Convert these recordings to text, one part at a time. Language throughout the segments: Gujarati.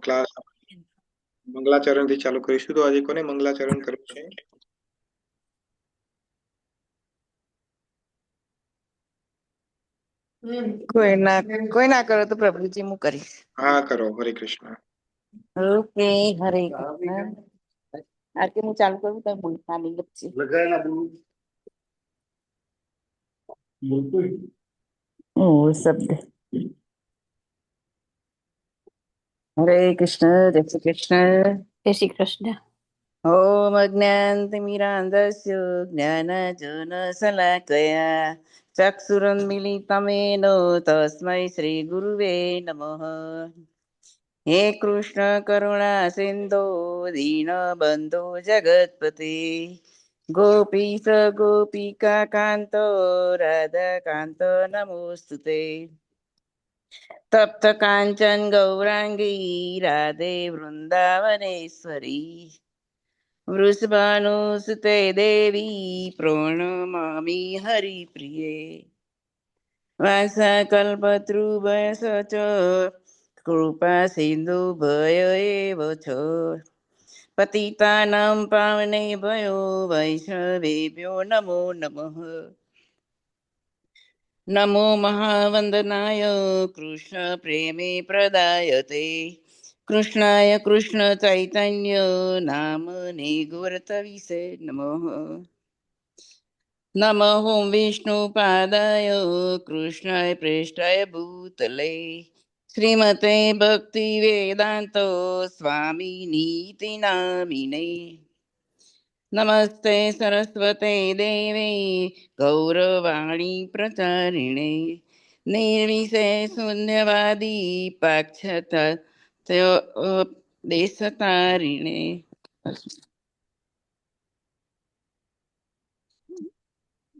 ક્લાસ મંગલાચરણ થી ચાલુ કરીશું. તો આજે કોને મંગલાચરણ કરવું છે? કોઈ ના કરો તો પ્રભુજી હું કરીશ. હા, કરો. હરે કૃષ્ણ. ઓકે, હરે કૃષ્ણ. આરતી હું ચાલુ કરું તો બોલતા નહીં લખશે. ઓ શબ્દ હરે કૃષ્ણ, જય શ્રી કૃષ્ણ. જય શ્રી કૃષ્ણ. ઓમ અજ્ઞાનતિમિરાન્ધસ્ય જ્ઞાનજનશલાકયા ચક્ષુરુન્મિલિતમેન તસ્मै શ્રી ગુરુવે નમઃ. હે કૃષ્ણ કરુણા સિંધો દીનબંધો જગતપતિ ગોપીશ ગોપિકા કાંતો રાધા કાંત નમોસ્તુતે. તપ્ત કાંચન ગૌરાંગી રાધે વૃંદાવનેશ્વરી વૃષભાનુસુતે દેવી પ્ರಣમામિ હરિપ્રિયે. વાંસકલ્પતૃભયસ ચ કૃપા સિંધુ ભય એવ છ પતિતાનાં પાવનેભ્યો વૈષ્ણવેભ્યો નમો નમઃ. નમો મહાવંદનાય કૃષ્ણ પ્રેમે પ્રદાયતે કૃષ્ણાય કૃષ્ણ ચૈતન્ય નામને ગોરતવિષે નમઃ. નમો વિષ્ણુપાદાય કૃષ્ણાય પ્રેષ્ઠાય ભૂતલે શ્રીમતે ભક્તિ વેદાંતો સ્વામી નીતિ નામિને. નમસ્તે સરસ્વતે દેવે ગૌરવાણી પ્રચારિણે નિર્વિશેષ શૂન્યવાદી પાક્ષતા દેશતારિણે.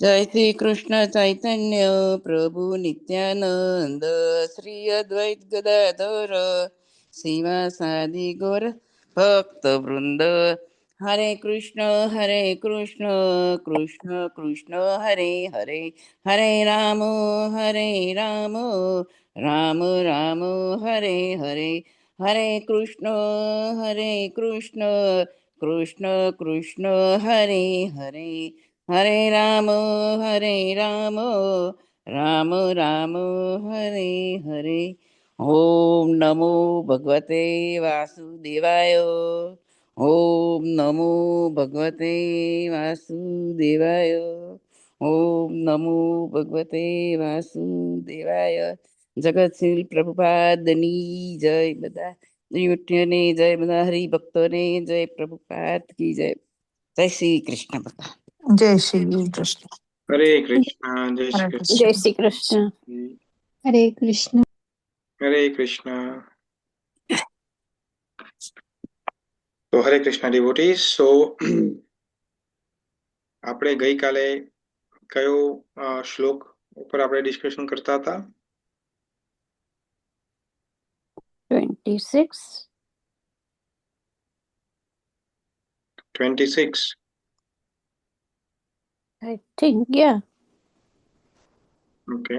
જય શ્રી કૃષ્ણ ચૈતન્ય પ્રભુ નિત્યાનંદ શ્રી અદ્વૈત ગદાધર શિવાસાદિ ગૌર ભક્ત વૃંદ. હરે કૃષ્ણ કૃષ્ણ કૃષ્ણ હરે હરે હરે રામ રામ રામ હરે હરે હરે કૃષ્ણ કૃષ્ણ કૃષ્ણ હરે હરે હરે રામ રામ રામ હરે હરે. ઓમ નમો ભગવતે વાસુદેવાય. ઓમ નમો ભગવતે વાસુદેવાય. ઓમ નમો ભગવતે વાસુદેવાય. જગતશ્રી પ્રભુપાદની જય. બધા યુટ્યુને જય, બધા હરિભક્તોને જય, પ્રભુપાદ કી જય. જય શ્રી કૃષ્ણ. બધા જય શ્રી કૃષ્ણ. હરે કૃષ્ણ. જય શ્રી કૃષ્ણ. જય શ્રી કૃષ્ણ. હરે કૃષ્ણ. હરે કૃષ્ણ. તો હરે કૃષ્ણ ડિવોટીઝ. સો આપણે ગઈકાલે કયો શ્લોક ઉપર આપણે ડિસ્કશન કરતા હતા? 26. 26. I think, yeah. ઓકે,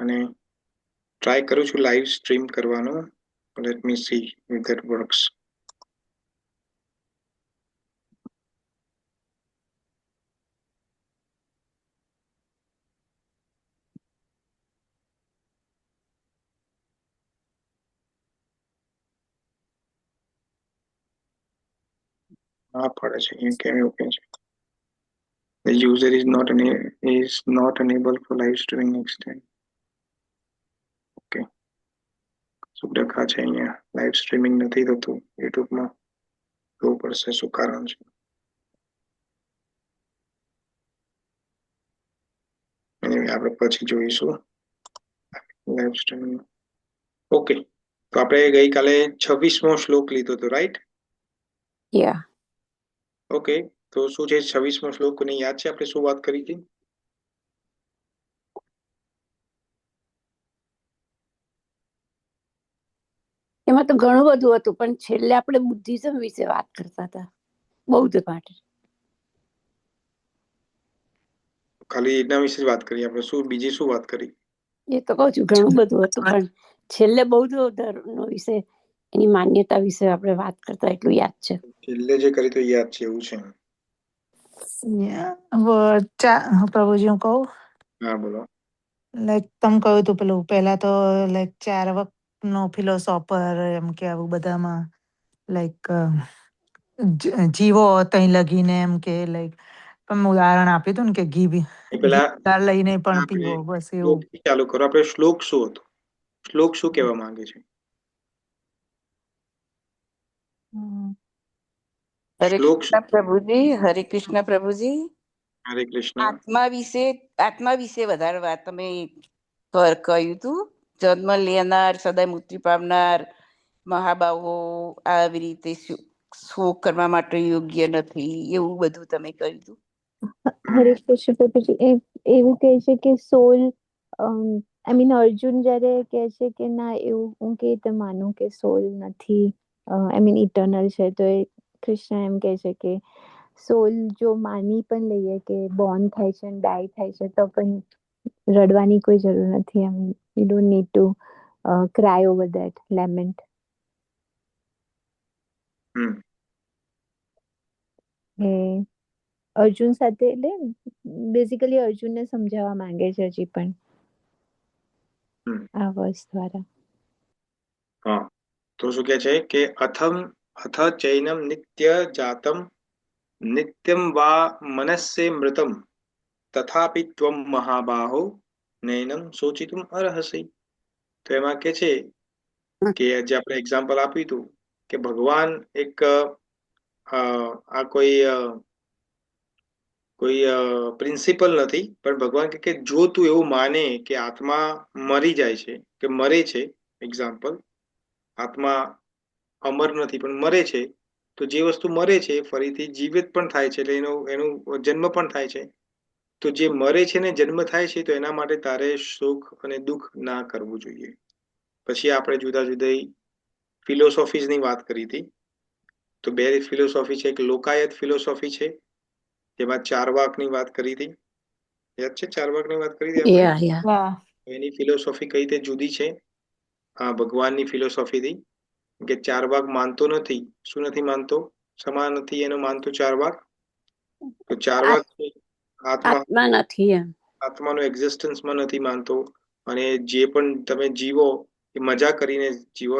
અને ટ્રાય કરું છું લાઈવ સ્ટ્રીમ કરવાનો. Let me C if that works. હા, પડે છે અહીંયા. કેમ એવું કહે છે? The user is not unable for live streaming next time. Okay, શું લખા છે અહીંયા? લાઈવ સ્ટ્રીમિંગ નથી થતું યુટ્યુબમાં. જોવું પડશે શું કારણ છે. Anyway, આપણે પછી જોઈશું લાઈવ સ્ટ્રીમિંગ. ઓકે, તો આપણે ગઈકાલે 26મો શ્લોક લીધો હતો, રાઈટ? Yeah. ઓકે, તો શું છે 26મો શ્લોક? ને યાદ છે આપણે શું વાત કરી હતી? એમાં તો ઘણું બધું હતું, પણ છેલ્લે આપણે બુદ્ધિઝમ વિશે વાત કરતા હતા, બૌદ્ધ માટે. ખાલી એના વિશે જ વાત કરી આપણે? શું બીજી શું વાત કરી? એ તો કહું છું ઘણું બધું હતું, પણ છેલ્લે બૌદ્ધ ધર્મનો વિશે એની માન્યતા વિશે આપણે વાત કરતા એટલું યાદ છે. છેલ્લે જે કરી તો યાદ છે એવું છે. પ્રભુજી હું કહું, હા બોલો. લાઈક તમે કહ્યું હતું પેલું પહેલા તો લાઈક 4 વખતનો ફિલોસોફર એમ કે આવું બધામાં લાઈક જીવો તઈ લગીને એમ કે લાઈક તમે ઉદાહરણ આપ્યું હતું ને કે ઘી એ પેલા લઈને પણ આપણે પીવો, બસ એવું. શ્લોકથી ચાલુ કરો. આપણે શ્લોક શું હતો? શ્લોક શું કહેવા માંગે છે? હરે શ્લોક શું? કૃષ્ણ પ્રભુજી, હરે કૃષ્ણ પ્રભુજી. હરે કૃષ્ણ. આત્મા વિશે વધારે વાત તમે કહ્યું હતું. જન્મ લેનાર, સદાય મૃત્યુ પામનાર મહાબાહો આવી રીતે શોક કરવા માટે યોગ્ય નથી, એવું બધું તમે કહ્યું હતું. હરે કૃષ્ણ પ્રભુજી એવું કહે છે કે સોલ આઈ મીન અર્જુન જ્યારે કહે છે કે ના એવું હું કેવી રીતે માનું કે સોલ નથી, આઈ મીન ઇટર્નલ છે, તો એ કૃષ્ણ એમ કહે છે કે સોલ જો માની પણ લઈએ કે બોર્ન થાય છે અને ડાય થાય છે તો પણ રડવાની કોઈ જરૂર નથી. I mean you don't need to cry over that, lament. એ અર્જુન સાથે એટલે બેઝિકલી અર્જુનને સમજાવવા માંગે છે હજી પણ આ વર્સ દ્વારા. હા, તો શું કહે છે કે અથ ચૈનમ નિત્ય જાતમ નિત્યમ વા મનસ્સે મૃતમ તથાપિ ત્વમ મહાબાહો નૈનમ શોચિતુમ અર્હસી. તો એમાં કે છે કે જે આપણે એક્ઝામ્પલ આપ્યું હતું કે ભગવાન એક આ કોઈ પ્રિન્સિપલ નથી, પણ ભગવાન કે જો તું એવું માને કે આત્મા મરી જાય છે કે મરે છે, એક્ઝામ્પલ આત્મા અમર નથી પણ મરે છે, તો જે વસ્તુ મરે છે ફરીથી જીવિત પણ થાય છે, એટલે એનું જન્મ પણ થાય છે. તો જે મરે છે ને જન્મ થાય છે, તો એના માટે તારે સુખ અને દુઃખ ના કરવું જોઈએ. પછી આપણે જુદા જુદા ફિલોસોફીઝની વાત કરી હતી. તો 2 ફિલોસોફી છે. એક લોકાયત ફિલોસોફી છે, જેમાં ચારવાકની વાત કરી હતી. યાદ છે? ચારવાકની વાત કરી હતી આપણે. એની ફિલોસોફી કઈ રીતે જુદી છે ભગવાનની ફિલોસોફીથી? કે ચારવાક માનતો નથી. શું નથી માનતો? સમાન નથી એનો માનતો ચારવાક. તો ચારવાક આત્મા નથી એમ, આત્માનો એક્ઝિસ્ટન્સમાં નથી માનતો. અને જે પણ તમે જીવો એ મજા કરીને જીવો.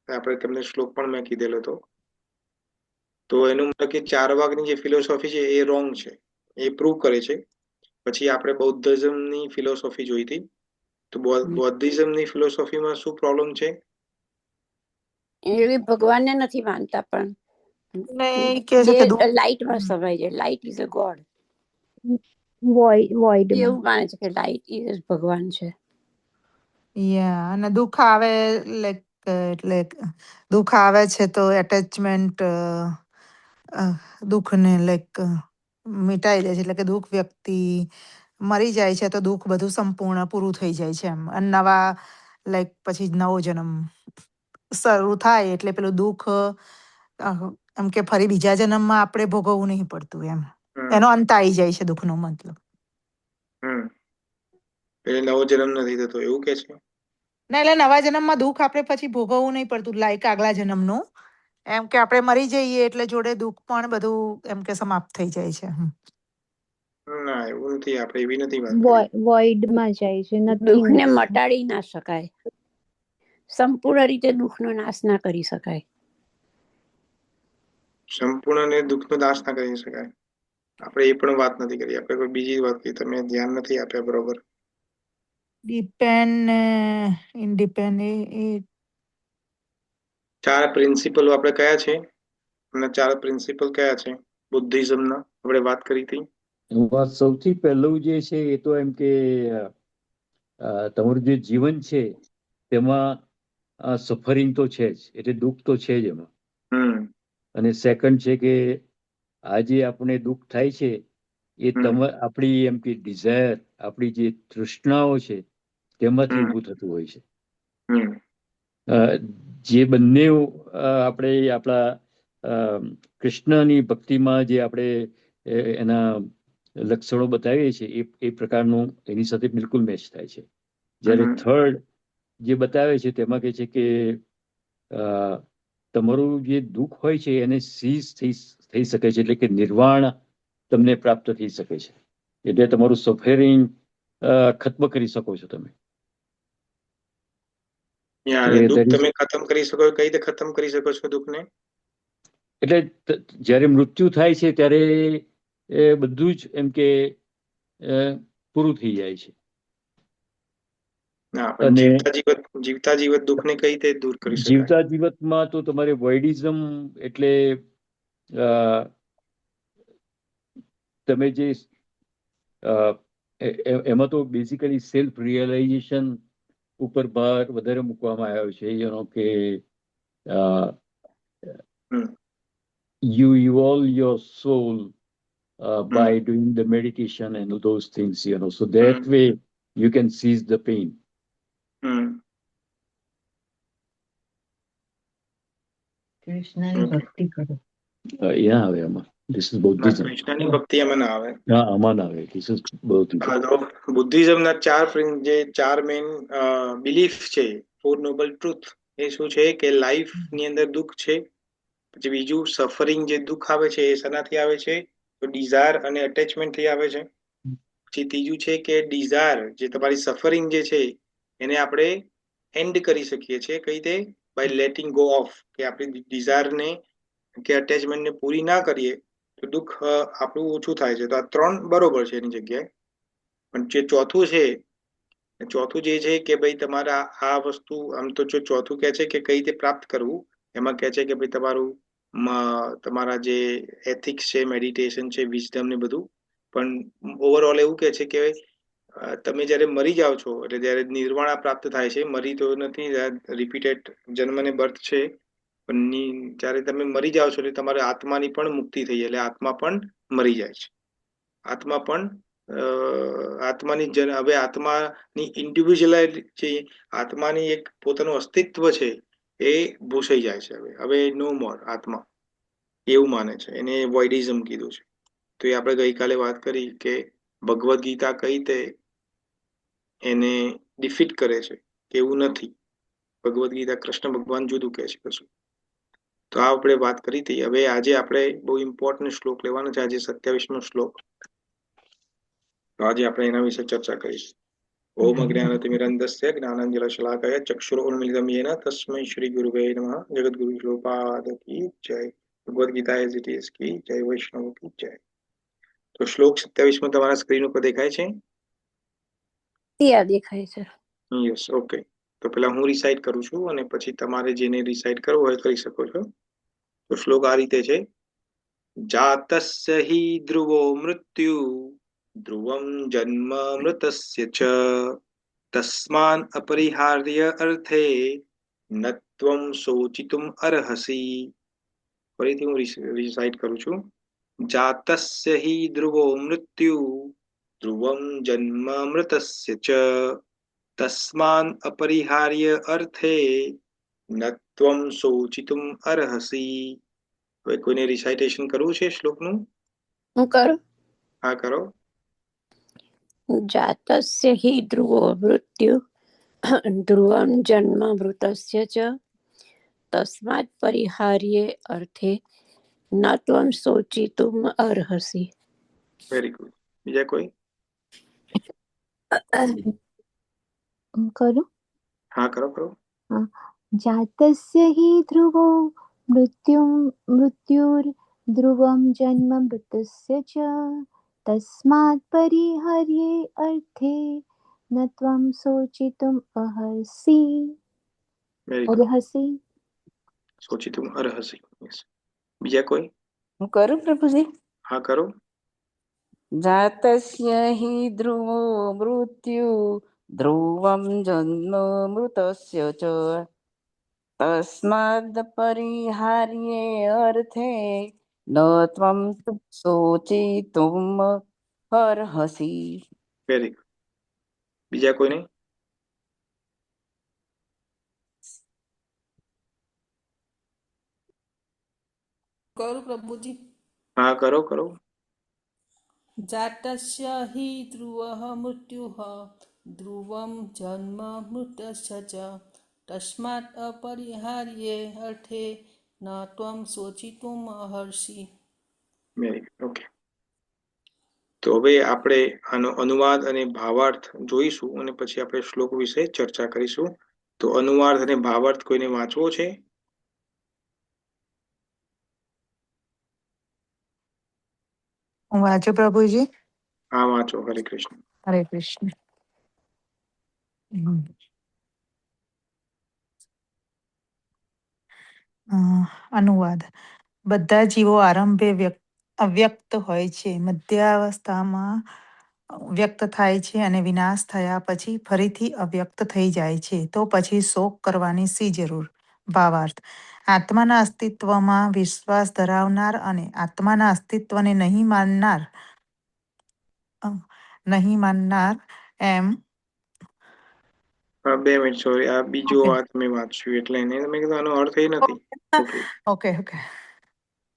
આપણે તમને શ્લોક પણ મેં કીધેલો હતો. તો એનું મતલબ કે ચારવાકની જે ફિલોસોફી છે એ રોંગ છે, એ પ્રૂવ કરે છે. પછી આપણે બૌદ્ધિઝમની ફિલોસોફી જોઈ હતી. તો બૌદ્ધિઝમની ફિલોસોફીમાં શું પ્રોબ્લેમ છે? એ ભગવાનને નથી માનતા, પણ કે છે કે લાઇટમાં સમાય છે. Light is a God. Void એવું માને છે કે લાઇટ ઇઝ ભગવાન છે. અને દુઃખ આવે એટલે દુઃખ આવે છે તો એટેચમેન્ટ દુઃખને લાઈક મિટાઈ દે છે, એટલે કે દુઃખ વ્યક્તિ મરી જાય છે તો દુઃખ બધું સંપૂર્ણ પૂરું થઈ જાય છે એમ. અને નવા લાઈક પછી નવો જન્મ શરૂ થાય એટલે પેલું દુઃખ એમ કે ફરી બીજા જન્મમાં આપણે ભોગવવું નહીં પડતું એમ. એનો અંત આવી જાય છે દુઃખનો મતલબ. એટલે નવો જન્મ નથી થતો એવું કે છે? ના, એટલે નવા જન્મમાં દુઃખ આપણે પછી ભોગવવું નહીં પડતું, લાઈક આગલા જન્મનું. એમ કે આપણે મરી જઈએ એટલે જોડે દુઃખ પણ બધું એમ કે સમાપ્ત થઈ જાય છે. ના, એવું નથી. આપણે એવી નથી વાત કરી. વોઇડમાં જાય છે. દુઃખને મટાડી ના શકાય, સંપૂર્ણ રીતે દુઃખનો નાશ ના કરી શકાય. સંપૂર્ણ દુઃખનો નાશ ના કરી શકાય. આપણે એ પણ વાત નથી કરી. આપણે કોઈ બીજી વાત કરી. તમે ધ્યાન નથી આપ્યા બરોબર. ડિપેન્ડ ઇન્ડિપેન્ડ 4 પ્રિન્સિપલ આપણે કયા છે? અને 4 પ્રિન્સિપલ કયા છે બુદ્ધિઝમના? આપણે વાત કરી હતી. સૌથી પહેલું જે છે એ તો એમ કે તમારું જે જીવન છે તેમાં સફરિંગ તો છે જ, એટલે દુઃખ તો છે જ એમાં. અને સેકન્ડ છે કે આ જે આપણે દુઃખ થાય છે એ આપણી એમ કે ડિઝાયર, આપણી જે તૃષ્ણાઓ છે તેમાંથી ઊભું થતું હોય છે. જે બંને આપણે આપણા કૃષ્ણની ભક્તિમાં જે આપણે એના લક્ષણો બતાવીએ છીએ એ પ્રકારનું એની સાથે બિલકુલ મેચ થાય છે. જ્યારે થર્ડ જે બતાવે છે તેમાં કહે છે કે તમારું જે દુઃખ હોય છે એને સીઝ થઈ શકે છે, એટલે કે નિર્વાણ તમને પ્રાપ્ત થઈ શકે છે. એટલે તમારું સફરિંગ ખત્મ કરી શકો છો તમે. દુઃખ તમે ખતમ કરી શકો, કઈ રીતે ખતમ કરી શકો છો દુઃખને? એટલે જ્યારે મૃત્યુ થાય છે ત્યારે એ બધું જ એમ કે પૂરું થઈ જાય છે. અને જીવતા જીવત દુઃખને કઈ રીતે દૂર કરી શકાય? જીવતા જીવતમાં તો તમારે વોઇડિઝમ એટલે તમે જે એમાં તો બેઝિકલી સેલ્ફ રિયલાઇઝેશન ઉપર ભાર વધારે મૂકવામાં આવ્યો છે. કે you evolve your soul by doing the meditation and those things, so that way you can seize the pain. કૃષ્ણની ભક્તિ કરો. Yeah, this is Buddhism. કૃષ્ણની ભક્તિ એમાં ના આવે. હા, આમાં ના આવે. This is Buddhism. બુદ્ધિઝમના ચાર મેઇન બિલીફ છે, ફોર નોબલ ટ્રુથ. એ શું છે કે લાઈફ ની અંદર દુઃખ છે, પછી બીજું સફરિંગ જે દુઃખ આવે છે એ શેનાથી આવે છે? તો ડિઝાયર અને અટેચમેન્ટ થી આવે છે. પછી ત્રીજું છે કે ડિઝાયર, જે તમારી સફરિંગ જે છે એને આપણે એન્ડ કરી શકીએ છીએ કઈ રીતે? બાય લેટિંગ ગો ઓફ, કે આપણી ડિઝાયર ને કે અટેચમેન્ટ ને પૂરી ના કરીએ તો દુઃખ આપણું ઓછું થાય છે. તો આ 3 બરોબર છે એની જગ્યાએ. પણ જે ચોથું જે છે કે ભાઈ તમારા આ વસ્તુ, આમ તો જો ચોથું કહે છે કે કઈ રીતે પ્રાપ્ત કરવું, એમાં કહે છે કે ભાઈ તમારા જે એથિક્સ છે, મેડિટેશન છે, વિઝડમ ને બધું. પણ ઓવરઓલ એવું કહે છે કે તમે જ્યારે મરી જાઓ છો એટલે જ્યારે નિર્વાણ પ્રાપ્ત થાય છે, મરી તો નથી, રિપીટેડ જન્મ ને બર્થ છે, પણ જ્યારે તમે મરી જાઓ છો એટલે તમારે આત્માની પણ મુક્તિ થઈ જાય, એટલે આત્મા પણ મરી જાય છે. આત્માની હવે આત્માની ઇન્ડિવિજ્યુઅલિટી, આત્માની એક પોતાનું અસ્તિત્વ છે એ ભૂસાઈ જાય છે. હવે નો મોર આત્મા, એવું માને છે. એને વોઇડિઝમ કીધું છે. તો એ આપણે ગઈકાલે વાત કરી કે ભગવદ્ ગીતા કઈ રીતે એને ડિફીટ કરે છે કે એવું નથી. ભગવદ્ ગીતા કૃષ્ણ ભગવાન જુદું કહે છે કશું. તો આ આપણે વાત કરી હતી. હવે આજે આપણે બહુ ઇમ્પોર્ટન્ટ શ્લોક લેવાનો છે, આજે 27મો શ્લોક. તો આજે આપણે એના વિશે ચર્ચા કરીશું. ઓમ અજ્ઞાનતિમિરન્ધસ્ય જ્ઞાનાંજનશલાકયા ચક્ષુરુન્મિલિતં યેન તસ્मै શ્રી ગુરુવે નમઃ. જગદ્ગુરુ શ્રીપાદ કી જય. Bhagavad Gita as it is કી જય. વૈષ્ણવ કી જય. તો શ્લોક 27 તમારા સ્ક્રીન ઉપર દેખાય છે? દેખાય છે. Yes, okay. તો પેલા હું રિસાઇટ કરું છું અને પછી તમારે જેને રિસાઇટ કરવો હોય કરી શકો છો. તો શ્લોક આ રીતે છે: જાતસ્ય હિ ધ્રુવો મૃત્યુ ધ્રુવમ જન્મ મૃતસ્ય ચ તસ્માન અપરિહાર્ય અર્થે નત્વમ શોચિતુમ અર્હસી. ફરીથી હું રિસાઇટ કરું છું. જાતસ્ય હિ ધ્રુવો મૃત્યુ ધ્રુવમ જન્મ મૃતસ્ય ચ તસ્માન અપરિહાર્ય અર્થે નત્વમ શોચિતુમ અર્હસી. હવે કોઈને રિસાઇટેશન કરવું છે શ્લોકનું? હું કરું? હા, કરો. જાતસ્ય હિ ધ્રુવો મૃત્યુ ધ્રુવમ જન્મ મૃતસ્ય ચ તસ્માત પરિહાર્યે અર્થે ન ત્વં શોચિતુમ અર્હસી. Very good. બીજા કોઈ? કરું? હા, કરો. જાતસ્ય હિ ધ્રુવો મૃત્યુર્ધ્રુવમ જન્મ મૃતસ્ય ચ તસ્માત પરિહર્યે અર્થે ન ત્વં શોચિતુમ અર્હસી. શોચિતુમ અર્હસી. બીજા કોઈ? હું કરું પ્રભુજી? હા, કરો. જાતસ્ય હિ ધ્રુવો મૃત્યુ ધ્રુવમ જન્મ મૃતસ્ય ચ તસ્માદ પરિહાર્યે અર્થે ન ત્વં શોચિતુમ અર્હસી. Very good. બીજા કોઈને? કરું પ્રભુજી? હા, કરો. જાતસ્ય હિ ધ્રુવઃ મૃત્યુઃ ધ્રુવમ જન્મ મૃત્યુશ્ચ ચ તસ્માत् અપરિહાર્યે અર્થે ન ત્વં શોચિતુમ અર્હસि. Very good. ઓકે, તો હવે આપણે આનો અનુવાદ અને ભાવાર્થ જોઈશું અને પછી આપણે શ્લોક વિશે ચર્ચા કરીશું. તો અનુવાદ અને ભાવાર્થ કોઈને વાંચવો છે? હું વાંચું પ્રભુજી? હા, વાંચો. હરે કૃષ્ણ. હરે કૃષ્ણ. અનુવાદ. બધા જીવો આરંભે અવ્યક્ત હોય છે, મધ્યાવસ્થામાં વ્યક્ત થાય છે અને વિનાશ થયા પછી ફરીથી અવ્યક્ત થઈ જાય છે. તો પછી શોક કરવાની શી જરૂર? ભાવાર્થ. આત્માના અસ્તિત્વમાં વિશ્વાસ ધરાવનાર અને આત્માના અસ્તિત્વને નહીં માનનાર એમ. 2 મિનિટ, સોરી, આ બીજો ઓકે વાત મેં વાંચ્યું એટલે એને મેં કીધું આનો અર્થ એ નથી. ઓકે, ઓકે ઓકે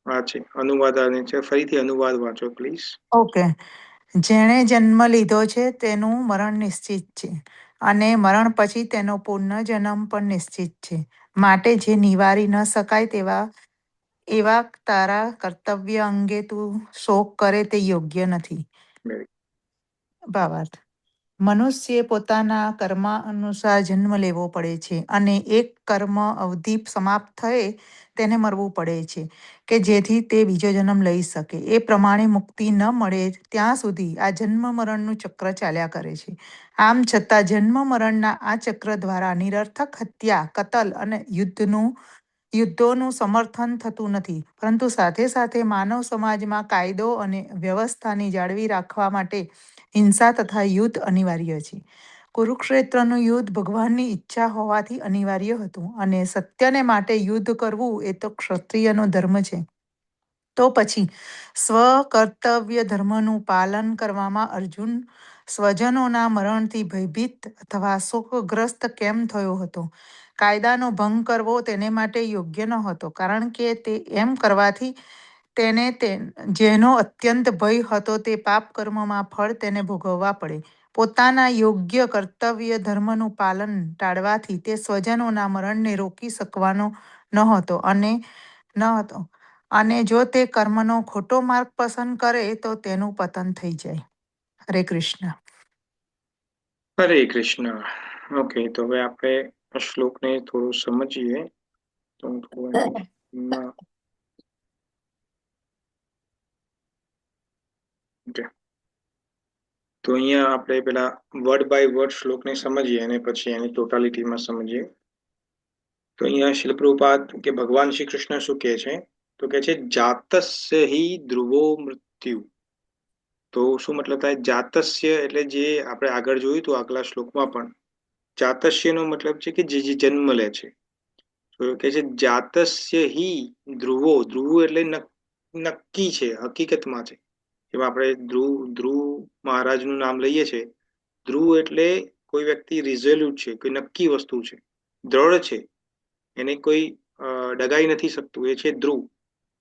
આ છે અનુવાદ. આને છે, ફરીથી અનુવાદ વાંચો પ્લીઝ. ઓકે. જેણે જન્મ લીધો છે તેનું મરણ નિશ્ચિત છે અને મરણ પછી તેનો પુનર્જન્મ પણ નિશ્ચિત છે. માટે જે નિવારી ન શકાય એવા તારા કર્તવ્ય અંગે તું શોક કરે તે યોગ્ય નથી. ભાવાર્થ. મનુષ્ય પોતાના કર્મ અનુસાર જન્મ લેવો પડે છે અને એક કર્મ અવધિ સમાપ્ત થયે તેને મરવું પડે છે કે જેથી તે બીજો જન્મ લઈ શકે. એ પ્રમાણે મુક્તિ ન મળે ત્યાં સુધી આ જન્મ મરણનું ચક્ર ચાલ્યા કરે છે. આમ છતાં જન્મ મરણના આ ચક્ર દ્વારા નિરર્થક હત્યા, કતલ અને યુદ્ધોનું સમર્થન થતું નથી, પરંતુ સાથે સાથે માનવ સમાજમાં કાયદો અને વ્યવસ્થાની જાળવી રાખવા માટે હિંસા તથા યુદ્ધ અનિવાર્ય છે. કુરુક્ષેત્રનું યુદ્ધ ભગવાનની ઈચ્છા હોવાથી અનિવાર્ય હતું અને સત્યને માટે યુદ્ધ કરવું એ તો ક્ષત્રિયનો ધર્મ છે. તો પછી સ્વકર્તવ્ય ધર્મનું પાલન કરવામાં અર્જુન સ્વજનોના મરણથી ભયભીત અથવા શોકગ્રસ્ત કેમ થયો હતો? કાયદાનો ભંગ કરવો તેને માટે યોગ્ય ન હતો, કારણ કે તે એમ કરવાથી જેનો અત્યંત ભય હતો તે પાપ કર્મમાં ફળ તેને ભોગવવા પડે. પોતાના યોગ્ય કર્તવ્ય ધર્મનું પાલન ટાળવાથી તે સ્વજનોના મરણને રોકી શકવાનો ન હતો અને જો તે કર્મનો ખોટો માર્ગ પસંદ કરે તો તેનું પતન થઈ જાય. હરે કૃષ્ણ. હરે કૃષ્ણ. ઓકે, તો હવે આપણે આ શ્લોકને થોડું સમજીએ. તો હું થોડું એમાં ઓકે, તો અહીંયા આપણે પેલા વર્ડ બાય વર્ડ શ્લોકને સમજીએ અને પછી એની ટોટાલિટીમાં સમજીએ. તો અહીંયા શીલ પ્રભુપાદ કે ભગવાન શ્રી કૃષ્ણ શું કહે છે? તો કહે છે જાતસ્ય હિ ધ્રુવો મૃત્યુ. તો શું મતલબ થાય? જાતસ્ય એટલે જે આપણે આગળ જોયું હતું આગલા શ્લોકમાં પણ, જાતસ્ય નો મતલબ છે કે જે જન્મ લે છે. તો કહે છે જાતસ્ય હિ ધ્રુવો. ધ્રુવો એટલે નક્કી છે, હકીકતમાં છે. જેમાં આપણે ધ્રુવ મહારાજનું નામ લઈએ છીએ. ધ્રુવ એટલે કોઈ વ્યક્તિ રિઝોલ્યુટ છે, કોઈ નક્કી વસ્તુ છે, દ્રઢ છે, એને કોઈ ડગાઈ નથી શકતું, એ છે ધ્રુવ.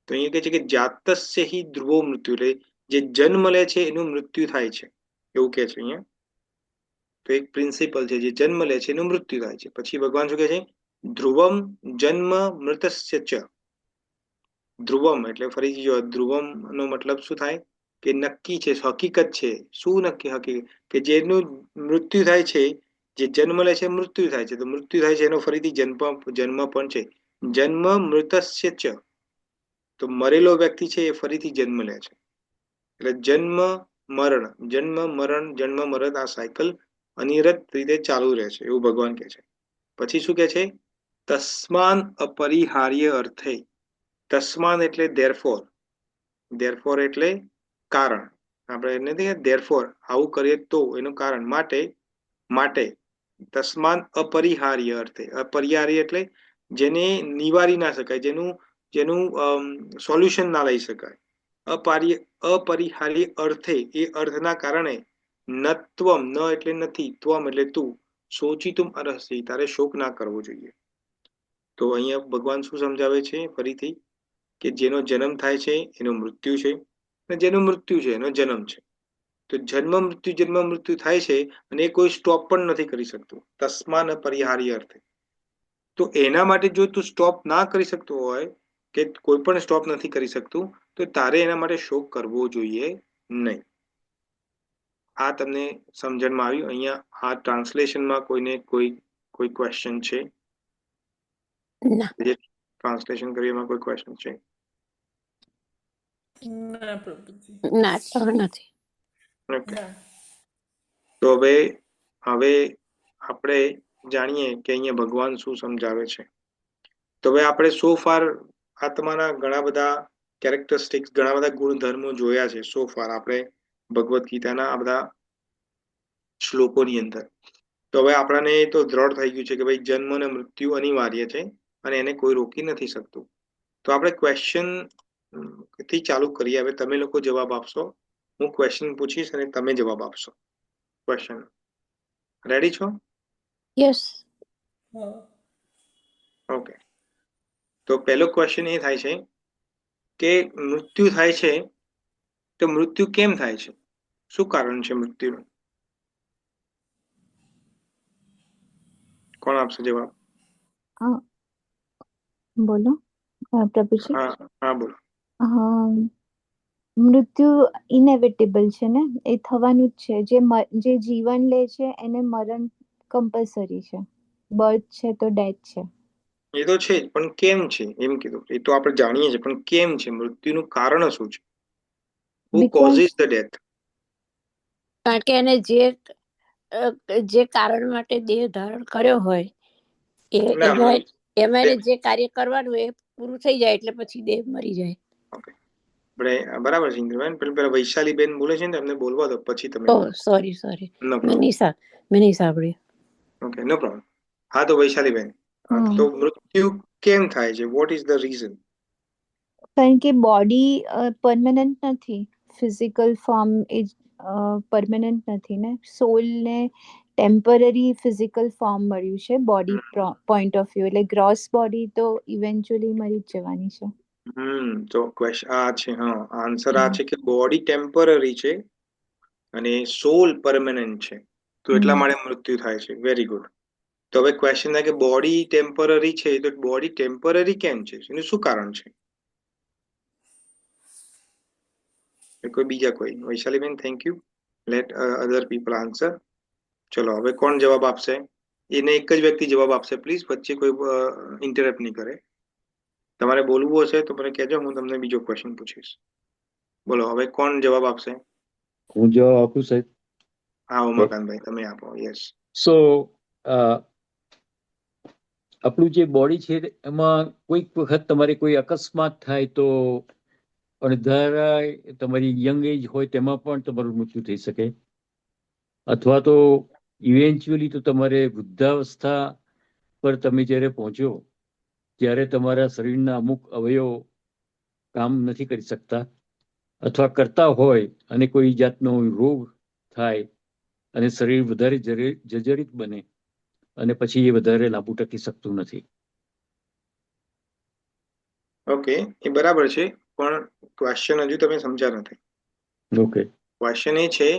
તો અહીંયા કહે છે કે જાતસ્ય હિ ધ્રુવો મૃત્યુ, એટલે જે જન્મ લે છે એનું મૃત્યુ થાય છે, એવું કે છે અહીંયા. તો એક પ્રિન્સિપલ છે, જે જન્મ લે છે એનું મૃત્યુ થાય છે. પછી ભગવાન શું કહે છે? ધ્રુવમ જન્મ મૃતસ્ય ચ. ધ્રુવમ એટલે ફરીથી જો, ધ્રુવમ નો મતલબ શું થાય? કે નક્કી છે, હકીકત છે. શું નક્કી? હકીકત કે જેનું મૃત્યુ થાય છે, જે જન્મ લે છે મૃત્યુ થાય છે. તો મૃત્યુ થાય છે એનો ફરીથી જન્મ પણ છે. જન્મ મૃતસ્ય ચ, તો મરેલો વ્યક્તિ છે એ ફરીથી જન્મ લે છે. એટલે જન્મ મરણ આ સાયકલ અનિરત રીતે ચાલુ રહે છે, એવું ભગવાન કહે છે. પછી શું કહે છે? તસ્માન અપરિહાર્ય અર્થે. તસ્માન એટલે ધેરફોર. ધેરફોર એટલે કારણ. આપણે એને નથી ધેરફોર આવું કરીએ તો એનું કારણ, માટે તસ્માન અપરિહાર્ય અર્થે. અપરિહાર્ય એટલે જેને નિવારી ના શકાય, જેનું સોલ્યુશન ના લઈ શકાય. અપરિહાર્ય અર્થે, એ અર્થના કારણે નત્વમ, ન એટલે નથી, ત્વમ એટલે તું, શોચિતુમ અર્હસી, તારે શોક ના કરવો જોઈએ. તો અહીંયા ભગવાન શું સમજાવે છે? ફરીથી કે જેનો જન્મ થાય છે એનું મૃત્યુ છે, અને જેનું મૃત્યુ છે એનો જન્મ છે. તો જન્મ મૃત્યુ થાય છે અને એ કોઈ સ્ટોપ પણ નથી કરી શકતું, તસ્મા ન પરિહાર્ય અર્થે. તો એના માટે જો તું સ્ટોપ ના કરી શકતો હોય કે કોઈ પણ સ્ટોપ નથી કરી શકતું, તો તારે એના માટે શોક કરવો જોઈએ નહીં. આ તમને સમજણમાં આવ્યું? અહીંયા આ ટ્રાન્સલેશનમાં કોઈને કોઈ ક્વેશ્ચન છે? ના જે ટ્રાન્સલેશન કર્યું એમાં કોઈ ક્વેશ્ચન છે? ના પ્રભુજી, ના તો નથી. ઓકે, ના. તો હવે આપણે જાણીએ કે અહીંયા ભગવાન શું સમજાવે છે. તો હવે આપણે સો ફાર આત્માના ઘણા બધા કેરેક્ટરિસ્ટિક્સ, ઘણા બધા ગુણધર્મો જોયા છે સો ફાર આપણે ભગવદ્ ગીતાના આ બધા શ્લોકોની અંદર. તો હવે આપણાને તો દ્રઢ થઈ ગયું છે કે ભાઈ જન્મ અને મૃત્યુ અનિવાર્ય છે અને એને કોઈ રોકી નથી શકતું. તો આપણે ક્વેશ્ચન થી ચાલુ કરીએ. હવે તમે લોકો જવાબ આપશો, હું ક્વેશ્ચન પૂછીશ અને તમે જવાબ આપશો. ક્વેશ્ચન રેડી છો? યસ. હા. ઓકે, તો પહેલો ક્વેશ્ચન એ થાય છે કે મૃત્યુ થાય છે તો મૃત્યુ કેમ થાય છે? શું કારણ છે મૃત્યુનું? કોણ આપશે જવાબ? બોલો પ્રભુજી. હા બોલો. મૃત્યુ ઇનેવિટેબલ છે ને, એ થવાનું જ છે. જે જીવન લે છે એને મરણ કમ્પલસરી છે. બર્થ છે તો ડેથ છે. એ તો છે જ, પણ કેમ છે એમ કીધું. એ તો આપણે જાણીએ છીએ, પણ કેમ છે? મૃત્યુનું કારણ શું છે? હુ કોઝિસ ધ ડેથ? કારણ કે એને જે કારણ માટે દેહ ધારણ કર્યો હોય એમાં એને જે કાર્ય કરવાનું એ પૂરું થઈ જાય એટલે પછી દેહ મરી જાય. ઓકે, બરાબર છે ઇન્દ્રબેન. પેલા વૈશાલી બેન બોલે છે ને, એમને બોલવા દો, પછી તમે બોલો. સોરી નો મેં નહીં સાંભળ્યું. ઓકે, નો પ્રોબ્લેમ. હા, તો વૈશાલી બેન, તો મૃત્યુ કેમ થાય છે? What is the reason? કારણ કે બોડી પરમેનન્ટ નથી. ફિઝિકલ ફોર્મ એ પરમેનન્ટ નથી ને. સોલ ને ટેમ્પરરી ફિઝિકલ ફોર્મ મળ્યું છે બોડી પોઈન્ટ ઓફ વ્યૂ. એટલે ગ્રોસ બોડી તો ઇવેન્ચ્યુઅલી મરી જ જવાની છે. તો ક્વેશ્ચન આ છે, હા, આન્સર આ છે કે બોડી ટેમ્પરરી છે અને સોલ પરમેનન્ટ છે, તો એટલા માટે મૃત્યુ થાય છે. Very good. તો હવે ક્વેશ્ચન થાય કે બોડી ટેમ્પરરી છે, તો બોડી ટેમ્પરરી કેમ છે? એનું શું કારણ છે? કોઈ બીજા કોઈ? Vaishali ben, thank you. Let other people answer. ચલો, હવે કોણ જવાબ આપશે? એને એક જ વ્યક્તિ જવાબ આપશે, પ્લીઝ. વચ્ચે કોઈ ઇન્ટરપ્ટ નહીં કરે. તમારે બોલવું હશે તો મને કહેજો, હું તમને બીજો ક્વેશ્ચન પૂછીશ. બોલો, હવે કોણ જવાબ આપશે? હું જવાબ આપું સાહેબ? હા, ઉમાકાંતભાઈ, તમે આપો. યસ. સો આપણું જે બોડી છે એમાં કોઈક વખત તમારે કોઈ અકસ્માત થાય તો અણધારા તમારી યંગ એજ હોય તેમાં પણ તમારું મૃત્યુ થઈ શકે, અથવા તો ઇવેન્ચ્યુઅલી તો તમારે વૃદ્ધાવસ્થા પર તમે જ્યારે પહોંચો ત્યારે તમારા શરીરના અમુક અવયવો કામ નથી કરી શકતા, અથવા કરતા હોય અને કોઈ જાતનો રોગ થાય અને શરીર વધારે જર્જરિત બને અને પછી એ વધારે લાંબુ ટકી શકતું નથી. ઓકે, એ બરાબર છે, પણ ક્વેશ્ચન હજુ તમે સમજ્યા નથી. ઓકે, ક્વેશ્ચન એ છે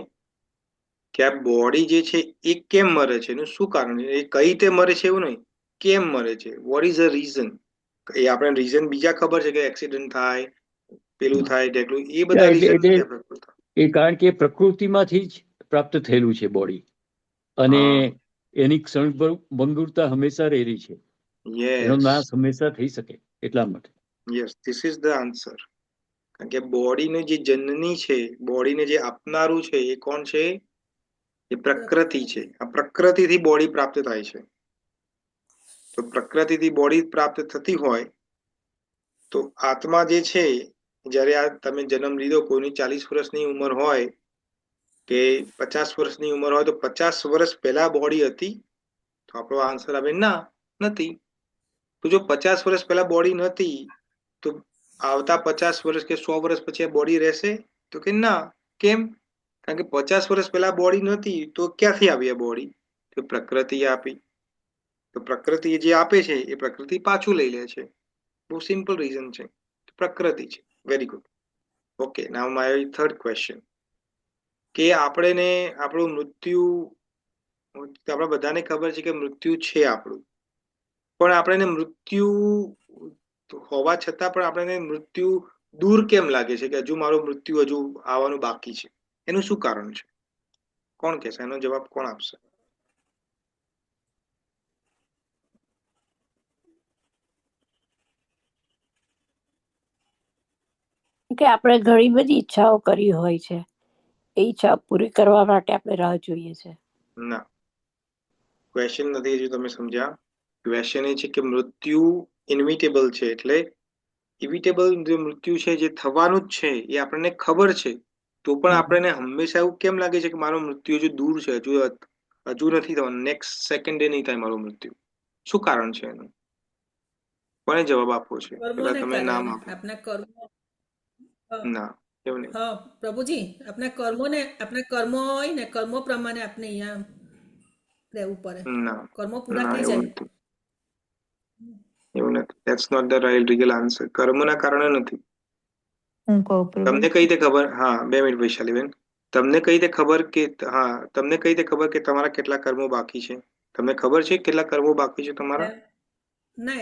કે આ બોડી જે છે એ કેમ મરે છે, એનું શું કારણ છે? એ કઈ રીતે મરે છે એવું નહીં, કેમ મરે છે? What is the reason? એ આપણે રીઝન બીજા ખબર છે કે એક્સિડન્ટ થાય, પેલું થાય, ઢેકલું, એ બધા રીઝન નથી આપણે બોલતા. એ કારણ કે પ્રકૃતિમાંથી જ પ્રાપ્ત થયેલું છે બોડી, અને એની ક્ષણભંગુરતા હંમેશા રહેલી છે. એનો નાશ હંમેશા થઈ શકે, એટલા માટે. Yes, this is the answer. કારણ કે બોડીને જે જનની છે, બોડીને જે આપનારું છે, એ કોણ છે? એ પ્રકૃતિ છે. આ પ્રકૃતિથી બોડી પ્રાપ્ત થાય છે. તો પ્રકૃતિથી બોડી પ્રાપ્ત થતી હોય તો આત્મા જે છે, જ્યારે આ તમે જન્મ લીધો, કોઈની 40 વર્ષની ઉંમર હોય કે 50 વર્ષની ઉંમર હોય, તો 50 વર્ષ પહેલા બોડી હતી? તો આપણો આન્સર આવે ના, નથી. તો જો 50 વર્ષ પહેલા બોડી નથી, તો આવતા 50 વર્ષ કે 100 વર્ષ પછી આ બોડી રહેશે? તો કે ના. કેમ? કારણ કે 50 વર્ષ પહેલા બોડી નથી, તો ક્યાંથી આવી આ બોડી? તો પ્રકૃતિએ આપી. તો પ્રકૃતિ જે આપે છે એ પ્રકૃતિ પાછું લઈ લે છે. બહુ સિમ્પલ રીઝન છે, પ્રકૃતિ છે. Very good. Okay, now my third question. કે આપણને આપણું મૃત્યુ, આપણા બધાને ખબર છે કે મૃત્યુ છે આપણું, પણ આપણને મૃત્યુ હોવા છતાં પણ આપણને મૃત્યુ દૂર કેમ લાગે છે, કે હજુ મારું મૃત્યુ હજુ આવવાનું બાકી છે? એનું શું કારણ છે? કોણ કહેશે? એનો જવાબ કોણ આપશે? કે આપણે ઘણી બધી ઈચ્છાઓ કરી હોય છે, એ ઈચ્છા પૂરી કરવા માટે આપણે રાહ જોઈએ છે. ના, ક્વેશ્ચન નથી હજુ તમે સમજ્યા. ક્વેશ્ચન એ છે કે મૃત્યુ ઇનવિટેબલ છે, એટલે ઇવિટેબલ જે મૃત્યુ છે, જે થવાનું જ છે, એ આપણને ખબર છે, તો પણ આપણને હંમેશા એવું કેમ લાગે છે કે મારું મૃત્યુ હજુ દૂર છે, હજુ નથી થવાનું, નેક્સ્ટ સેકન્ડે નહીં થાય મારું મૃત્યુ? શું કારણ છે એનું? કોને જવાબ આપવો છે? પેલા કર્મોને તમે નામ કારણે આપો. આપણા કર્મો. હા, ના, એવું નહીં. હા પ્રભુજી, આપણા કર્મો હોય ને, કર્મો પ્રમાણે આપણે અહીંયા રહેવું પડે. ના, કર્મો પૂરા ના, થઈ એવું જાય. નથી. એવું નથી. That's not the right real answer. કર્મના કારણે નથી. હું કહું તમને પ્રભુ. કઈ રીતે ખબર? હા, 2 મિનિટ વૈશાલીબેન. તમને કઈ રીતે ખબર કે તમને કઈ રીતે ખબર કે તમારા કેટલા કર્મો બાકી છે? તમને ખબર છે કેટલા કર્મો બાકી છે તમારા? ના,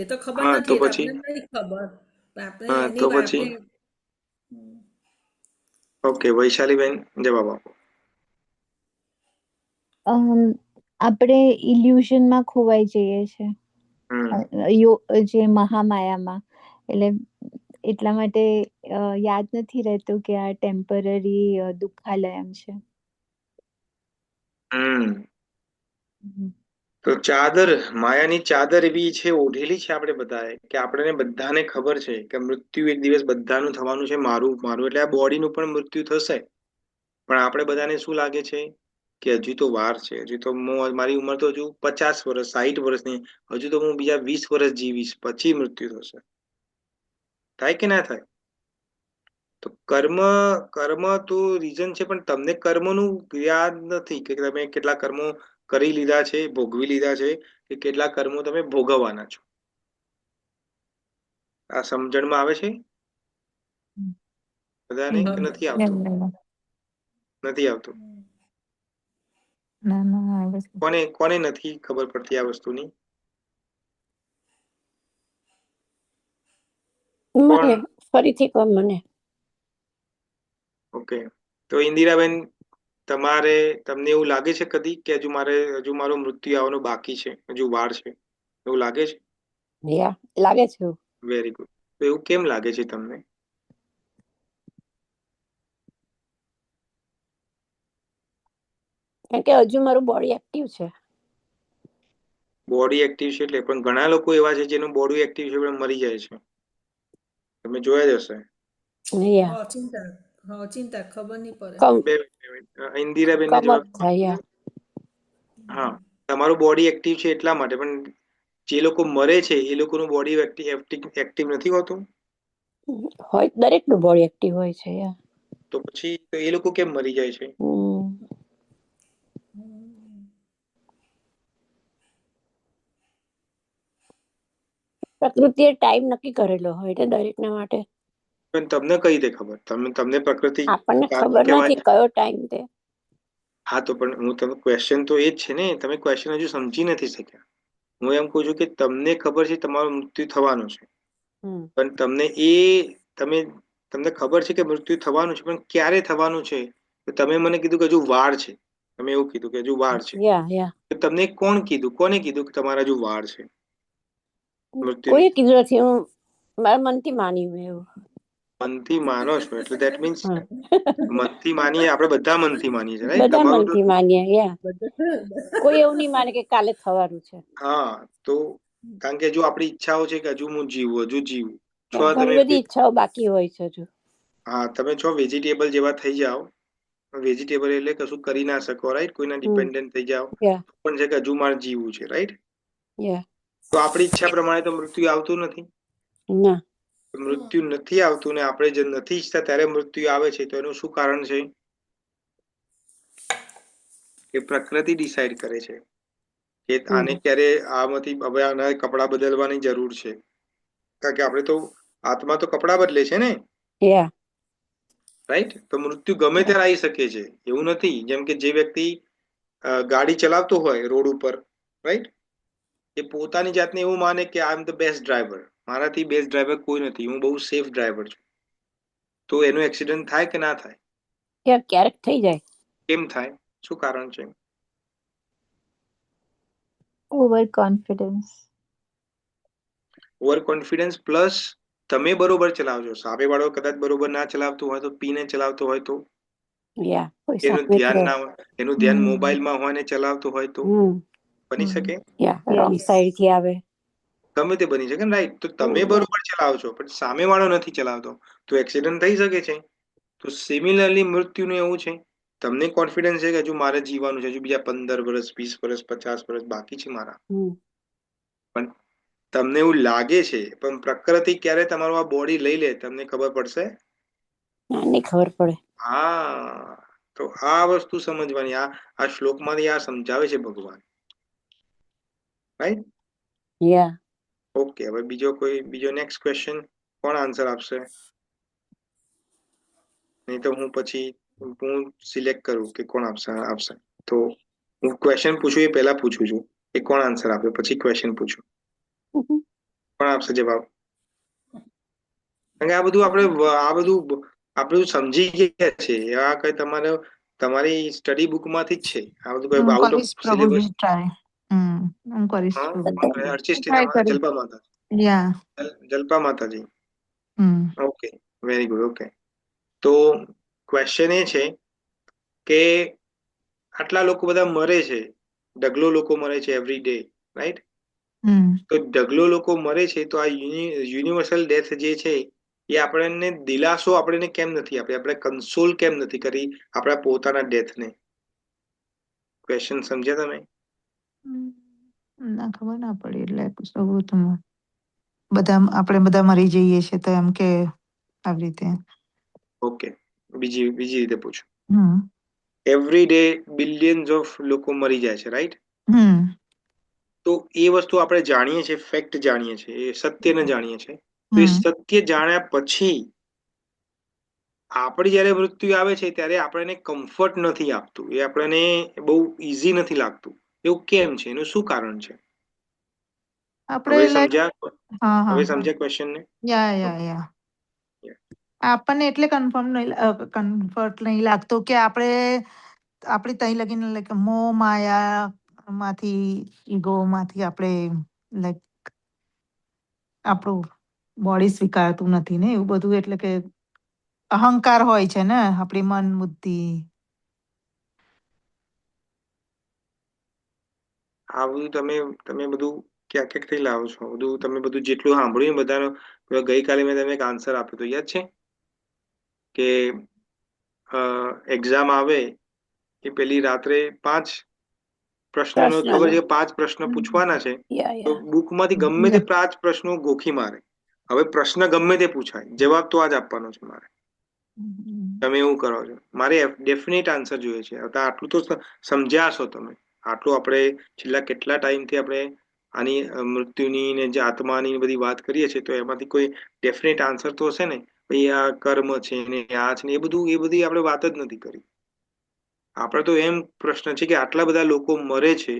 એ તો ખબર હા, તો નથી, એ તો પછી આપણને નહીં ખબર. પણ આપણે હા, તો એની પછી આપણે ઓકે, વૈશાલીબેન જવાબ આપો. આપણે ઇલ્યુઝનમાં ખોવાઈ જઈએ છે, જે મહામાયામાં. એટલે એટલા માટે યાદ નથી રહેતું કે આ ટેમ્પરરી દુઃખાલયમ છે. તો માયાની ચાદર એવી છે, ઓઢેલી છે આપણે બધાએ, કે આપણને બધાને ખબર છે કે મૃત્યુ એક દિવસ બધાનું થવાનું છે. મારું એટલે આ બોડીનું પણ મૃત્યુ થશે. પણ આપણે બધાને શું લાગે છે કે હજુ તો વાર છે, હજુ તો મારી ઉંમર તો હજુ 50 વર્ષ, 60 વર્ષની, હજુ તો હું બીજા 20 વર્ષ જીવીશ, પછી મૃત્યુ થશે. થાય કે ના થાય? તો કર્મ તો રીઝન છે, પણ તમને કર્મનું યાદ નથી કે તમે કેટલા કર્મો કરી લીધા છે, ભોગવી લીધા છે, કે કેટલા કર્મો તમે ભોગવવાના છો. આ સમજણમાં આવે છે બધાને કે નથી આવતું? નથી આવતું. ના ના આવે છે. કોને નથી ખબર પડતી આ વસ્તુની? કોણ? મને ફરીથી કહો મને. ઓકે, તો ઇન્દિરાબેન, તમને એવું લાગે છે કદી કે હજુ મારું મૃત્યુ આવવાનું બાકી છે, હજુ વાર છે, એવું લાગે છે? લાગે છે. Very good. તો એવું કેમ લાગે છે તમને? કારણ કે હજુ મારું બોડી એક્ટિવ છે. બોડી એક્ટિવ છે એટલે, પણ ઘણા લોકો એવા છે જેનું બોડી એક્ટિવ છે પણ મરી જાય છે. તમે જોયા જ હશે. ચિંતા ખબર નહીં પડે. બે મિનિટ, ઇન્દિરાબેનને કમ જવાબ જ થાય. હા, તમારું બોડી એક્ટિવ છે એટલા માટે, પણ જે લોકો મરે છે એ લોકોનું બોડી એક્ટિવ નથી હોતું? હોય, દરેક નું બોડી એક્ટિવ હોય છે. તો પછી એ લોકો કેમ મરી જાય છે? પ્રકૃતિએ ટાઈમ નક્કી કરેલો હોય એટલે દરેકના માટે. પણ તમને કઈ રીતે ખબર? તમને પ્રકૃતિ આપણને કાકી ખબર કહેવાય? નથી કયો ટાઈમ તે. હા, તો પણ તમે ક્વેશ્ચન તો એ જ છે ને, તમે ક્વેશ્ચન હજુ સમજી નથી શક્યા. હું એમ કહું છું કે તમને ખબર છે તમારું મૃત્યુ થવાનું છે, પણ તમને ખબર છે કે મૃત્યુ થવાનું છે, પણ ક્યારે થવાનું છે તમે મને કીધું કે હજુ વાર છે. તમે એવું કીધું કે હજુ વાર છે. તો તમને કોને કીધું કે તમારા હજુ વાર છે મૃત્યુની? કોઈ કીધું નથી, હું મારા મનથી માની એવું. મનથી માનો છો એટલે ધેટ મીન્સ મનથી માનીએ, આપણે બધા મનથી માનીએ છીએ, રાઈટ? બધા તમારું મનથી માનીએ. કોઈ એવું નહીં માને કે કાલે થવાનું છે. હા, તો કારણ કે જો આપણી ઈચ્છાઓ છે કે હજુ હું જીવું, ઘણી બધી ઈચ્છાઓ બાકી હોય છે હજુ. હા, તમે વેજીટેબલ જેવા થઈ જાઓ. વેજીટેબલ એટલે કશું કરી ના શકો, રાઈટ? કોઈના ડિપેન્ડન્ટ થઈ જાઓ, પણ છે કે હજુ મારે જીવવું છે, રાઈટ? તો આપણી ઈચ્છા પ્રમાણે તો મૃત્યુ આવતું નથી. મૃત્યુ નથી આવતું ને આપણે જે નથી ઈચ્છતા ત્યારે મૃત્યુ આવે છે, તો એનું શું કારણ છે? કે પ્રકૃતિ ડિસાઈડ કરે છે કે આને ક્યારે આમાંથી હવે આના કપડાં બદલવાની જરૂર છે. કારણ કે આપણે તો આત્મા તો કપડાં બદલે છે ને. રાઈટ? તો મૃત્યુ ગમે ત્યારે આવી શકે છે, એવું નથી. જેમ કે જે વ્યક્તિ ગાડી ચલાવતો હોય રોડ ઉપર, રાઈટ, એ પોતાની જાતને એવું માને કે આઈ એમ ધ બેસ્ટ ડ્રાઈવર, મારાથી બેસ્ટ ડ્રાઈવર કોઈ નથી, હું બહુ સેફ ડ્રાઈવર છું, તો એનું એક્સિડન્ટ થાય કે ના થાય? ક્યારેક થઈ જાય. કેમ થાય? શું કારણ છે? Over confidence. Over confidence plus તમે બરોબર ચલાવજો, સામે વાળો કદાચ બરોબર ના ચલાવતો હોય તો, પીને ચલાવતો હોય તો, કોઈ એનું સામે ધ્યાન છે. ના હોય, એનું ધ્યાન મોબાઈલમાં હોય ને ચલાવતો હોય તો બની શકે. રોંગ સાઈડ થી આવે. ગમે તે બની શકે ને, રાઈટ? તો તમે બરોબર ચલાવો છો પણ સામે વાળો નથી ચલાવતો, તો એક્સિડન્ટ થઈ શકે છે. તો સિમિલરલી મૃત્યુનું એવું છે, તમને કોન્ફિડન્સ છે કે હજુ મારે જીવવાનું છે, હજુ બીજા 15 વર્ષ, 20 વર્ષ, 50 વર્ષ બાકી છે મારા, પણ તમને એવું લાગે છે, પણ પ્રકૃતિ ક્યારે તમારું આ બોડી લઈ લે તમને ખબર પડશે? નહીં ખબર પડે. હા, તો આ વસ્તુ સમજવાની, આ શ્લોકમાંથી આ સમજાવે છે ભગવાન, રાઈટ? ઓકે, હવે બીજો નેક્સ્ટ ક્વેશ્ચન કોણ આન્સર આપશે? નહીં તો હું પછી સિલેક્ટ કરું કે કોણ આપશે. તો હું ક્વેશ્ચન પૂછું એ પહેલા પૂછું છું કે કોણ આન્સર આપે, પછી ક્વેશ્ચન પૂછું. કોણ આપશે જવાબ? કારણ કે આ બધું સમજી ગયા છે, આ કઈ તમારી સ્ટડી બુક માંથી જ છે, આ બધું કઈ હું આઉટ ઓફ કરીશ સિલેબસ. પ્રભુજી ટ્રાય. હું કરીશ પ્રભુજી. અર્ચિષ્ઠિતા ટ્રાય કરી. જલ્પા માતા, યા. જલ્પા માતાજી. Hmm. Okay, very good. Okay, તો ક્વેશ્ચન એ છે કે આટલા લોકો બધા મરે છે, ઢગલો લોકો મરે છે એવરી ડે, રાઈટ? તો ઢગલો લોકો મરે છે, તો આ યુનિવર્સલ ડેથ જે છે એ આપણને દિલાસો આપણને કેમ નથી આપી, આપણે કન્સોલ કેમ નથી કરી આપણા પોતાના ડેથને? ક્વેશ્ચન સમજ્યા તમે? ના ખબર ના પડી, એટલે આપણે બધા મરી જઈએ છીએ તો એમ કે આવી રીતે. ઓકે, બીજી રીતે પૂછું. એવરી ડે બિલિયન્સ ઓફ લોકો મરી જાય છે, રાઈટ? તો એ વસ્તુ આપણે જાણીએ છીએ, ફેક્ટ જાણીએ છીએ, એ સત્યને જાણીએ છીએ. તો એ સત્ય જાણ્યા પછી આપણે જયારે મૃત્યુ આવે છે ત્યારે આપણને કમ્ફર્ટ નથી આપતું, એ આપણને બહુ ઈઝી નથી લાગતું. એવું કેમ છે? એનું શું કારણ છે? હવે સમજ્યા ક્વેશ્ચન ને? યા. આપણને એટલે કમ્ફર્ટ નહીં લાગતું કે આપણી તઈ લગીને લાઈક મોહ માયા માંથી, ઈગો માંથી આપણે લાઈક આપણું બોડી સ્વીકારતું નથી ને, એવું બધું. એટલે કે અહંકાર હોય છે ને આપણી મન બુદ્ધિ. આ બધું તમે બધું ક્યાંથી લાવો છો? બધું તમે બધું જેટલું સાંભળ્યું બધાનો, ગઈકાલે મેં તમને એક આન્સર આપ્યો તો, યાદ છે? કે એક્ઝામ આવે એ પેલી રાત્રે 5 પ્રશ્નોનો ખબર છે, 5 પ્રશ્ન પૂછવાના છે, તો બુકમાંથી ગમે તે 5 પ્રશ્નો ગોખી મારે. હવે પ્રશ્ન ગમે તે પૂછાય, જવાબ તો આ જ આપવાનો છે મારે. તમે એવું કરો છો, મારે ડેફિનેટ આન્સર જોઈએ છે. આટલું તો સમજ્યા હશો તમે. આટલું આપણે છેલ્લા કેટલા ટાઈમથી આપણે આની મૃત્યુની ને જે આત્માની બધી વાત કરીએ છીએ, તો એમાંથી કોઈ ડેફિનેટ આન્સર તો હશે ને? ભાઈ આ કર્મ છે ને આ છે ને, એ બધી આપણે વાત જ નથી કરી. આપણે તો એમ પ્રશ્ન છે કે આટલા બધા લોકો મરે છે,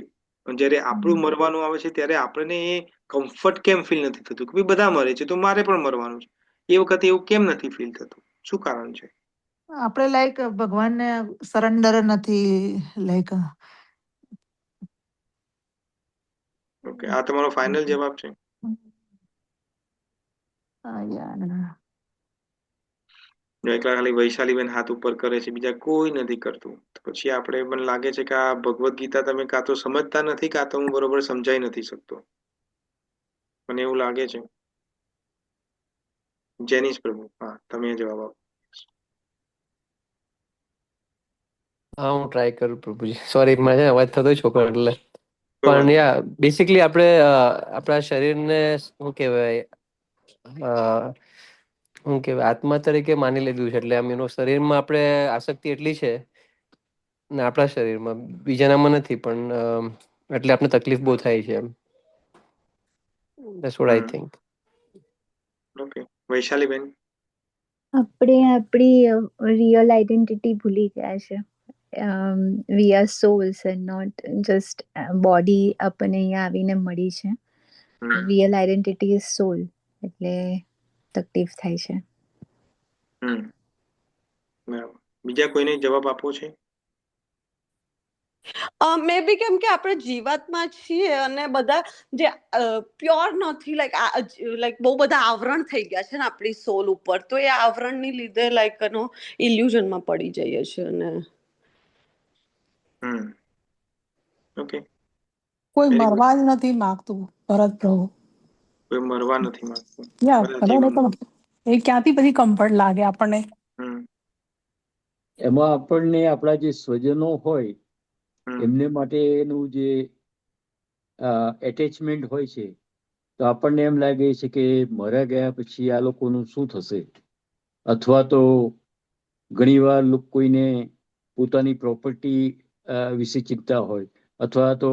પણ જયારે આપણું મરવાનું આવે છે ત્યારે આપણને એ કમ્ફર્ટ કેમ ફીલ નથી થતું કે ભાઈ બધા મરે છે તો મારે પણ મરવાનું છે? એ વખતે એવું કેમ નથી ફીલ થતું? શું કારણ છે? આપણે લાઈક ભગવાનને સરેન્ડર નથી, લાઈક. ઓકે, આ તમારો ફાઇનલ જવાબ છે? એકલા ખાલી વૈશાલીબેન હાથ ઉપર કરે છે, બીજા કોઈ નથી કરતું. પછી આપણે મને લાગે છે કે આ ભગવદ્ ગીતા તમે કાં તો સમજતા નથી, કાં તો હું બરોબર સમજાઈ નથી શકતો, મને એવું લાગે છે. જેનીશ પ્રભુ, હા, તમે જવાબ આપો. હા, હું ટ્રાય કરું પ્રભુજી. સોરી, મને અવાજ થતો છોકરો એટલે. કોઈ પણ વાંધો યા બેસિકલી આપણે આપણા શરીરને શું કહેવાય, શું કહેવાય, આત્મા તરીકે માની લીધું છે. એટલે આમ એનું શરીરમાં આપણે આસક્તિ એટલી છે ને, આપણા શરીરમાં, બીજાનામાં નથી. પણ એટલે આપણે તકલીફ બહુ થાય છે એમ. That's what I think. Okay, વૈશાલીબેન. આપણે આપણી રિયલ આઈડેન્ટિટી ભૂલી ગયા છે. We are souls and not just body આપણને અહીંયા આવીને મળી છે. રિયલ આઈડેન્ટિટી ઇઝ સોલ, એટલે તકલીફ થાય છે. બરાબર. બીજા કોઈને જવાબ આપવો છે? મે બી કેમ કે આપણે જીવાત્મા છીએ અને બધા જે પ્યોર નથી, લાઈક બહુ બધા આવરણ થઈ ગયા છે ને આપણી સોલ ઉપર, તો એ આવરણની લીધે લાઈક ઇલ્યુઝનમાં પડી જઈએ છીએ. અને ઓકે, કોઈ વેરી ગુડ. મરવા જ નથી માંગતું ભરત પ્રભુ. કોઈ મરવા નથી માંગતું. યા બધા બરાબર, જીવનમાં. એ ક્યાંથી પછી કમ્ફર્ટ લાગે આપણને? એમાં આપણને આપણા જે સ્વજનો હોય એમને માટેનું જે એટેચમેન્ટ હોય છે, તો આપણને એમ લાગે છે કે મરા ગયા પછી આ લોકોનું શું થશે, અથવા તો ઘણીવાર કોઈને પોતાની પ્રોપર્ટી વિશે ચિંતા હોય, અથવા તો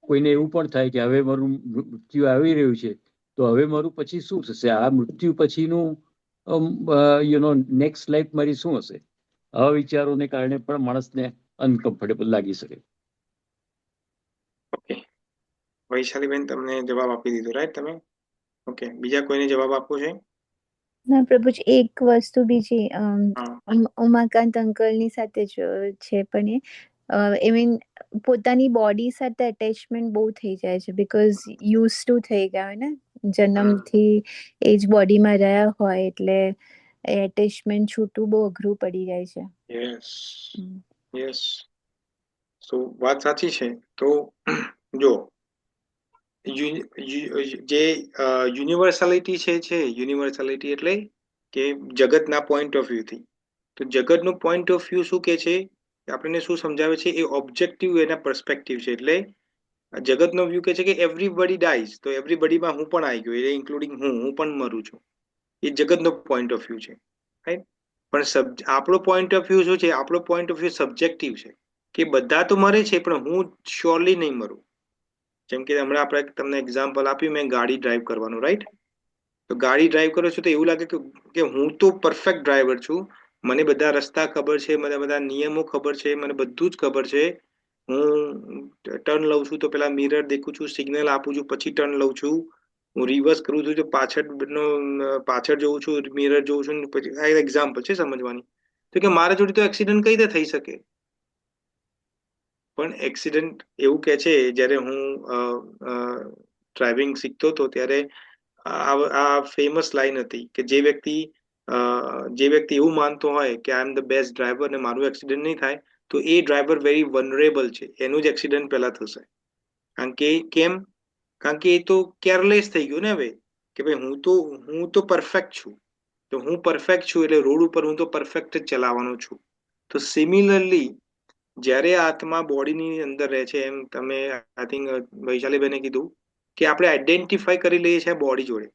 કોઈને એવું પણ થાય કે હવે મારું મૃત્યુ આવી રહ્યું છે, તો હવે મારું પછી શું થશે, આ મૃત્યુ પછીનું નેક્સ્ટ લાઈફ મારી શું હશે. આવા વિચારોને કારણે પણ માણસને અનકમ્ફર્ટેબલ લાગી શકે. ઓકે, વૈશાલીબેન તમને જવાબ આપી દીધો, રાઈટ? તમે ઓકે, બીજા કોઈને જવાબ આપવો છે? ના પ્રભુજી, એક વસ્તુ બીજી, ઉમાકાંત અંકલની સાથે જ છે, પણ આઈ મીન પોતાની બોડી સાથે અટેચમેન્ટ બહુ થઈ જાય છે, બીકોઝ યુઝ ટુ થઈ ગયા હોય ને, જન્મથી એ જ બોડીમાં રહ્યા હોય, એટલે એટેચમેન્ટ છૂટવું બહુ અઘરું પડી જાય છે. Yes, yes. સો વાત સાચી છે. તો જો જે યુનિવર્સાલિટી છે, યુનિવર્સાલિટી એટલે કે જગતના પોઈન્ટ ઓફ વ્યૂથી, તો જગતનું પોઈન્ટ ઓફ વ્યૂ શું કે છે, આપણને શું સમજાવે છે, એ ઓબ્જેક્ટિવ એના પર્સપેક્ટિવ છે. એટલે જગતનો વ્યૂ કે છે કે એવરીબડી ડાઈઝ, તો એવરીબડીમાં હું પણ આવી ગયો, એટલે ઇન્ક્લુડિંગ હું પણ મરું છું. એ જગતનો પોઈન્ટ ઓફ વ્યૂ છે, રાઈટ? પણ આપણો પોઈન્ટ ઓફ વ્યૂ શું છે? આપણો પોઈન્ટ ઓફ વ્યૂ સબ્જેક્ટિવ છે, કે બધા તો મરે છે પણ હું શ્યોરલી નહીં મરું. જેમ કે હમણાં આપણે તમને એક્ઝામ્પલ આપ્યું, મેં ગાડી ડ્રાઈવ કરવાનું, રાઈટ? તો ગાડી ડ્રાઈવ કરો છો તો એવું લાગે કે હું તો પરફેક્ટ ડ્રાઈવર છું, મને બધા રસ્તા ખબર છે, મને બધા નિયમો ખબર છે, મને બધું જ ખબર છે. હું ટર્ન લઉં છું તો પેલા મિરર દેખું છું, સિગ્નલ આપું છું, પછી ટર્ન લઉં છું. હું રિવર્સ કરું છું તો પાછળ જોઉં છું, મિરર જોઉં છું. પછી આ એક્ઝામ્પલ છે સમજવાની. તો કે મારા જોડે તો એક્સિડન્ટ કઈ રીતે થઈ શકે? પણ એક્સિડન્ટ એવું કે છે, જ્યારે હું ડ્રાઇવિંગ શીખતો હતો ત્યારે આ ફેમસ લાઈન હતી કે જે વ્યક્તિ એવું માનતો હોય કે આઈ એમ ધ બેસ્ટ ડ્રાઈવર ને મારું એક્સિડન્ટ નહીં થાય, તો એ ડ્રાઈવર વેરી વનરેબલ છે, એનું જ એક્સિડન્ટ પહેલા થશે. કારણ કે કેમ? કારણ કે એ તો કેરલેસ થઈ ગયું ને હવે, કે ભાઈ હું તો પરફેક્ટ છું, તો હું પરફેક્ટ છું એટલે રોડ ઉપર હું તો પરફેક્ટ જ ચલાવવાનો છું. તો સિમિલરલી જ્યારે આત્મા બોડીની અંદર રહે છે, એમ તમે આઈ થિંક વૈશાલીબેને કીધું કે આપણે આઈડેન્ટિફાઈ કરી લઈએ છીએ બોડી જોડે,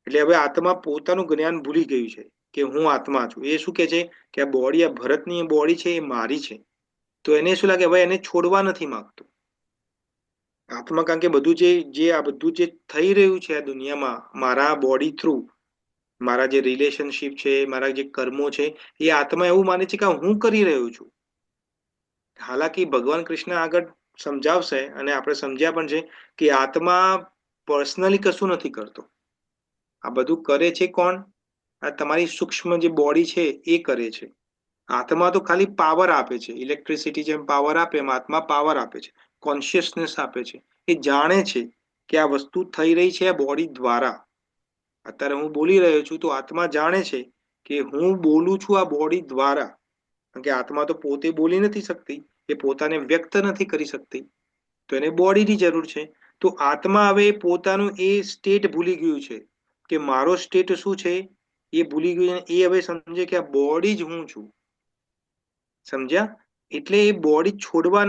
એટલે હવે આત્મા પોતાનું જ્ઞાન ભૂલી ગયું છે કે હું આત્મા છું. એ શું કે છે કે આ બોડી, આ ભરતની બોડી છે, એ મારી છે. તો એને શું લાગે, હવે એને છોડવા નથી માંગતો આત્મા, કારણ કે બધું આ બધું જે થઈ રહ્યું છે આ દુનિયામાં મારા બોડી થ્રુ, મારા જે રિલેશનશિપ છે, મારા જે કર્મો છે, એ આત્મા એવું માને છે કે હું કરી રહ્યો છું. હાલાકી ભગવાન કૃષ્ણ આગળ સમજાવશે, અને આપણે સમજ્યા પણ છે કે આત્મા પર્સનલી કશું નથી કરતો. આ બધું કરે છે કોણ? આ તમારી સૂક્ષ્મ જે બોડી છે એ કરે છે. આત્મા તો ખાલી પાવર આપે છે, ઇલેક્ટ્રિસિટી જેમ પાવર આપે એમ આત્મા પાવર આપે છે, કોન્શિયસનેસ આપે છે. એ જાણે છે કે આ વસ્તુ થઈ રહી છે આ બોડી દ્વારા. અત્યારે હું બોલી રહ્યો છું તો આત્મા જાણે છે કે હું બોલું છું આ બોડી દ્વારા, કારણ કે આત્મા તો પોતે બોલી નથી શકતી, એ પોતાને વ્યક્ત નથી કરી શકતી, તો એને બોડીની જરૂર છે. તો આત્મા હવે પોતાનું એ સ્ટેટ ભૂલી ગયું છે કે મારો સ્ટેટ શું છે એ ભૂલી ગયું. એ હવે સમજે કે આ બોડી જ હું છું. સમજ્યા? એટલે એ બોડી છોડવા,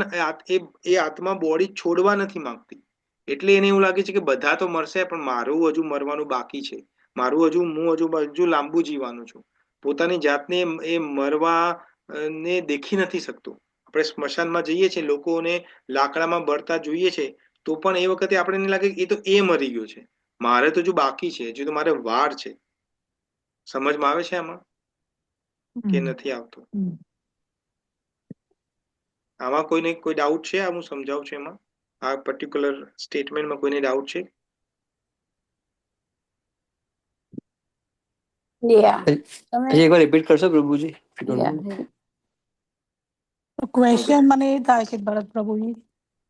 એ આત્મા બોડી છોડવા નથી માંગતી. એટલે એને એવું લાગે છે કે બધા તો મરશે પણ મારું હજુ મરવાનું બાકી છે, હું હજુ લાંબુ જીવવાનું છું. પોતાની જાતને એ મરવા ને દેખી નથી શકતો. આપણે સ્મશાનમાં જઈએ છીએ, લોકોને લાકડામાં બળતા જોઈએ છે, તો પણ એ વખતે આપણને લાગે કે એ તો એ મરી ગયો છે, મારે તો હજુ બાકી છે, હજુ તો મારે વાર છે. સમજમાં આવે છે આમાં? કે હમ. નથી આવતો? હમ. આમાં કોઈને કોઈ ડાઉટ છે? આ હું સમજાવું છું એમાં, આ પર્ટિક્યુલર સ્ટેટમેન્ટમાં કોઈને ડાઉટ છે? યા તમે હજી એકવાર રિપીટ કરશો પ્રભુજી? યા તો ઓકે. ક્વેશ્ચન મને એ થાય છે ભરત પ્રભુજી,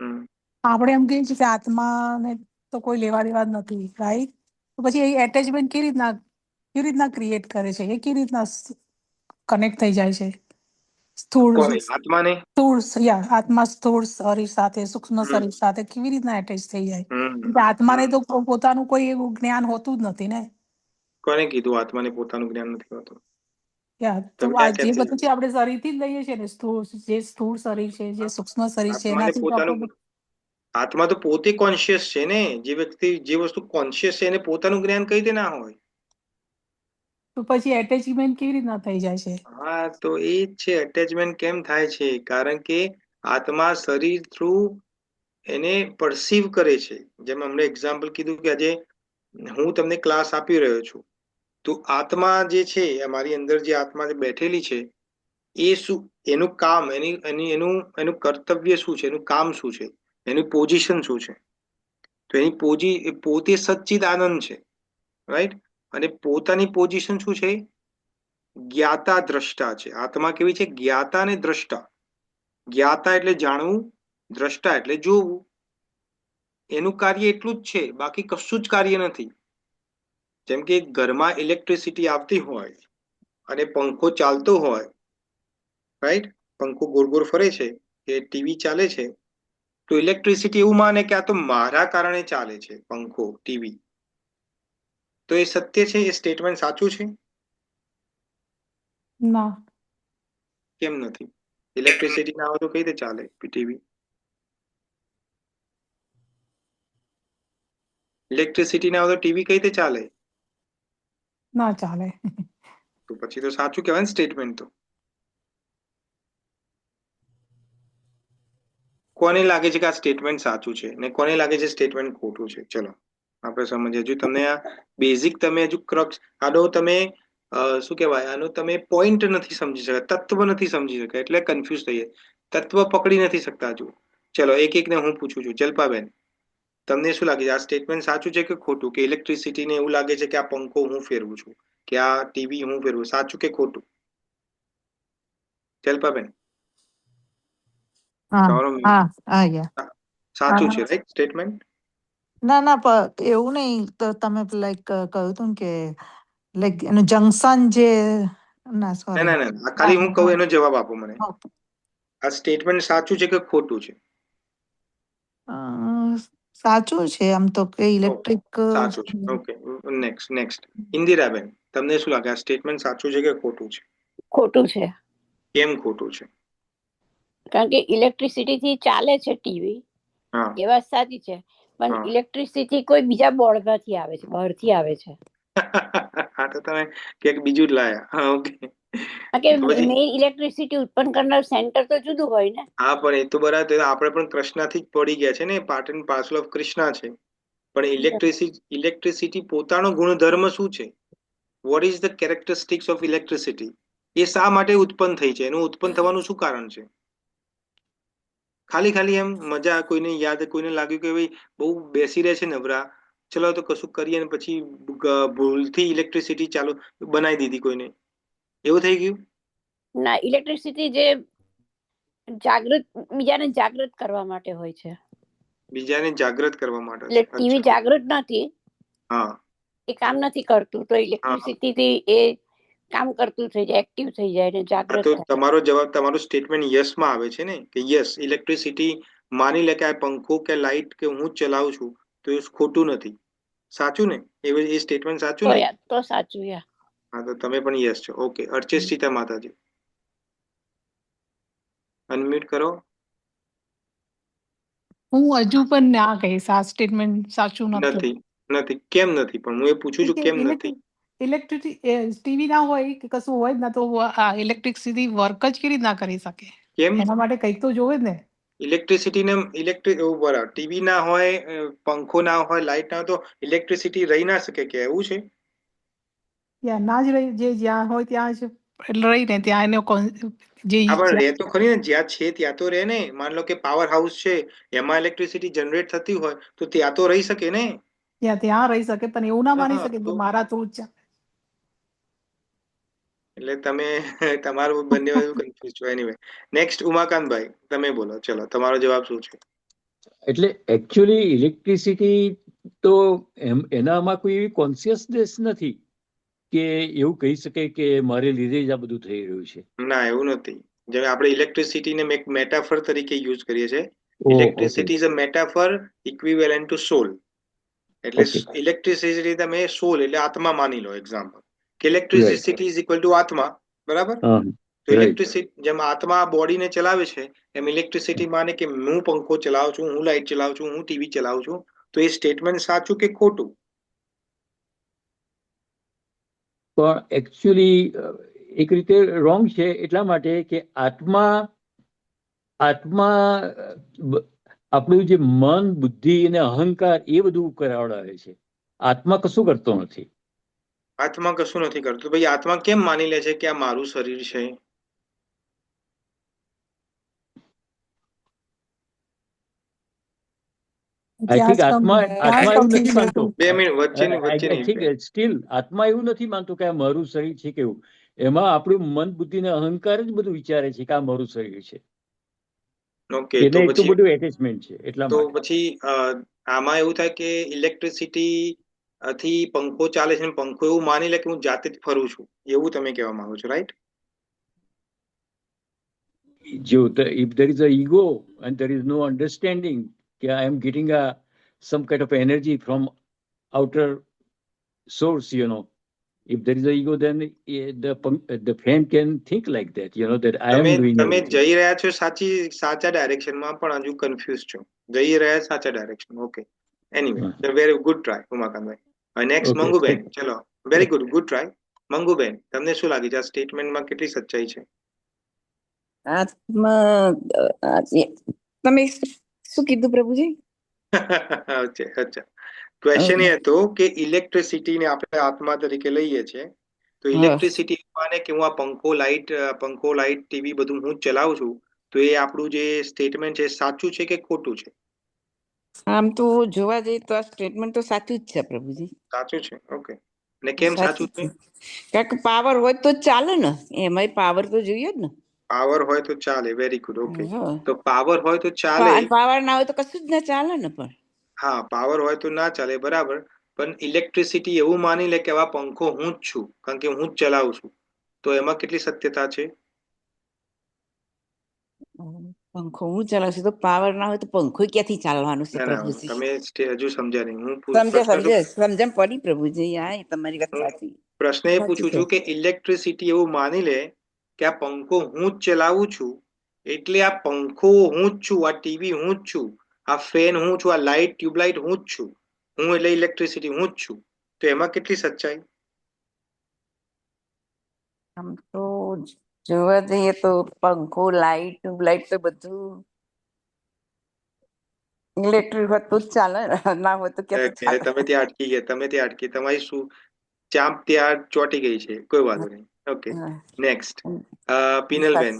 હમ આપણે એમ કહીએ છીએ કે આત્માને તો કોઈ લેવા દેવા જ નથી, રાઈટ? તો પછી એ એટેચમેન્ટ કેવી રીતના ક્રિએટ કરે છે? એ કેવી રીતના કનેક્ટ થઈ જાય છે? સ્થૂળ કોને? આત્માને? આત્મા સ્થૂળ શરીર સાથે, સૂક્ષ્મ હમ શરીર સાથે કેવી રીતના એટેચ થઈ જાય? હમ કેમ કે આત્માને હમ તો પોતાનું કોઈ એવું જ્ઞાન હોતું જ નથી ને. કોને કીધું આત્માને પોતાનું જ્ઞાન નથી હોતું? તો તમે આ આ જે ક્યાંથી? બધું છે આપણે શરીરથી જ લઈએ છીએ ને, સ્થૂળ શરીર છે, જે સૂક્ષ્મ શરીર છે, આત્માને એનાથી તો પોતાનું, આપણે આત્મા તો પોતે કોન્શિયસ છે ને. જે વ્યક્તિ જે વસ્તુ કોન્શિયસ છે એને પોતાનું જ્ઞાન કઈ રીતે ના હોય? તો પછી એટેચમેન્ટ કેવી રીતના થઈ જાય છે? હા, તો એ જ છે, અટેચમેન્ટ કેમ થાય છે? કારણ કે આત્મા શરીર થ્રુ એને પરસીવ કરે છે. જેમ હમણાં એક્ઝામ્પલ કીધું કે આજે હું તમને ક્લાસ આપી રહ્યો છું, તો આત્મા જે છે, અમારી અંદર જે આત્મા જે બેઠેલી છે, એ શું, એનું કામ, એનું કર્તવ્ય શું છે, એનું કામ શું છે, એની પોઝિશન શું છે? તો પોતે સચ્ચિદ આનંદ છે, રાઈટ? અને પોતાની પોઝિશન શું છે? જ્ઞાતા દ્રષ્ટા છે. આત્મા કેવી છે? જ્ઞાતા અને દ્રષ્ટા. જ્ઞાતા એટલે જાણવું, દ્રષ્ટા એટલે જોવું. એનું કાર્ય એટલું જ છે, બાકી કશું જ કાર્ય નથી. જેમ કે ઘરમાં ઇલેક્ટ્રિસિટી આવતી હોય અને પંખો ચાલતો હોય, રાઈટ? પંખો ગોળ ગોળ ફરે છે, કે ટીવી ચાલે છે, તો ઇલેક્ટ્રિસિટી એવું માને કે આ તો મારા કારણે ચાલે છે પંખો, ટીવી. તો એ સત્ય છે? એ સ્ટેટમેન્ટ સાચું છે? ના. કેમ નથી? ઇલેક્ટ્રિસિટી ના હોય તો કઈ રીતે ચાલે ટીવી? ઇલેક્ટ્રિસિટી ના હોય તો ટીવી કઈ રીતે ચાલે? ના ચાલે. તો પછી તો સાચું કહેવાય ને સ્ટેટમેન્ટ તો. કોને લાગે છે કે આ સ્ટેટમેન્ટ સાચું છે ને કોને લાગે છે સ્ટેટમેન્ટ ખોટું છે? ચલો આપણે સમજીએ. હજુ તમને આ બેઝિક, તમે હજુ ક્રક્સ, આનો તમે શું કહેવાય, આનો તમે પોઈન્ટ નથી સમજી શકતા, તત્વ નથી સમજી શકતા, એટલે કન્ફ્યુઝ થઈએ, તત્વ પકડી નથી શકતા હજુ. ચલો એક એક ને હું પૂછું છું. જલ્પાબેન, તમને શું લાગે છે આ સ્ટેટમેન્ટ સાચું છે કે ખોટું? કે ઇલેક્ટ્રિસિટીને એવું લાગે છે કે આ પંખો હું ફેરવું છું, કે આ ટીવી હું ફેરવું, સાચું કે ખોટું? જલ્પાબેન, હા તમારો હા હા યા સાચું છે, રાઈટ સ્ટેટમેન્ટ? ના ના એવું નહીં. તો તમે લાઈક કહ્યું હતું ને કે લાઈક એનું જંકશન જે, ના ના સોરી. ના ના, આ ખાલી હું કહું એનો જવાબ આપો મને. હા. આ સ્ટેટમેન્ટ સાચું છે કે ખોટું છે? અ, સાચું છે આમ તો, કે ઓકે, ઇલેક્ટ્રિક. સાચું છે. Okay, next. ઇન્દિરાબેન, તમને શું લાગે આ સ્ટેટમેન્ટ સાચું છે કે ખોટું છે? ખોટું છે. કેમ ખોટું છે? કારણ કે ઇલેક્ટ્રિસિટી થી ચાલે છે ટીવી, હા એ વાત સાચી છે, પણ હા. ઇલેક્ટ્રિસિટી કોઈ બીજા બોર્ડમાંથી આવે છે, બહારથી આવે છે. હા, તો તમે ક્યાંક બીજું જ લાયા. હા, ઓકે. કારણ કે તો પછી મેઇન ઇલેક્ટ્રિસિટી ઉત્પન્ન કરનાર સેન્ટર તો જુદું હોય ને. હા, પણ એ તો બરાબર, આપણે પણ કૃષ્ણથી જ પડી ગયા છે ને, part and parcel of Krishna છે. પણ ઇલેક્ટ્રિસિટી પોતાનો ગુણધર્મ શું છે? What is the characteristics of electricity? એ શા માટે ઉત્પન્ન થઈ છે? એનું ઉત્પન્ન થવાનું શું કારણ છે? ખાલી એમ મજા, કોઈને યાદ, કોઈને લાગ્યું કે ભાઈ બહુ બેસી રહે છે નવરા, ચલો તો કશું કરીએ, ને પછી ભૂલથી ઇલેક્ટ્રિસિટી ચાલુ બનાવી દીધી કોઈને, એવું થઈ ગયું? ના, ઇલેક્ટ્રિસિટી જે જાગૃત, બીજાને જાગૃત કરવા માટે હોય છે. બીજાને જાગૃત કરવા માટે એટલે છે. ટીવી અચ્છા. જાગૃત નથી, હા એ કામ નથી કરતું, તો હા. ઇલેક્ટ્રિસિટી થી એ કામ કરતું થઈ જાય, એક્ટિવ થઈ જાય ને હા, જાગૃત તો થાય. તમારો જવાબ, તમારું સ્ટેટમેન્ટ યસ માં આવે છે ને, કે યસ ઇલેક્ટ્રિસિટી, માની લે કે આ પંખો કે લાઈટ કે હું જ ચલાવું છું, તો એ ખોટું નથી, સાચું ને? એ સ્ટેટમેન્ટ સાચું તો ને? યાર, તો સાચું યાર. હા, તો તમે પણ યસ છો. ઓકે, અર્ચિષ્ટિતા માતાજી, અનમ્યુટ કરો. હું હજુ પણ ના કહીશ આ સ્ટેટમેન્ટ સાચું નથી. નથી? નથી કેમ નથી? પણ હું એ પૂછું છું કેમ નથી? ટીવી ના હોય કે કશું હોય જ ના, તો ઇલેક્ટ્રિસિટી વર્ક જ કેવી રીતના કરી શકે? કેમ? એના માટે કંઈક તો જોવે જ ને. ઇલેક્ટ્રિસિટીને બરાબર, ટીવી ના હોય, પંખો ના હોય, લાઈટ ના હોય, તો ઇલેક્ટ્રિસિટી રહી ના શકે, કે એવું છે? ના જ રહી, જે જ્યાં હોય ત્યાં જ એટલે રહીને ત્યાં એનો જે હા પણ રે તો ખરી ને, જ્યાં છે ત્યાં તો રહે ને. માન લો કે પાવર હાઉસ છે, એમાં ઇલેક્ટ્રિસિટી જનરેટ થતી હોય તો ત્યાં તો રહી શકે ને. ત્યાં રહી શકે, પણ એવું ના માની હા શકે તો કે મારા થ્રુ જ છે. એટલે તમે તમારું બંને કન્ફ્યુઝ છો. એનીવે, નેક્સ્ટ ઉમાકાંતભાઈ, તમે બોલો. ચલો, તમારો જવાબ શું છે? એટલે એકચ્યુઅલી ઇલેક્ટ્રિસિટી તો એનામાં કોઈ એવી કોન્શિયસનેસ નથી કે એવું કહી શકે કે મારે લીધે જ આ બધું થઈ રહ્યું છે. ના, એવું નથી. જેમ આપણે ઇલેક્ટ્રિસિટીને મેટાફર તરીકે યુઝ કરીએ છીએ. Okay electricity is a metaphor equivalent to soul. એટલે ઓકે ઇલેક્ટ્રિસિટી તમે સોલ એટલે આત્મા માની લો. એક્ઝામ્પલ કે right electricity is equal to આત્મા, બરાબર? હા તો રાઈટ ઇલેક્ટ્રિસિટી જેમ આત્મા બોડીને ચલાવે છે, એમ ઇલેક્ટ્રિસિટી માને કે હું પંખો ચલાવું છું, હું લાઇટ ચલાવું છું, હું ટીવી ચલાવું છું. તો એ સ્ટેટમેન્ટ સાચું કે ખોટું? પણ એકચ્યુઅલી એક રીતે રોંગ છે, એટલા માટે કે આત્મા આપણું જે મન, બુદ્ધિ અને અહંકાર એ બધું કરાવડાવે છે. આત્મા કશું કરતો નથી. આત્મા કશું નથી કરતો. ભાઈ આત્મા કેમ માની લે છે કે આ મારું શરીર છે? આઈ થિંક આત્મા એવું નથી સમજી માનતો. બે મિનિટ, વચ્ચેની આઈ વચ્ચેની થિંક સ્ટીલ આત્મા એવું નથી માનતો કે આ મારું શરીર છે. કેવું એમાં આપણું મન, બુદ્ધિ ને અહંકાર જ બધું વિચારે છે કે આ મારું શરીર છે. ઓકે, એને તો એટલું પછી બધું એટેચમેન્ટ છે એટલા માટે. આમાં એવું થાય કે ઇલેક્ટ્રિસિટી થી પંખો ચાલે છે, પંખો એવું માની લે કે હું જાતે જ ફરું છું, એવું તમે કહેવા માંગો છો, right? If there is a ego and there is no understanding that I am getting some kind of energy from outer source, if there is a ego, then the fan can think like that, that I am doing તમે everything. જઈ રહ્યા છો સાચા ડાયરેક્શનમાં, પણ હજુ કન્ફ્યુઝ છો. જઈ રહ્યા સાચા direction. Okay, anyway, very good try ઉમાકાંતભાઈ. નેક્સ્ટ Okay, મંગુબેન. ચલો, વેરી ગુડ ટ્રાય. મંગુબેન, તમને શું લાગે છે આ સ્ટેટમેન્ટમાં કેટલી સચ્ચાઈ છે? આત્મા તમે શું કીધું પ્રભુજી? અચ્છા, ક્વેશ્ચન એ હતો કે ઇલેક્ટ્રિસિટીને આપણે આત્મા તરીકે લઈએ છીએ, તો ઇલેક્ટ્રિસિટી માને કે હું આ પંખો, લાઇટ, ટીવી બધું હું જ ચલાવું છું, તો એ આપણું જે સ્ટેટમેન્ટ છે સાચું છે કે ખોટું છે? આમ તો જોવા જઈએ તો આ સ્ટેટમેન્ટ તો સાચું જ છે પ્રભુજી. સાચું છે. ઓકે, અને કેમ સાચું છે? કારણ કે પાવર હોય તો જ ચાલે ને, એમાંય પાવર તો જોઈએ જ ને. પાવર હોય તો ચાલે. Very good. ઓકે, તો પાવર હોય તો ચાલે. પાવર ના હોય તો કશું જ ના ચાલે ને. પણ હા, પાવર હોય તો ના ચાલે, બરાબર. પણ ઇલેક્ટ્રિસિટી એવું માની લે કે આ પંખો હું જ છું, કારણ કે હું જ ચલાવું છું, તો એમાં કેટલી સત્યતા છે? પંખો હું ચલાવશું તો પાવર ના હોય તો પંખો ક્યાંથી ચાલવાનું છે પ્રભુજી? તમે હજુ સમજ્યા નહીં. સમજણ પડી પ્રભુજી. હા, તમારી વાત સાચી. પ્રશ્ન એ પૂછું છું કે ઇલેક્ટ્રિસિટી એવું માની લે કે આ પંખો હું જ ચલાવું છું, એટલે આ પંખો હું જ છું, આ ટીવી હું જ છું, આ ફેન હું છું, આ લાઇટ, ટ્યુબલાઇટ હું જ છું, હું એટલે ઇલેક્ટ્રિસિટી હું જ છું, તો એમાં કેટલી સચ્ચાઈ? આમ તો જોવા જઈએ તો પંખો, લાઇટ, ટ્યુબલાઇટ તો બધું ઇલેક્ટ્રિક હોત તો જ ચાલે, ના હોય તો ક્યાંથી ચાલે? તમે ત્યાં અટકી ગયા. તમારી શું ચાંપ ત્યાં ચોંટી ગઈ છે. કોઈ વાંધો નહીં. Okay, next Pinalben.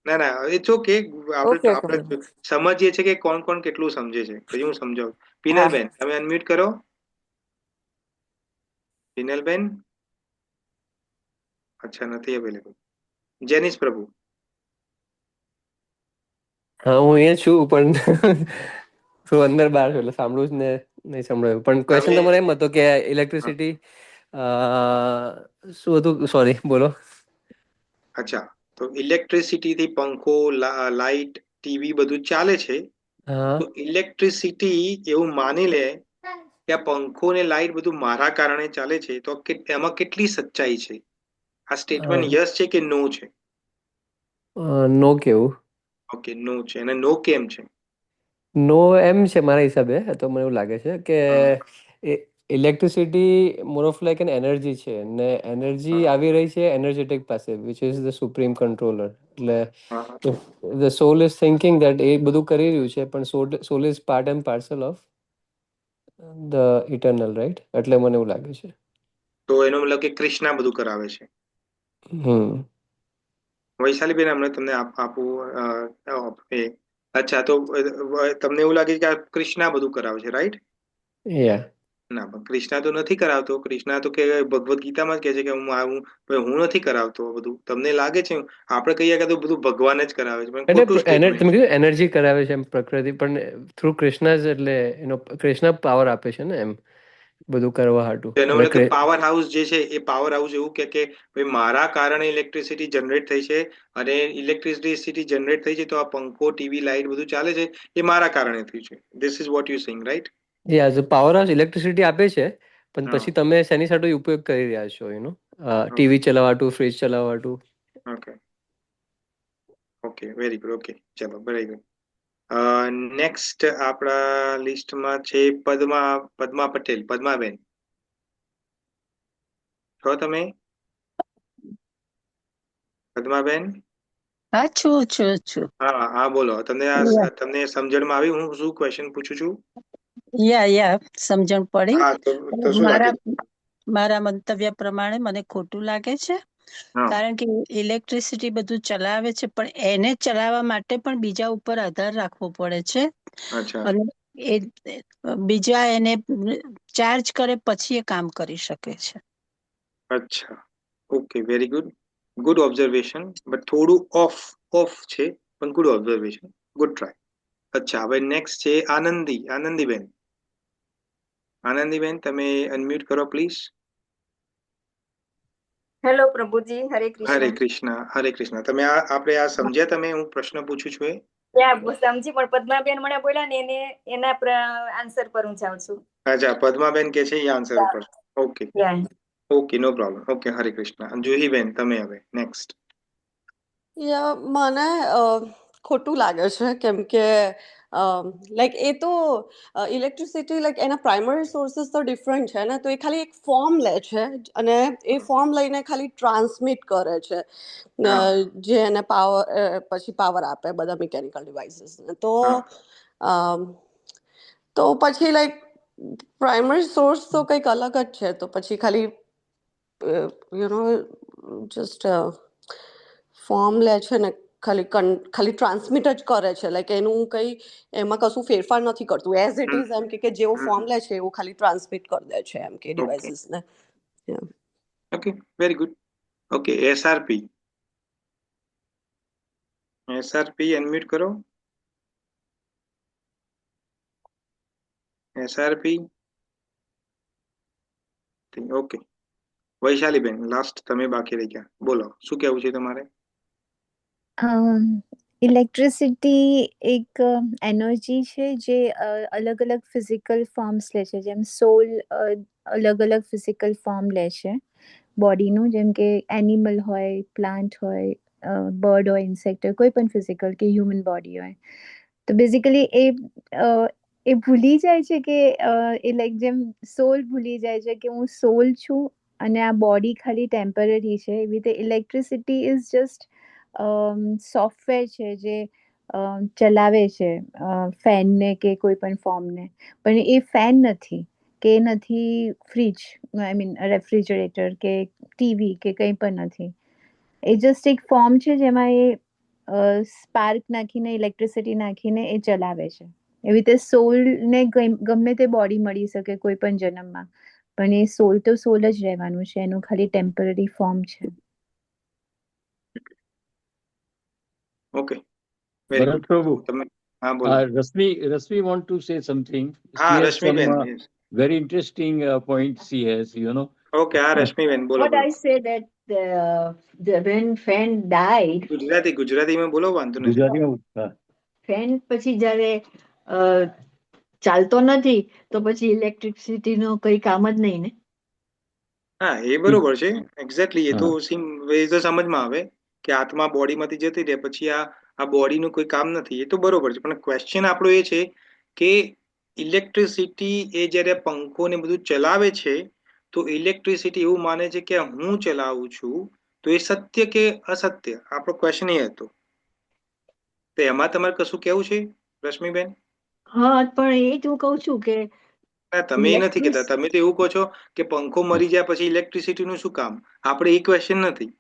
ના, ઇટ્સ ઓકે. આપણે સમજીએ છીએ કે કોણ કોણ કેટલું સમજે છે, પછી હું સમજાવું. પિનલબેન, તમે અનમ્યુટ કરો. પિનલબેન, અચ્છા, નથી અવેલેબલ. જેનિસ પ્રભુ. હા, હું અહીંયા છું, પણ શું અંદર બહાર છું એટલે સાંભળવું જ ને નહીં સંભળાયું. પણ ક્વેશ્ચન તમારો એમ હતો કે ઇલેક્ટ્રિસિટી શું હતું? સોરી, બોલો. અચ્છા, તો ઇલેક્ટ્રિસિટી થી પંખો, લાઇટ, ટીવી બધું ચાલે છે, તો ઇલેક્ટ્રિસિટી એવું માની લે કે આ પંખો ને લાઇટ બધું મારા કારણે ચાલે છે, તો એમાં કેટલી સચ્ચાઈ છે? આ સ્ટેટમેન્ટ યસ છે કે નો છે? નો કેવું? ઓકે, નો છે. અને નો કેમ છે? નો એમ છે મારા હિસાબે, તો મને એવું લાગે છે કે electricity more of like an energy છે, ને એનર્જી આવી રહી છે એનર્જેટિક પાસે, which is the supreme controller. એટલે the soul is thinking that એ બધું કરી રહ્યું છે, પણ soul is part and parcel of the eternal, right? એટલે મને એવું લાગે છે. તો એનો મતલબ કે કૃષ્ણા બધું કરાવે છે. વૈશાલીબેન હમણાં તમને આપું એ અચ્છા તો તમને એવું લાગે કે આ કૃષ્ણા બધું કરાવે છે, રાઈટ? યા ના, પણ કૃષ્ણા તો નથી કરાવતો. કૃષ્ણા તો કે ભગવદ્ ગીતામાં જ કહે છે કે હું નથી કરાવતો બધું. તમને લાગે છે આપણે કહીએ કે તો બધું ભગવાન જ કરાવે છે, પણ ખોટું એટલે સ્ટેટમેન્ટ. તમે કીધું એનર્જી કરાવે છે એમ પ્રકૃતિ, પણ થ્રુ કૃષ્ણ જ, એટલે એનો કૃષ્ણ પાવર આપે છે ને એમ બધું કરવા હાટું. એનો મતલબ કે પાવર હાઉસ જે છે એ પાવર હાઉસ એવું કે ભાઈ મારા કારણે ઇલેક્ટ્રિસિટી જનરેટ થઈ છે, અને ઇલેક્ટ્રિસિટી જનરેટ થઈ છે તો આ પંખો, ટીવી, લાઇટ બધું ચાલે છે એ મારા કારણે થયું છે. This is what you saying, right? Yeah power house electricity આપે છે, પણ હા. પછી તમે શેની સાથે ઉપયોગ કરી રહ્યા છો એનો? ટીવી ચલાવવાટું, ફ્રીજ ચલાવવાટું. Okay okay, very good. Okay, ચલો, વેરી ગુડ. નેક્સ્ટ આપણા લિસ્ટમાં છે પદ્મા પટેલ. પદ્માબેન, છો તમે? પદ્માબેન? હા, છું. હા, બોલો. તમને સમજણમાં આવી હું શું ક્વેશ્ચન પૂછું છું? યા સમજણ પડી. હા, તો શું લાગે છે? મારા મંતવ્ય પ્રમાણે મને ખોટું લાગે છે, હા. કારણ કે ઇલેક્ટ્રિસિટી બધું ચલાવે છે, પણ એને ચલાવવા માટે પણ બીજા ઉપર આધાર રાખવો પડે છે, અચ્છા. અને એ બીજા એને ચાર્જ કરે પછી એ કામ કરી શકે છે. અચ્છા, okay, very good observation, but થોડું ઓફ છે, પણ ગુડ ઓબ્ઝર્વેશન, ગુડ ટ્રાય. અચ્છા, હવે નેક્સ્ટ છે આનંદીબેન. આનંદીબેન, તમે અનમ્યુટ કરો પ્લીઝ. હેલો પ્રભુજી, હરે કૃષ્ણ. હરે કૃષ્ણ. તમે આપણે આ સમજ્યા? તમે હું પ્રશ્ન પૂછું છું એ સમજી, પણ પદ્માબેન મને બોલ્યા ને એના આન્સર પર હું જાઉં છું. અચ્છા, પદ્માબેન કે છે એ આન્સર ઉપર. ઓકે ઓકે, નો પ્રોબ્લેમ. ઓકે, હરે કૃષ્ણ. જુહીબેન, તમે હવે નેક્સ્ટ. મને ખોટું લાગે છે, કેમ કે લાઈક એ તો ઇલેક્ટ્રિસિટી લાઈક એના પ્રાઇમરી સોર્સિસ તો ડિફરન્ટ છે ને, તો એ ખાલી એક ફોર્મ લે છે, અને એ ફોર્મ લઈને ખાલી ટ્રાન્સમિટ કરે છે, જે એને પછી પાવર આપે બધા મિકેનિકલ ડિવાઇસીસને. તો પછી લાઈક પ્રાઇમરી સોર્સ તો કંઈક અલગ જ છે, તો પછી ખાલી જસ્ટ ફોર્મ લે છે ને, ખાલી ટ્રાન્સમિટ જ કરે છે, લાઈક એનું કંઈ એમાં કશું ફેરફાર નથી કરતું. એઝ ઇટ ઇઝ એમ કે જેવો ફોર્મ લે છે એવું ખાલી ટ્રાન્સમિટ કરી દે છે એમ કે ડિવાઇસીસને. Okay, very good. Okay, SRP unmute કરો. એસઆરપી. ઓકે, વૈશાલીબેન, લાસ્ટ તમે બાકી રહી ગયા. બોલો, શું કેવું છે તમારે? ઇલેક્ટ્રિસિટી એક એનર્જી છે જે અલગ અલગ ફિઝિકલ ફોર્મ્સ લે છે, જેમ સોલ અલગ અલગ ફિઝિકલ ફોર્મ લે છે બોડીનું, જેમ કે એનિમલ હોય, પ્લાન્ટ હોય, બર્ડ હોય, ઇન્સેક્ટ હોય, કોઈ પણ ફિઝિકલ કે હ્યુમન બોડી હોય. તો બેઝિકલી એ ભૂલી જાય છે કે એ લાઈક જેમ સોલ ભૂલી જાય છે કે હું સોલ છું અને આ બોડી ખાલી ટેમ્પરરી છે. એવી રીતે ઇલેક્ટ્રિસિટી ઇઝ જસ્ટ સોફ્ટવેર છે જે ચલાવે છે ફેનને કે કોઈ પણ ફોર્મને, પણ એ ફેન નથી કે નથી ફ્રીજ, આઈ મીન રેફ્રિજરેટર કે ટીવી કે કંઈ પણ નથી. એ જસ્ટ એક ફોર્મ છે જેમાં એ સ્પાર્ક નાખીને ઇલેક્ટ્રિસિટી નાખીને એ ચલાવે છે. એવી રીતે સોલને ગમે તે બોડી મળી શકે કોઈ પણ જન્મમાં, પણ એ સોલ તો સોલ જ રહેવાનું છે, એનું ખાલી ટેમ્પરરી ફોર્મ છે. Okay, very good. તમે બોલો. Rashmi want to say something. હા, She has some Rashmiben. very interesting points she has, okay, હા, રશ્મિબેન, બોલો. What I say that when fan died, ગુજરાતીમાં બોલો, વાંધો નથી. ગુજરાતીમાં ફેન પછી જ્યારે ચાલતો નથી તો પછી ઇલેક્ટ્રિસિટી નો કઈ કામ જ નહીં ને. હા, એ બરોબર છે. એક્ઝેક્ટલી. એ તો સમજમાં આવે કે આત્મા બોડીમાંથી જતી રહે, પછી આ બોડીનું કોઈ કામ નથી. એ તો બરોબર છે, પણ ક્વેશ્ચન આપણો એ છે કે ઇલેક્ટ્રિસિટી એ જ્યારે પંખો ને બધું ચલાવે છે તો ઇલેક્ટ્રિસિટી એવું માને છે કે હું ચલાવું છું, તો એ સત્ય કે અસત્ય? આપણો ક્વેશ્ચન એ હતો. તો એમાં તમારે કશું કેવું છે, રશ્મિબેન? હા, પણ એ જ હું કહું છું કે તમે એ નથી કહેતા. તમે તો એવું કહો છો કે પંખો મરી જાય પછી ઇલેક્ટ્રિસિટી નું શું કામ? આપણે એ ક્વેશ્ચન નથી.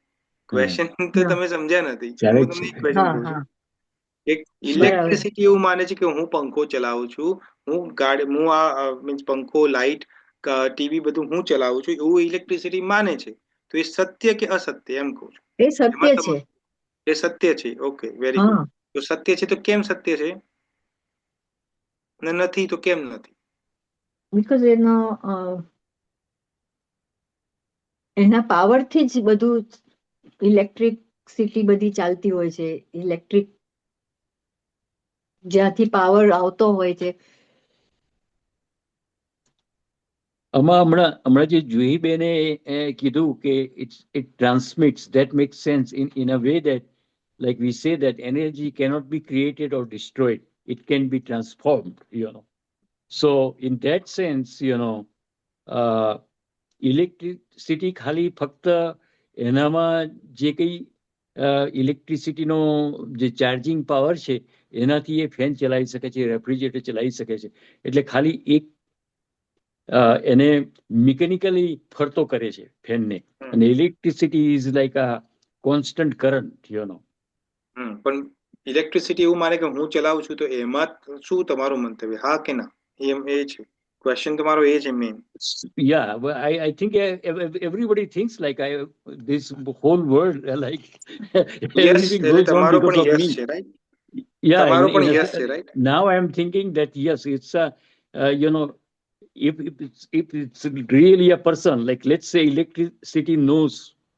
ક્વેશ્ચન તો તમે સમજ્યા નથી. ચાલે હું જ તમને છે. એક ક્વેશ્ચન હા પૂછું હા કે ઇલેક્ટ્રિસિટી એવું માને છે કે હું પંખો ચલાવું છું, હું ગાડી, હું આ મીન્સ પંખો, લાઇટ, ટીવી બધું હું ચલાવું છું એવું ઇલેક્ટ્રિસિટી માને છે. તો એ સત્ય કે અસત્ય એમ કહું છું. એ સત્ય એમાં છે. એ સત્ય છે. Okay, very good. હા, તો સત્ય છે તો કેમ સત્ય છે ને નથી તો કેમ નથી? બીકોઝ એના પાવરથી જ બધું ઇલેક્ટ્રિસિટી બધી ચાલતી હોય છે. ઇલેક્ટ્રિક જ્યાંથી પાવર આવતો હોય છે. હમણાં જે જુહી બેને કીધું કે it transmits, that makes sense in a way that, like we say that energy cannot be created or destroyed, it can be transformed, so in that sense, electricity ખાલી ફક્ત એનામાં જે કંઈ ઇલેક્ટ્રિસિટીનો જે ચાર્જિંગ પાવર છે એનાથી એ ફેન ચલાવી શકે છે, રેફ્રિજરેટર ચલાવી શકે છે. એટલે ખાલી એક એને મિકેનિકલી ફરતો કરે છે ફેનને, અને electricity is like a constant current, પણ ઇલેક્ટ્રિસિટી એવું માને કે હું ચલાવું છું, તો એમાં શું તમારું મંતવ્ય, હા કે ના? એમ એ છે ક્વેશ્ચન તમારો, એ છે main. Yeah, well, I think everybody thinks like this whole world, like yes, everything એટલે goes on તમારો because પણ of યસ me. છે, રાઈટ? Yeah, તમારો પણ યસ છે, right? now I am thinking that yes, it's if it's really a person, like let's say electricity knows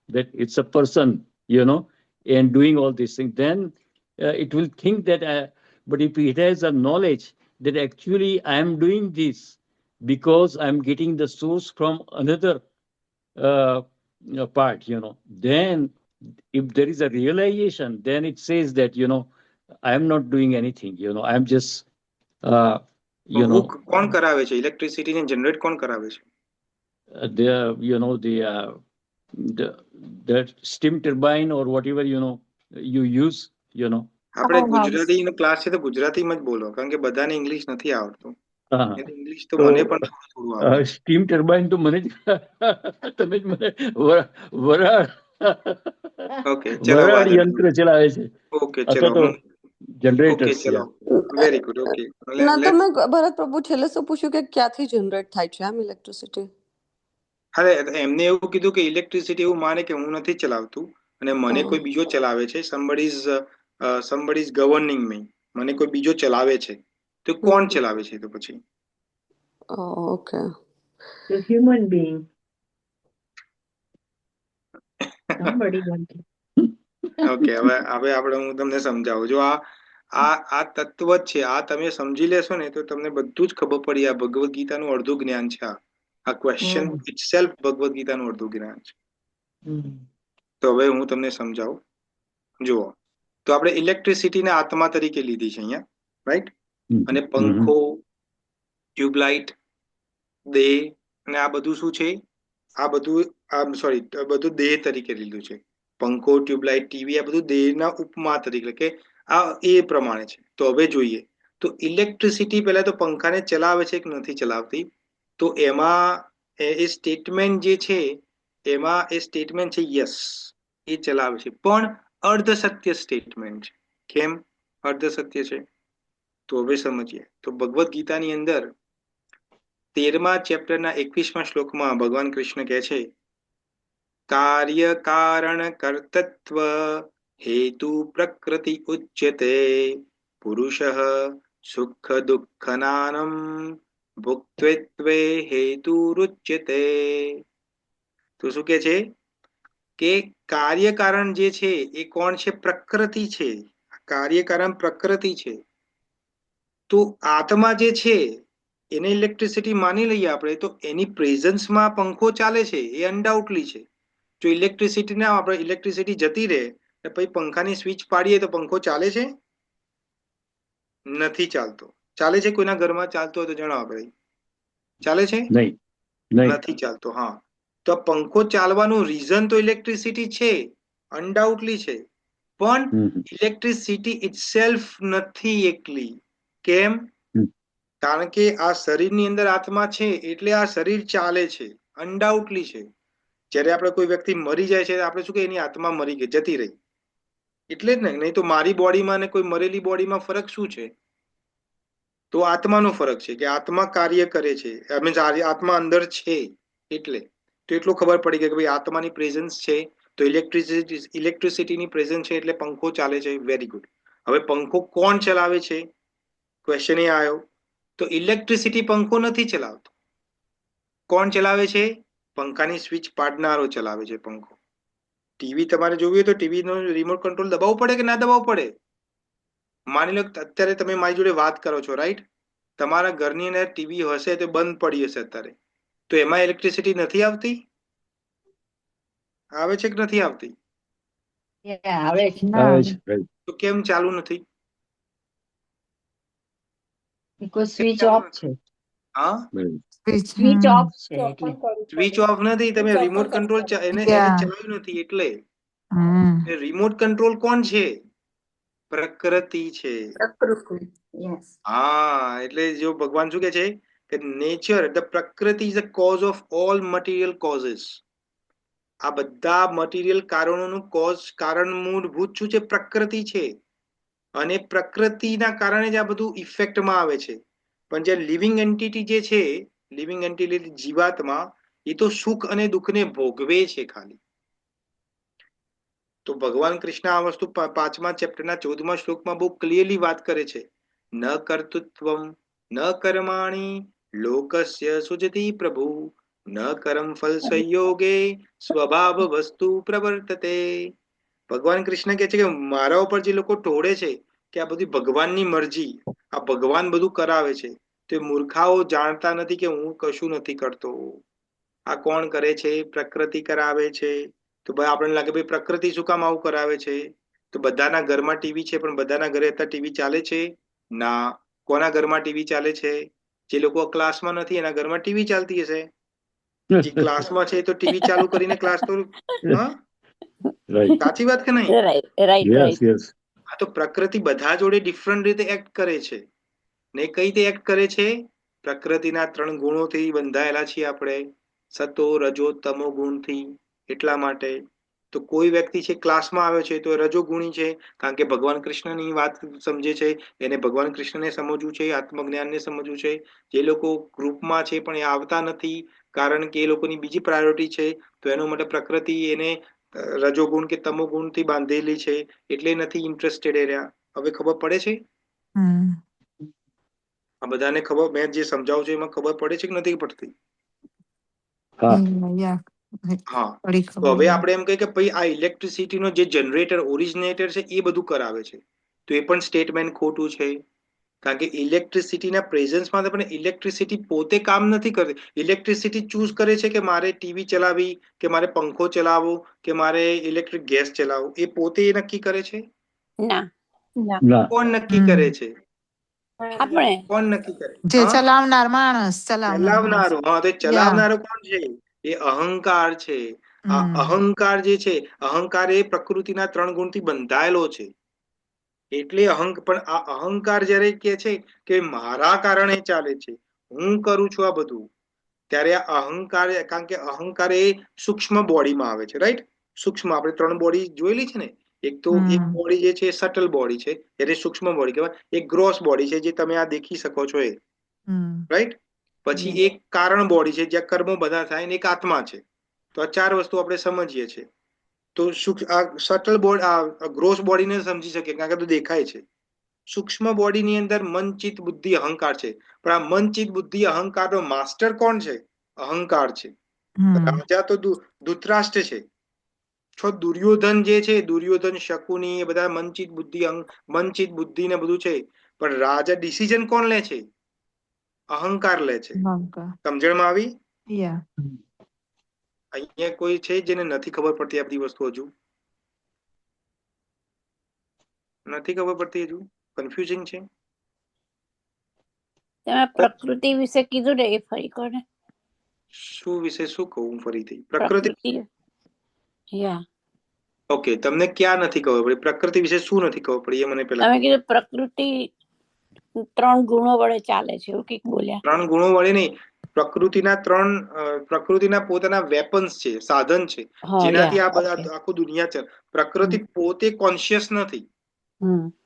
that it's a person, and doing all these things, then it will think that, but if it has a knowledge that actually I am doing this because I'm getting the source from another part, then if there is a realization, then it says that, I am not doing anything, I am just, કોણ કરાવે છે ઇલેક્ટ્રિસિટીને જનરેટ? કોણ કરાવે છે? the steam turbine or whatever, you use, આપણે ગુજરાતી ક્લાસ છે તો ગુજરાતીમાં જ બોલો, કારણ કે બધાને ઇંગ્લિશ નથી આવડતું. ઇંગ્લિશ તો મને પણ થોડું આવડે. સ્ટીમ ટર્બાઇન તો મને તમે જ મને વરાળ યંત્ર ચલાવે છે. ઓકે, ચલો. જનરેટર. ઓકે, ચલો, વેરી ગુડ. ઓકે, ના, તમે ભરત પ્રભુ છેલ્લે શું પૂછ્યું કે ક્યાંથી જનરેટ થાય છે આમ ઇલેક્ટ્રિસિટી? અરે, એમને એવું કીધું કે ઇલેક્ટ્રિસિટી એવું માને કે હું નથી ચલાવતું અને મને કોઈ બીજો ચલાવે છે. somebody is governing me, મને કોઈ બીજો ચલાવે છે. તો કોણ ચલાવે છે તો પછી? Okay, The human being. Okay, હવે આપણે હું તમને સમજાવું. જો આ તત્વ જ છે, આ તમે સમજી લેશો ને તો તમને બધું જ ખબર પડી. આ ભગવદ ગીતાનું અડધું જ્ઞાન છે. આ ક્વેશ્ચન ઇટસેલ્ફ ભગવદ ગીતાનું અડધું જ્ઞાન છે. તો હવે હું તમને સમજાવું. જુઓ, તો આપણે ઇલેક્ટ્રિસિટીને આત્મા તરીકે લીધી છે અહીંયા, રાઈટ? અને પંખો, ટ્યુબલાઇટ, દેહ અને આ બધું શું છે? આ બધું દેહ તરીકે લીધું છે. પંખો, ટ્યુબલાઇટ, ટીવી, આ બધું દેહના ઉપમા તરીકે, કે આ એ પ્રમાણે છે. તો હવે જોઈએ, તો ઇલેક્ટ્રિસિટી પહેલા તો પંખાને ચલાવે છે કે નથી ચલાવતી? તો એમાં એ સ્ટેટમેન્ટ જે છે, એમાં એ સ્ટેટમેન્ટ છે યસ, એ ચલાવે છે, પણ અર્ધ સત્ય સ્ટેટમેન્ટ છે. કેમ અર્ધ સત્ય છે? તો હવે સમજીએ. તો ભગવદ ગીતાની અંદર 13મા ચેપ્ટરના 21મા શ્લોકમાં ભગવાન કૃષ્ણ કહે છે, કાર્ય કારણ કર્તૃત્વ હેતુ પ્રકૃતિ ઉચ્યતે પુરુષઃ સુખ દુઃખનાનમ ભુક્ત્વે હેતુરુચ્યતે. તો શું કે છે કે કાર્યકારણ જે છે એ કોણ છે? પ્રકૃતિ છે. કાર્યકારણ પ્રકૃતિ છે. તો આત્મા જે છે એને ઇલેક્ટ્રિસિટી માની લઈએ આપણે, તો એની પ્રેઝન્સમાં પંખો ચાલે છે, એ અનડાઉટલી છે. જો ઇલેક્ટ્રિસિટી ના, આપણે ઇલેક્ટ્રિસિટી જતી રહે ને પછી પંખાની સ્વિચ પાડીએ તો પંખો ચાલે છે? નથી ચાલતો. ચાલે છે? કોઈના ઘરમાં ચાલતો હોય તો જણાવો ભાઈ. ચાલે છે? નથી ચાલતો. હા, તો પંખો ચાલવાનું રીઝન તો ઇલેક્ટ્રિસિટી છે, અનડાઉટલી છે, પણ ઇલેક્ટ્રિસિટી ઇટસેલ્ફ નથી એકલી. કેમ? કારણ કે આ શરીરની અંદર આત્મા છે એટલે આ શરીર ચાલે છે, અનડાઉટલી છે. જ્યારે આપણે કોઈ વ્યક્તિ મરી જાય છે આપણે શું કે એની આત્મા મરી ગઈ, જતી રહી, એટલે જ ને. નહીં તો મારી બોડીમાં ને કોઈ મરેલી બોડીમાં ફરક શું છે? તો આત્માનો ફરક છે કે આત્મા કાર્ય કરે છે, આત્મા અંદર છે. એટલે તો એટલું ખબર પડી કે ભાઈ આત્માની પ્રેઝન્સ છે તો ઇલેક્ટ્રિસિટીની પ્રેઝન્સ છે એટલે પંખો ચાલે છે. Very good. હવે પંખો કોણ ચલાવે છે? ક્વેશ્ચન એ આવ્યો. તો ઇલેક્ટ્રિસિટી પંખો નથી ચલાવતો. કોણ ચલાવે છે? પંખાની સ્વિચ પાડનારો ચલાવે છે પંખો. ટીવી તમારે જોવી હોય તો ટીવી નો રિમોટ કંટ્રોલ દબાવવું પડે કે ના દબાવવું પડે? માની લો અત્યારે તમે મારી જોડે વાત કરો છો, રાઈટ? તમારા ઘરની અંદર ટીવી હશે તો બંધ પડી હશે અત્યારે, તો એમાં ઇલેક્ટ્રિસિટી નથી આવતી? આવે છે કે નથી આવતી? આવે છે. તો કેમ ચાલુ નથી? બીકોઝ સ્વિચ ઓફ છે. હા, સ્વિચ ઓફ છે એટલે સ્વિચ ઓફ નથી, તમે રિમોટ કંટ્રોલ એને ચલાવ્યું નથી એટલે. રિમોટ કંટ્રોલ કોણ છે? પ્રકૃતિ છે. હા, એટલે જો ભગવાન શું કે છે કે નેચર, ધ પ્રકૃતિ is the cause of all material causes. આ બધા મટીરિયલ કારણોનું કારણ મૂળભૂત શું છે? પ્રકૃતિ છે. અને પ્રકૃતિના કારણે જ આ બધું ઇફેક્ટમાં આવે છે. પણ જે લિવિંગ એન્ટિટી જે છે, લિવિંગ એન્ટિટી જીવાત્મા, એ તો સુખ અને દુઃખને ભોગવે છે ખાલી. તો ભગવાન કૃષ્ણ આ વસ્તુ 5મા ચેપ્ટરના 14મા શ્લોકમાં બહુ ક્લિયરલી વાત કરે છે. ન કર્તૃત્વમ ન કર્માણી લોકસ્ય સુજતી પ્રભુ ન કર્મ ફલ સંયોગે સ્વભાવ વસ્તુ પ્રવર્તતે. ભગવાન કૃષ્ણ કહે છે કે મારા ઉપર જે લોકો ટોળે છે કે આ બધી ભગવાનની મરજી, આ ભગવાન બધું કરાવે છે, તે મૂર્ખાઓ જાણતા નથી કે હું કશું નથી કરતો. આ કોણ કરે છે? પ્રકૃતિ કરાવે છે. તો ભાઈ આપણને લાગે ભાઈ પ્રકૃતિ શું કામ આવું કરાવે છે? તો બધાના ઘરમાં ટીવી છે, પણ બધાના ઘરે અત્યારે ટીવી ચાલે છે? ના. કોના ઘરમાં ટીવી ચાલે છે? જે લોકો ક્લાસમાં નથી એના ઘરમાં ટીવી ચાલતી હશે. જે ક્લાસમાં છે તો ટીવી ચાલુ કરીને ક્લાસ તો, હા, સાચી વાત કે નહીં? હા, તો પ્રકૃતિ બધા જોડે ડિફરન્ટ રીતે એક્ટ કરે છે. ને કઈ રીતે એક્ટ કરે છે? પ્રકૃતિના 3 ગુણોથી બંધાયેલા છીએ આપણે, સતો રજો તમો ગુણથી. એટલા માટે તો કોઈ વ્યક્તિ છે ક્લાસમાં આવ્યો છે તો રજોગુણી છે, કારણ કે ભગવાન કૃષ્ણની વાત સમજે છે, એને ભગવાન કૃષ્ણને સમજવું છે, આત્મજ્ઞાનને સમજવું છે. જે લોકો ગ્રુપમાં છે પણ એ આવતા નથી કારણ કે એ લોકોની બીજી પ્રાયોરિટી છે, તો એનો માટે પ્રકૃતિ એને રજોગુણ કે તમોગુણ થી બાંધેલી છે, એટલે નથી ઇન્ટરેસ્ટેડ રહ્યા. હવે ખબર પડે છે? આ બધાને ખબર, મેં જે સમજાવું છું એમાં ખબર પડે છે કે નથી પડતી? હા. તો હવે આપણે એમ કહીએ કે ભાઈ આ ઇલેક્ટ્રિસિટીનો જે જનરેટર, ઓરિજિનેટર છે એ બધું કરાવે છે, તો એ પણ સ્ટેટમેન્ટ ખોટું છે. કારણ કે ઇલેક્ટ્રિસિટીના પ્રેઝન્સમાં પણ ઇલેક્ટ્રિસિટી પોતે કામ નથી કરતી. ઇલેક્ટ્રિસિટી ચૂઝ કરે છે કે મારે ટીવી ચલાવવી કે મારે પંખો ચલાવવો કે મારે ઇલેક્ટ્રિક ગેસ ચલાવવો, એ પોતે નક્કી કરે છે? ના. કોણ નક્કી કરે છે? આપણે કોણ નક્કી કરે? જે ચલાવનાર માણસ, ચલાવનારો. હા, તો ચલાવનારો કોણ છે? એ અહંકાર છે. આ અહંકાર જે છે, અહંકાર એ પ્રકૃતિના 3 ગુણથી બંધાયેલો છે. એટલે પણ આ અહંકાર જયારે કે છે કે મારા કારણે ચાલે છે, હું કરું છું આ બધું, ત્યારે આ અહંકાર, કારણ કે અહંકાર એ સૂક્ષ્મ બોડીમાં આવે છે, રાઈટ? સૂક્ષ્મ, આપણે 3 બોડી જોયેલી છે ને. એક તો એક બોડી જે છે સટલ બોડી છે, એટલે સૂક્ષ્મ બોડી કહેવાય. એક ગ્રોસ બોડી છે જે તમે આ દેખી શકો છો એ, રાઈટ? પછી એક કારણ બોડી છે જ્યાં કર્મો બધા થાય, ને એક આત્મા છે. તો આ 4 વસ્તુ આપણે સમજીએ છીએ. તો આ સટલ બોડી, આ ગ્રોસ બોડીને સમજી શકીએ કારણ કે તો દેખાય છે. સૂક્ષ્મ બોડીની અંદર મન, ચિત્ત, બુદ્ધિ, અહંકાર છે. પણ આ મન, ચિત્ત, બુદ્ધિ, અહંકારનો માસ્ટર કોણ છે? અહંકાર છે. રાજા તો ધૃતરાષ્ટ્ર છે. દુર્યોધન જે છે, દુર્યોધન, શકુની, એ બધા મનચિત બુદ્ધિ ને બધું છે. પણ રાજા ડિસિઝન કોણ લે છે? અહંકાર લે છે. સમજણમાં આવી? અહીંયા કોઈ છે જેને નથી ખબર પડતી આ બધી વસ્તુ? હજુ નથી ખબર પડતી? હજુ કન્ફ્યુઝિંગ છે? તમે પ્રકૃતિ વિશે કીધું ને, એ ફરી કહો ને. શું વિશે શું કહું ફરીથી? પ્રકૃતિ. ઓકે, તમને ક્યાં નથી ખબર પડી? પ્રકૃતિ વિશે શું નથી ખબર પડી એ મને પહેલા. તમે કીધું પ્રકૃતિ 3 ગુણો વડે ચાલે છે, એવું કઈક બોલ્યા. 3 ગુણો વડે નહીં, પ્રકૃતિના પ્રકૃતિના પોતાના વેપન્સ છે, સાધન છે, હા જેનાથી આ યા બધા ઓકે આખું દુનિયા છે. પ્રકૃતિ પોતે કોન્શિયસ નથી.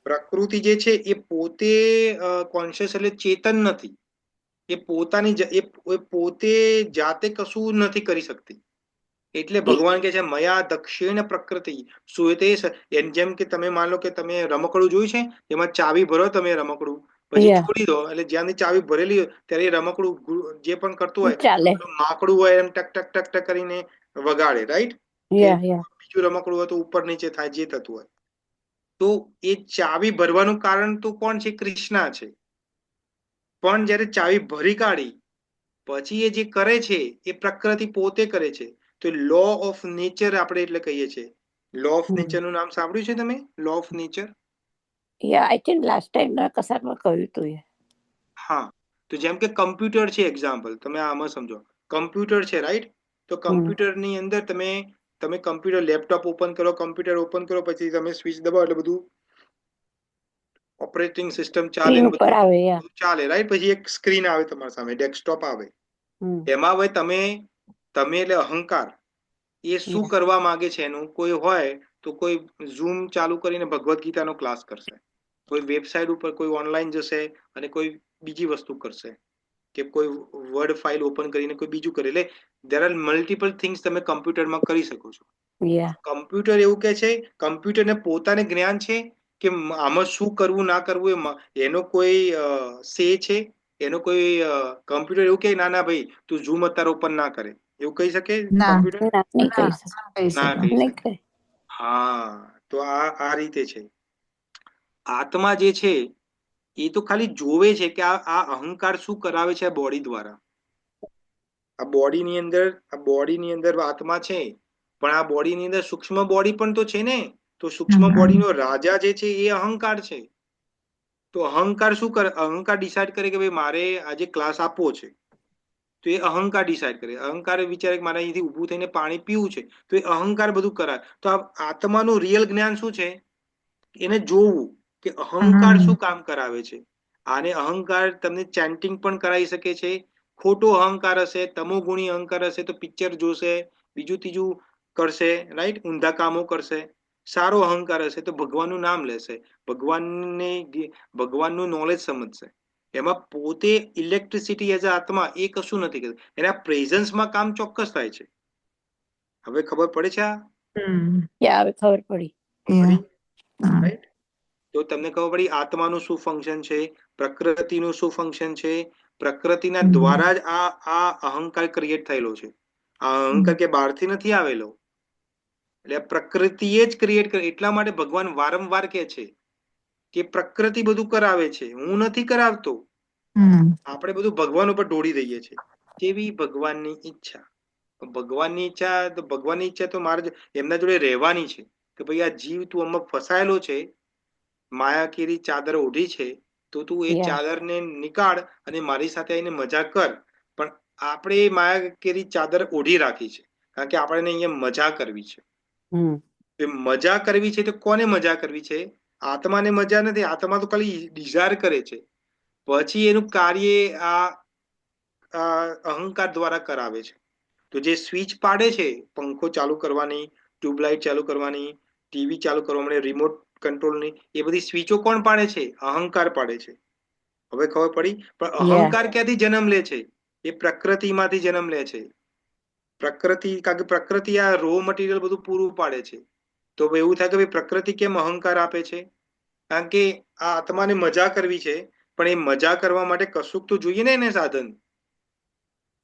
પ્રકૃતિ જે છે એ પોતે કોન્શિયસ એટલે ચેતન નથી. એ પોતે જાતે કશું નથી કરી શકતી. એટલે ભગવાન કે છે મયા દક્ષિણ પ્રકૃતિ સુયતે. જેમ કે તમે માનો કે તમે રમકડું જોયું છે, એમાં ચાવી ભરો તમે રમકડું, પછી યા છોડી દો એટલે જ્યાંની ચાવી ભરેલી હોય ત્યારે એ રમકડું જે પણ કરતું હોય, ચાલે માકડું હોય એમ ટક ટક ટક ટક કરીને વગાડે, રાઈટ? કે યા બીજું રમકડું હોય તો ઉપર નીચે થાય, જે થતું હોય. તો એ ચાવી ભરવાનું કારણ તો કોણ છે? કૃષ્ણા છે. પણ જયારે ચાવી ભરી કાઢી પછી એ જે કરે છે એ પ્રકૃતિ પોતે કરે છે. તો લો ઓફ નેચર આપણે એટલે કહીએ છીએ. લો ઓફ નેચર નું નામ સાંભળ્યું છે તમે? Law of nature. Yeah I think last time કશાકમાં કહ્યું હતું એ. હા, તો જેમ કે કમ્પ્યુટર છે, એક્ઝામ્પલ તમે આમાં સમજો. કમ્પ્યુટર છે, રાઈટ? તો કમ્પ્યુટરની અંદર તમે કમ્પ્યુટર લેપટોપ ઓપન કરો, કમ્પ્યુટર ઓપન કરો, પછી તમે સ્વિચ દબાવો એટલે બધું ઓપરેટિંગ સિસ્ટમ ચાલે સ્ક્રીન ને ઉપર આવે યા બધું ચાલે, રાઈટ? પછી એક સ્ક્રીન આવે તમારી સામે, ડેસ્કટોપ આવે. એમાં હવે તમે એટલે અહંકાર એ શું કરવા માંગે છે એનું કોઈ હોય તો કોઈ ઝૂમ ચાલુ કરીને ભગવદ્ ગીતાનો ક્લાસ કરશે, કોઈ વેબસાઇટ ઉપર કોઈ ઓનલાઈન જશે અને કોઈ બીજી વસ્તુ કરશે, કે કોઈ વર્ડ ફાઇલ ઓપન કરીને કોઈ બીજું કરે. એટલે દેર આર મલ્ટિપલ થિંગ્સ તમે કમ્પ્યુટરમાં કરી શકો છો. યા કમ્પ્યુટર એવું કે છે, કમ્પ્યુટરને પોતાને જ્ઞાન છે કે આમાં શું કરવું ના કરવું એનો કોઈ સે છે? એનો કોઈ કમ્પ્યુટર એવું કે ના ભાઈ તું ઝૂમ અત્યારે ઓપન ના કરે, એવું કહી શકે ના કમ્પ્યુટર? નહીં કહી શકે. કહી ના શકે. કહી નહીં શકે. કહે. હા, તો આ રીતે છે. આત્મા જે છે એ તો ખાલી જોવે છે કે આ અહંકાર શું કરાવે છે આ બોડી દ્વારા. આ બોડીની અંદર આત્મા છે, પણ આ બોડીની અંદર સૂક્ષ્મ બોડી પણ તો છે ને. તો સૂક્ષ્મ બોડીનો રાજા જે છે એ અહંકાર છે. તો અહંકાર શું કરે? અહંકાર ડિસાઈડ કરે કે ભાઈ મારે આજે ક્લાસ આપવો છે, તો એ અહંકાર ડિસાઈડ કરે. અહંકાર વિચારે કે મારે અહીંથી ઊભું થઈને પાણી પીવું છે, તો એ અહંકાર બધું કરાય. તો આ આત્માનું રિયલ જ્ઞાન શું છે? એને જોવું કે અહંકાર શું કામ કરાવે છે. આને અહંકાર તમને ચેન્ટિંગ પણ કરાવી શકે છે. ખોટો અહંકાર હશે, તમોગુણી અહંકાર હશે તો પિક્ચર જોશે, બીજું ત્રીજું કરશે, રાઈટ? ઊંધા કામો કરશે. સારો અહંકાર હશે તો ભગવાનનું નામ લેશે, ભગવાનનું નોલેજ સમજશે. એમાં પોતે ઇલેક્ટ્રિસિટી એઝ આત્મા એ કશું નથી કરતું. એના પ્રેઝન્સમાં કામ ચોક્કસ થાય છે. હવે ખબર પડે છે? યા હવે ખબર પડી. રાઈટ? તો તમને ખબર પડી આત્માનું શું ફંક્શન છે, પ્રકૃતિનું શું ફંક્શન છે. પ્રકૃતિના દ્વારા જ આ અહંકાર ક્રિએટ થયેલો છે. આ અહંકાર કે બહારથી નથી આવેલો, એટલે પ્રકૃતિએ જ ક્રિએટ કરે. એટલા માટે ભગવાન વારંવાર કહે છે કે પ્રકૃતિ બધું કરાવે છે, હું નથી કરાવતો. આપણે બધું ભગવાન ઉપર ઢોળી દઈએ છીએ. કેવી ભગવાનની ઈચ્છા. ભગવાનની ઈચ્છા તો મારે એમના જોડે રહેવાની છે કે ભાઈ આ જીવ તું આમાં ફસાયેલો છે, માયાકીરી ચાદર ઓઢી છે, તો તું એ ચાદરને નીકાળ અને મારી સાથે આવીને મજા કર. પણ આપણે એ માયાકીરી ચાદર ઓઢી રાખી છે કારણ કે આપણે અહીંયા મજા કરવી છે. મજા કરવી છે તો કોને મજા કરવી છે? આત્માને મજા નથી. આત્મા તો ખાલી ડિઝાયર કરે છે. પછી એનું કાર્ય આ અહંકાર દ્વારા કરાવે છે. તો જે સ્વિચ પાડે છે, પંખો ચાલુ કરવાની, ટ્યુબલાઇટ ચાલુ કરવાની, ટીવી ચાલુ કરવા માટે રિમોટ કંટ્રોલની, એ બધી સ્વિચો કોણ પાડે છે? અહંકાર પાડે છે. હવે ખબર પડી? પણ અહંકાર ક્યાંથી જન્મ લે છે? એ પ્રકૃતિમાંથી જન્મ લે છે. કારણ કે પ્રકૃતિ આ રો મટીરિયલ બધું પૂરું પાડે છે. તો એવું થાય કે ભાઈ પ્રકૃતિ કેમ અહંકાર આપે છે? કારણ કે આ આત્માને મજા કરવી છે, પણ એ મજા કરવા માટે કશુંક તો જોઈએ ને એને સાધન.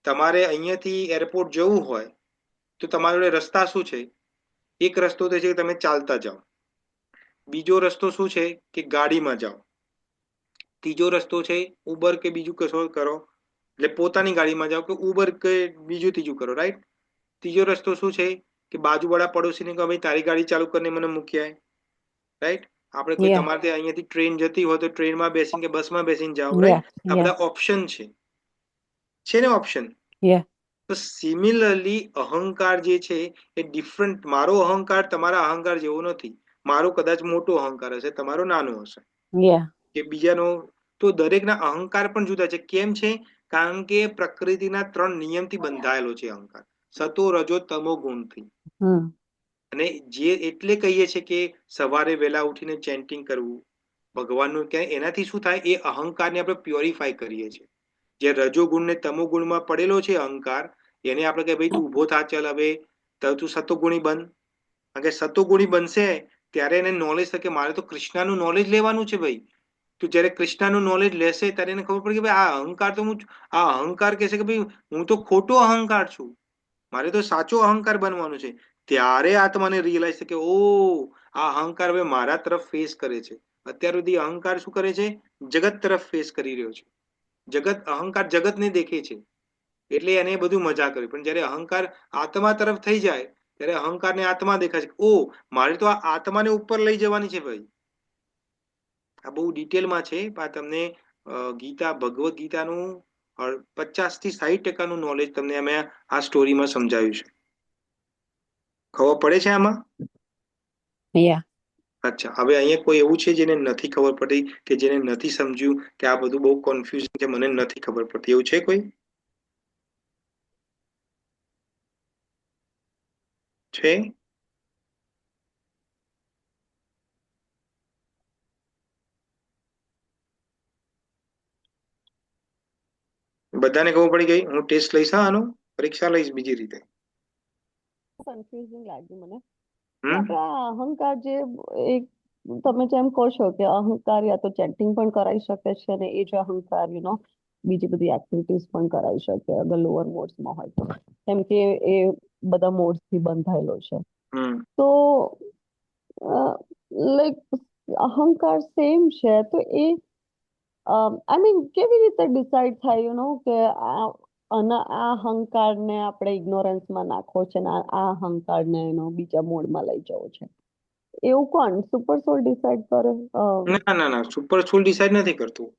તમારે અહીંયાથી એરપોર્ટ જવું હોય તો તમારા જોડે રસ્તા શું છે? એક રસ્તો તો છે કે તમે ચાલતા જાઓ, બીજો રસ્તો શું છે કે ગાડીમાં જાઓ, ત્રીજો રસ્તો છે ઉબર કે બીજું કશો કરો, એટલે પોતાની ગાડીમાં જાઓ કે ઉબર કે બીજું ત્રીજું કરો, રાઈટ? ત્રીજો રસ્તો શું છે કે બાજુવાળા પડોશીને કહો ભાઈ તારી ગાડી ચાલુ કરીને મને મૂકી આય, રાઈટ? આપણે કોઈ તમારે ત્યાં અહીંયાથી ટ્રેન જતી હોય તો ટ્રેનમાં બેસીને કે બસમાં બેસીને જાઓ, રાઈટ? આ બધા ઓપ્શન છે ને ઓપ્શન. તો સિમિલરલી અહંકાર જે છે એ ડિફરન્ટ. મારો અહંકાર તમારા અહંકાર જેવો નથી. મારો કદાચ મોટો અહંકાર હશે, તમારો નાનો હશે, કે બીજાનો. તો દરેકના અહંકાર પણ જુદા છે. કેમ છે? કારણ કે પ્રકૃતિના 3 નિયમથી બંધાયેલો છે અહંકાર, સતો રજો તમો ગુણથી. અને જે એટલે કહીએ છીએ કે સવારે વહેલા ઉઠીને ચેન્ટિંગ કરવું ભગવાનનું, કે એનાથી શું થાય, એ અહંકારને આપણે પ્યોરિફાય કરીએ છીએ. જે રજોગુણ ને તમોગુણમાં પડેલો છે અહંકાર, એને આપણે કે ભાઈ તું ઉભો થા, ચાલ હવે તું સતોગુણી બન. કારણ કે સતોગુણી બનશે ત્યારે એને નોલેજ થાય કે મારે તો કૃષ્ણનું નોલેજ લેવાનું છે ભાઈ. તું જયારે કૃષ્ણનું નોલેજ લેશે ત્યારે એને ખબર પડે કે ભાઈ આ અહંકાર તો આ અહંકાર કહેશે કે ભાઈ હું તો ખોટો અહંકાર છું, મારે તો સાચો અહંકાર બનવાનું છે. ત્યારે આત્માને રિયલાઇઝ થાય કે ઓ આ અહંકાર હવે મારા તરફ ફેસ કરે છે. અત્યાર સુધી અહંકાર શું કરે છે, જગત તરફ ફેસ કરી રહ્યો છે. અહંકાર જગતને દેખે છે એટલે એને બધું મજા કર્યું. પણ જયારે અહંકાર આત્મા તરફ થઈ જાય ત્યારે અહંકારને આત્મા દેખાય છે. ઓ મારે તો આ આત્માને ઉપર લઈ જવાની છે ભાઈ. આ બહુ ડિટેલમાં છે, પણ તમને ભગવદ્ ગીતાનું 50 થી 60% નોલેજ તમને અમે આ સ્ટોરીમાં સમજાવ્યું છે. ખબર પડે છે આમાં? અચ્છા, હવે અહીંયા કોઈ એવું છે જેને નથી ખબર પડતી, કે જેને નથી સમજ્યું કે આ બધું બહુ કન્ફ્યુઝન છે, મને નથી ખબર પડતી, એવું છે કોઈ? છે? બધાને ખબર પડી ગઈ? હું ટેસ્ટ લઈશ, આનો પરીક્ષા લઈશ બીજી રીતે. કન્ફ્યુઝિંગ લાગ્યું મને. આપણે આ અહંકાર જે એક તમે જેમ કહો છો કે અહંકાર યા તો ચેન્ટિંગ પણ કરાવી શકે છે, અને એ જ અહંકાર બીજી બધી એક્ટિવિટીઝ પણ કરાવી શકે અગર લોઅર મોડ્સમાં હોય તો, કેમ કે એ બધા મોડ્સથી બંધાયેલો છે. તો લાઈક અહંકાર સેમ છે, તો એ આઈ મીન કેવી રીતે ડિસાઈડ થાય કે આ અહંકારને આપણે ઇગ્નોરન્સમાં નાખવો છે ને આ અહંકારને બીજા મોડમાં લઈ જવો છે, એવું કોણ સુપર સોલ ડિસાઈડ કરે? ના, સુપર સોલ ડિસાઈડ નથી કરતું.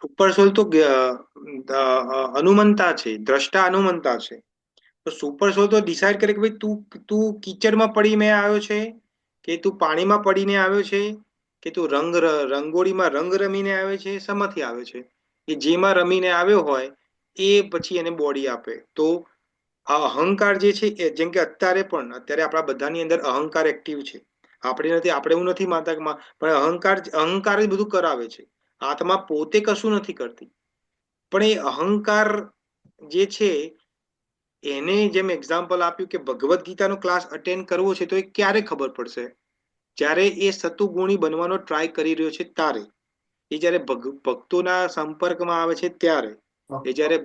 સુપર સોલ તો અનુમંતા છે, દ્રષ્ટા અનુમંતા છે. તો સુપર સોલ તો ડિસાઈડ કરે કે ભાઈ તું કીચડમાં પડીને આવ્યો છે, કે તું પાણીમાં પડીને આવ્યો છે, કે તું રંગોળીમાં રંગ રમીને આવ્યો છે, શેમાંથી આવ્યો છે. એ જેમાં રમીને આવ્યો હોય એ પછી એને બોડી આપે. તો આ અહંકાર જે છે, જેમ કે અત્યારે આપણા બધાની અંદર અહંકાર એક્ટિવ છે. આપણે એવું નથી માનતા, પણ અહંકાર જ બધું કરાવે છે. આત્મા પોતે કશું નથી કરતી. પણ એ અહંકાર જે છે એને જેમ એક્ઝામ્પલ આપ્યું કે ભગવદ્ ગીતાનો ક્લાસ અટેન્ડ કરવો છે, તો એ ક્યારે ખબર પડશે? જ્યારે એ સતુગુણી બનવાનો ટ્રાય કરી રહ્યો છે ત્યારે. એ જ્યારે ભક્તોના સંપર્કમાં આવે છે ત્યારે, એ જ્યારે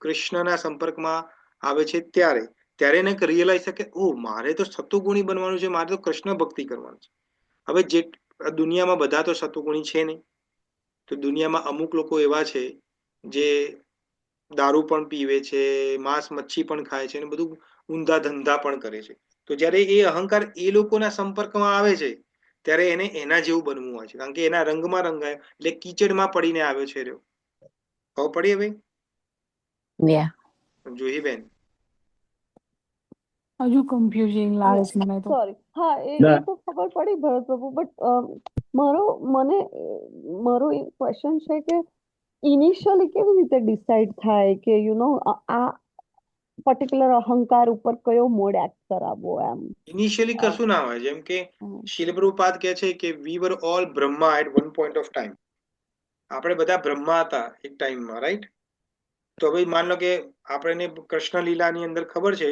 કૃષ્ણના સંપર્કમાં આવે છે ત્યારે એને રિયલાઇઝ થાય કે ઓ મારે તો સતુગુણી બનવાનું છે, મારે તો કૃષ્ણ ભક્તિ કરવાનું છે. હવે જે દુનિયામાં બધા તો સતુગુણી છે નહીં. તો દુનિયામાં અમુક લોકો એવા છે જે દારૂ પણ પીવે છે, માંસ મચ્છી પણ ખાય છે, અને બધું ઊંધા ધંધા પણ કરે છે. તો જ્યારે એ અહંકાર એ લોકોના સંપર્કમાં આવે છે ત્યારે એને એના જેવું બનવું હોય છે, કારણ કે એના રંગમાં રંગાય, એટલે કીચડમાં પડીને આવ્યો છે રહ્યો. ખબર પડી હવે? જોઈ બેન? હજુ કન્ફ્યુઝિંગ લાગે છે મને તો. સોરી, હા એ તો ખબર પડી ભરત પ્રભુ, બટ મારો એક ક્વેશ્ચન છે કે ઇનિશિયલી કેવી રીતે ડિસાઈડ થાય કે આ પર્ટિક્યુલર અહંકાર ઉપર કયો મોડ એક્ટ કરાવવો? એમ ઇનિશિયલી કશું ના હોય. જેમ કે શીલ પ્રભુપાદ કહે છે કે we were all Brahma at one point of time. આપણે બધા બ્રહ્મા હતા એક ટાઈમમાં, રાઈટ? તો ભાઈ માન લો કે આપણે કૃષ્ણ લીલાની અંદર ખબર છે